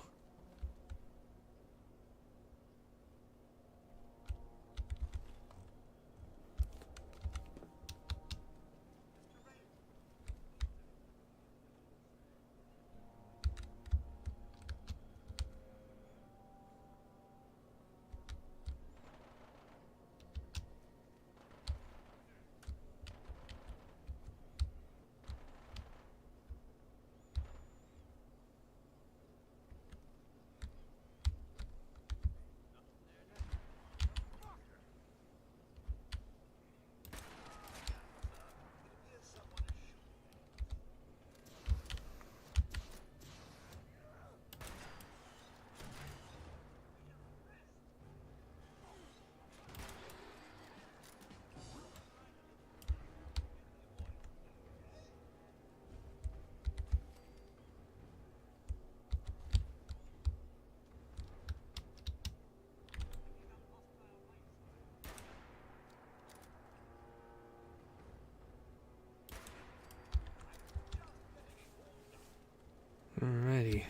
Alrighty.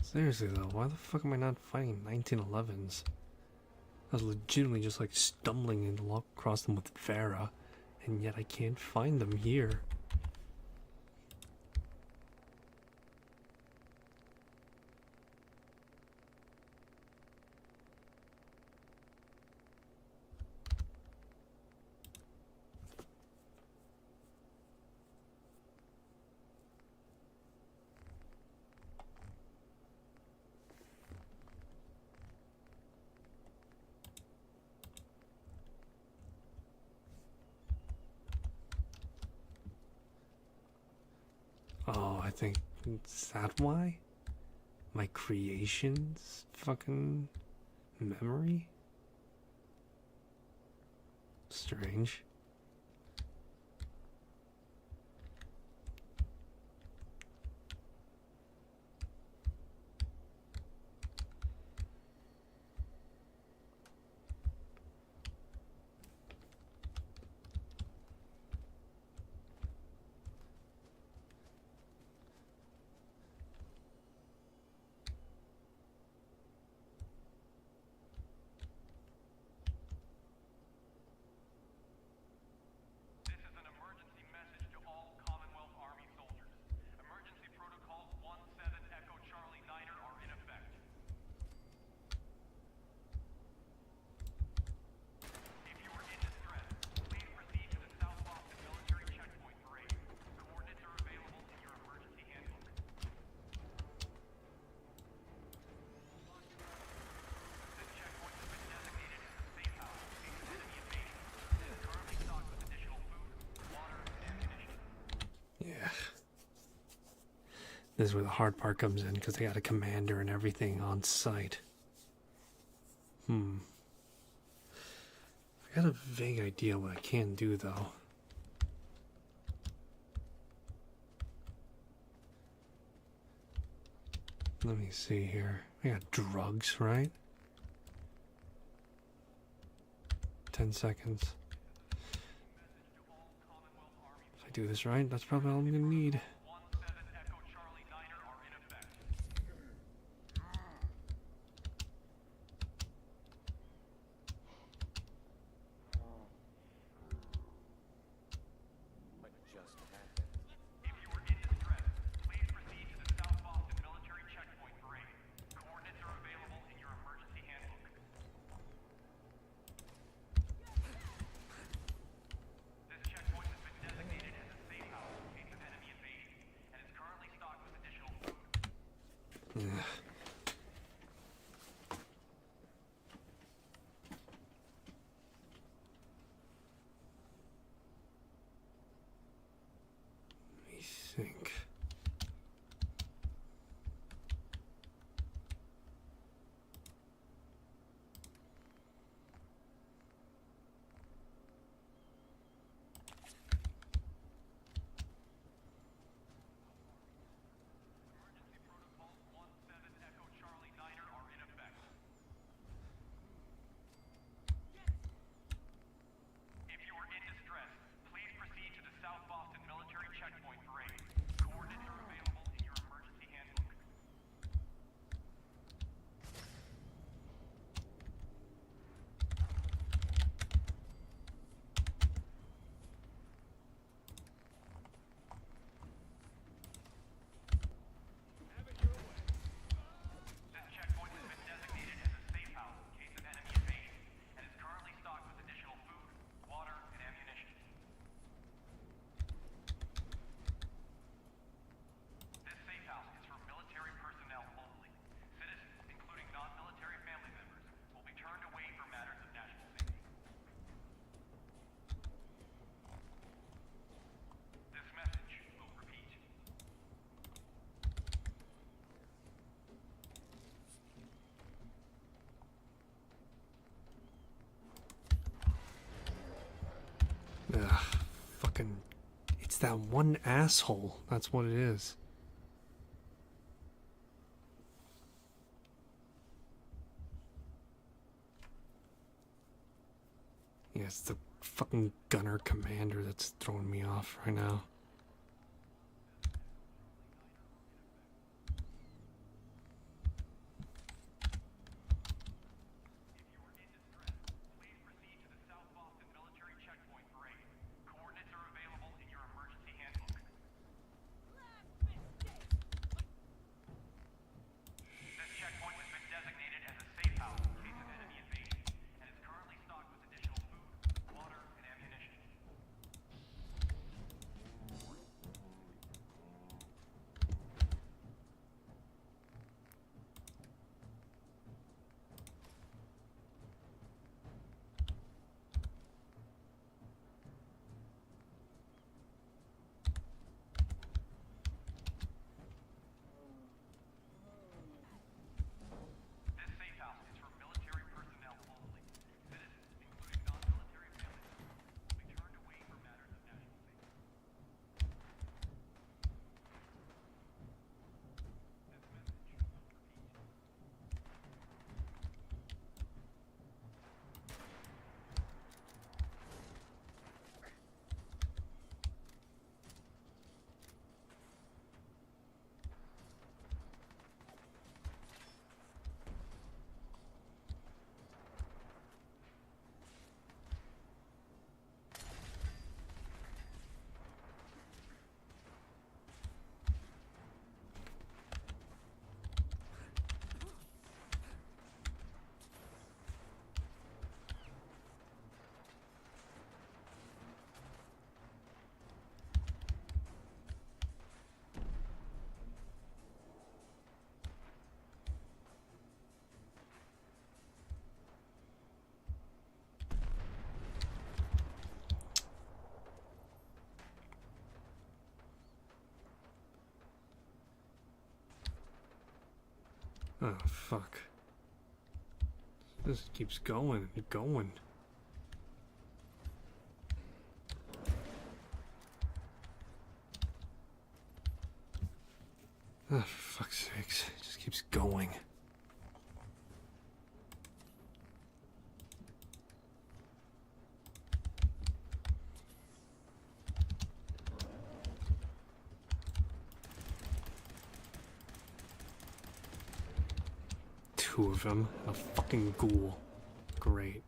Seriously though, why the fuck am I not finding 1911s? I was legitimately just like stumbling and across them with Vera, and yet I can't find them here. Oh, I think, is that why? My creation's fucking memory? Strange. Yeah. This is where the hard part comes in, because they got a commander and everything on site. I got a vague idea what I can do, though. Let me see here. I got drugs, right? 10 seconds. If I do this right, that's probably all I'm gonna need. What just happened? If you are in distress, please proceed to the South Boston Military Checkpoint Parade. Coordinates are available in your emergency handbook. This checkpoint has been designated as a safe house in case of enemy invasion, and is currently stocked with additional food. Yeah. Let me think. It's that one asshole. That's what it is. Yeah, it's the fucking gunner commander that's throwing me off right now. Please proceed to the South Boston military checkpoint grade. Coordinates are available in your emergency handbook. This checkpoint has been designated as a safe house in case of enemy invasion, and is currently stocked with additional food, water, and ammunition. This safe house is for military personnel only. Citizens, including non-military families, will be turned away for matters of national safety. This message will repeat. Oh, fuck. This keeps going and going. Oh, for fuck's sakes. It just keeps going. Two of them. A fucking ghoul. Great.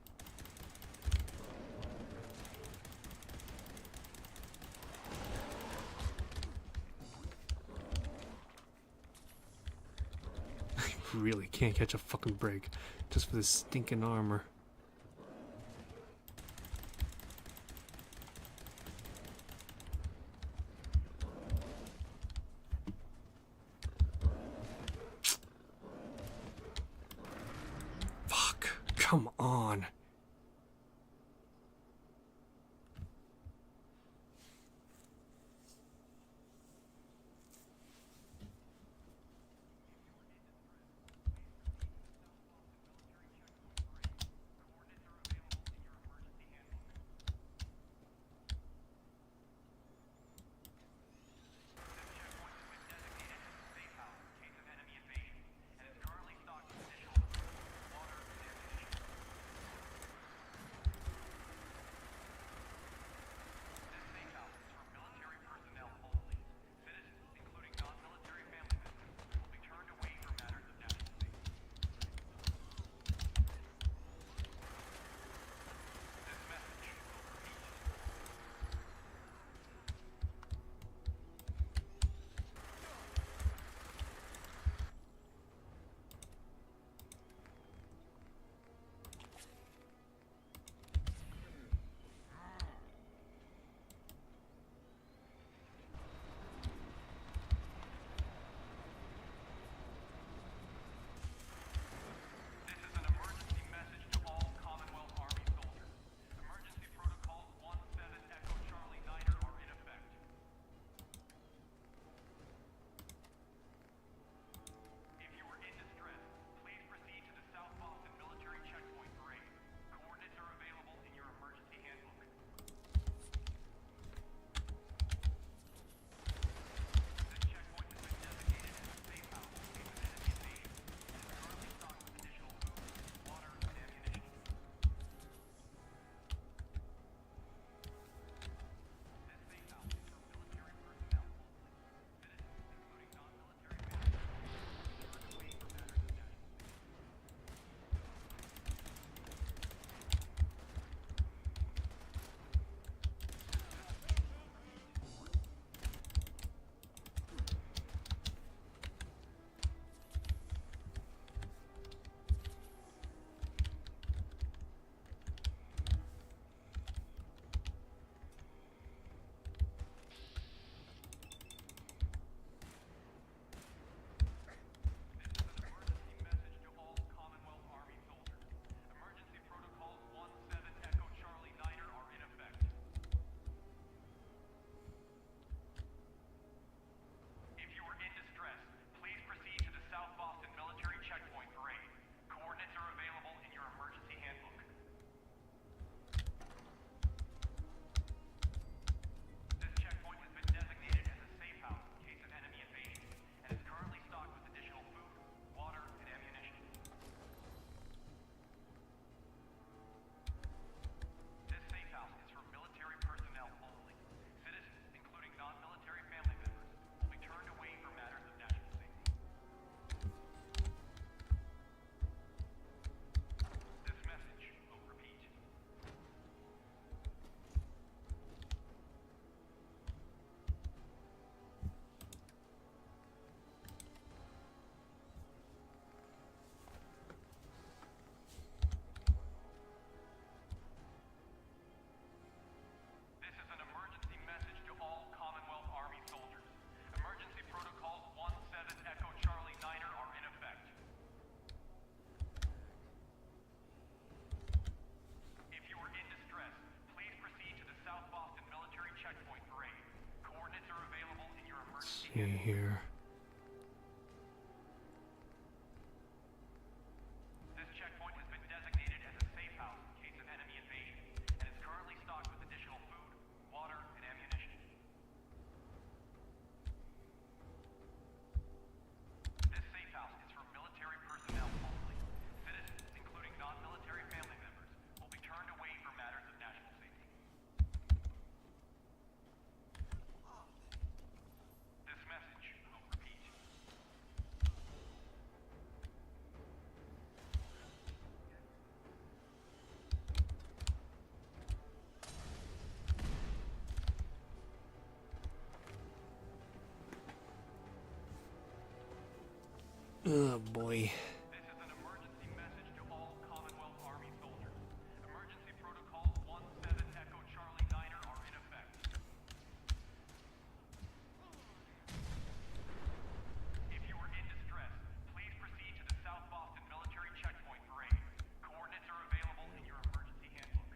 I really can't catch a fucking break just for this stinking armor. Fuck. Come on. see here. This checkpoint has been designated as a safe house in case of enemy invasion, and is currently stocked with additional food, water, and ammunition. This safe house is for military personnel only. Citizens, including non-military family members, will be turned away for matters of national safety. This message will repeat. Oh boy. This is an emergency message to all Commonwealth Army soldiers. Emergency protocols 17 Echo Charlie Niner are in effect. If you are in distress, please proceed to the South Boston Military Checkpoint for aid. Coordinates are available in your emergency handbook.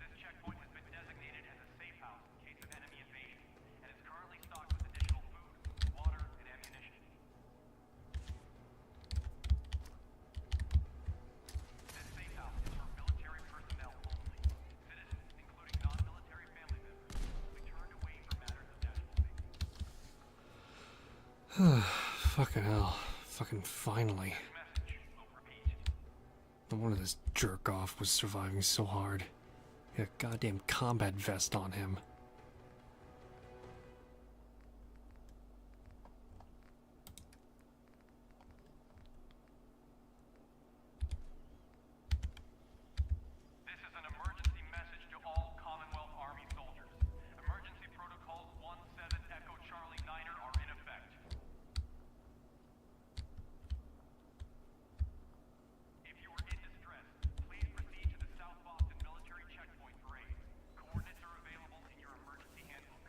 This checkpoint has been designated as a safe house in case of enemy invasion, and is currently stocked with additional food, water, and ammunition. This safe house is for military personnel only. Citizens, including non-military family members, will be turned away for matters of national safety. Fucking hell. Fucking finally. This message will repeat. No wonder this jerk off was surviving so hard. He had a goddamn combat vest on him. This is an emergency message to all Commonwealth Army soldiers. Emergency protocols 17 Echo Charlie Niner are in effect. If you are in distress, please proceed to the South Boston Military Checkpoint for aid. Coordinates are available in your emergency handbook.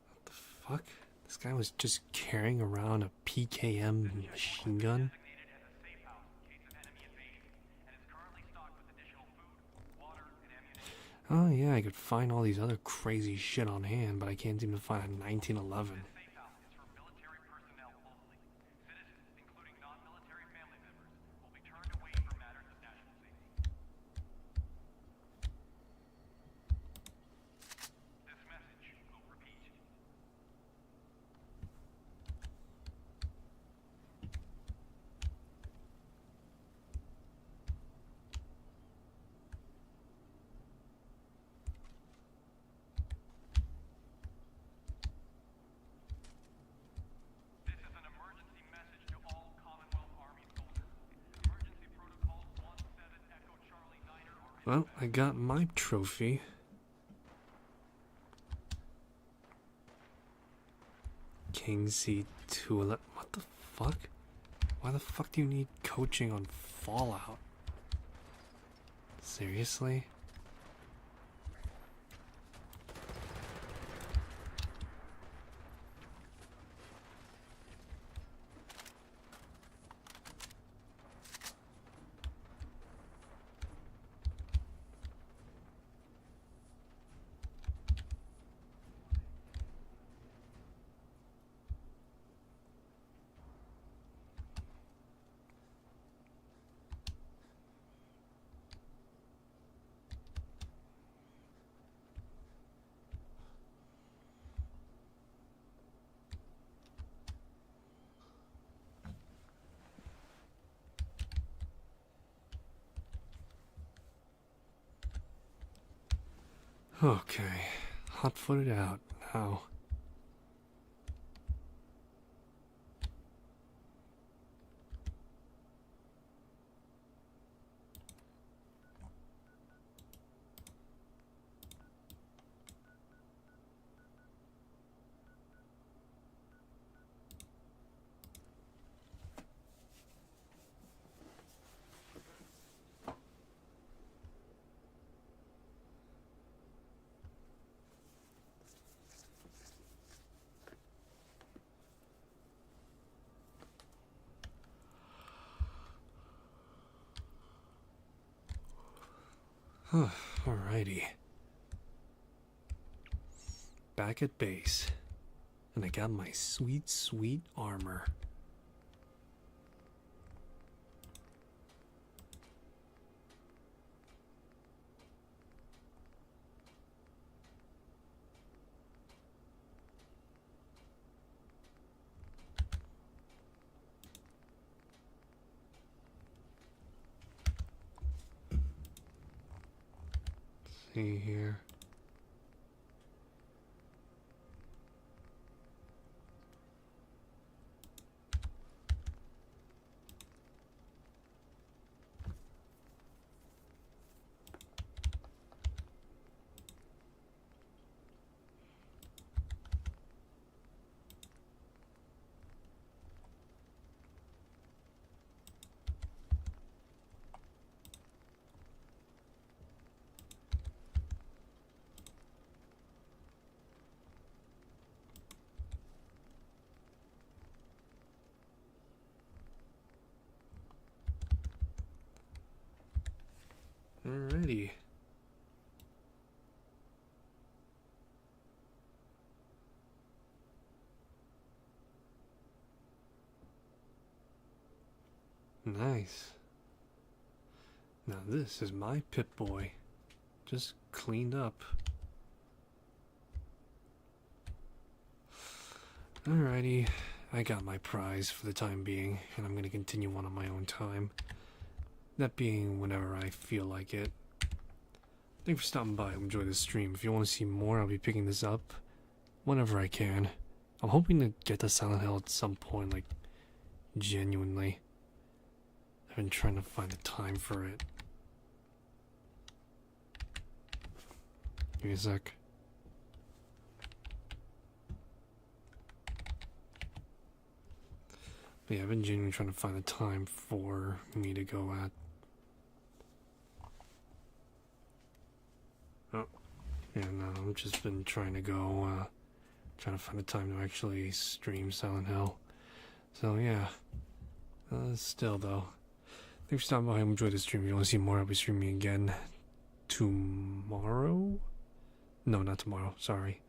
What the fuck? This guy was just carrying around a PKM machine gun? Designated as a safe house in case of enemy invasion, and is currently stocked with additional food, water, and ammunition. Oh yeah, I could find all these other crazy shit on hand, but I can't seem to find a 1911. This safe house is for military personnel only. Citizens, including non-military family members, will be turned away for matters of national safety. This message will repeat. This is an emergency message to all Commonwealth Army soldiers. Emergency protocols 17 Echo Charlie Niner are in Well, I got my trophy. King C211. What the fuck? Why the fuck do you need coaching on Fallout? Seriously? Okay, hot-footed out now. Alrighty. back at base. And I got my sweet, sweet armor. See here. Alrighty. Nice. Now this is my Pip-Boy. Just cleaned up. Alrighty. I got my prize for the time being, and I'm gonna continue on my own time. That being whenever I feel like it. Thanks for stopping by. Enjoy the stream. If you want to see more, I'll be picking this up whenever I can. I'm hoping to get to Silent Hill at some point, like, genuinely. I've been trying to find the time for it. Give me a sec. But yeah, I've been genuinely trying to find the time for me to go at. Oh, yeah, no, I've just been trying to go, trying to find the time to actually stream Silent Hill. So yeah, still though. Thanks for stopping by. Enjoy the stream. If you want to see more, I'll be streaming again tomorrow? No, not tomorrow. Sorry.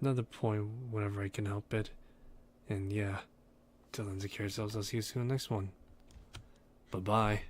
Another point whenever I can help it. And yeah, till then, take care of yourselves. I'll see you soon in the next one. Bye-bye.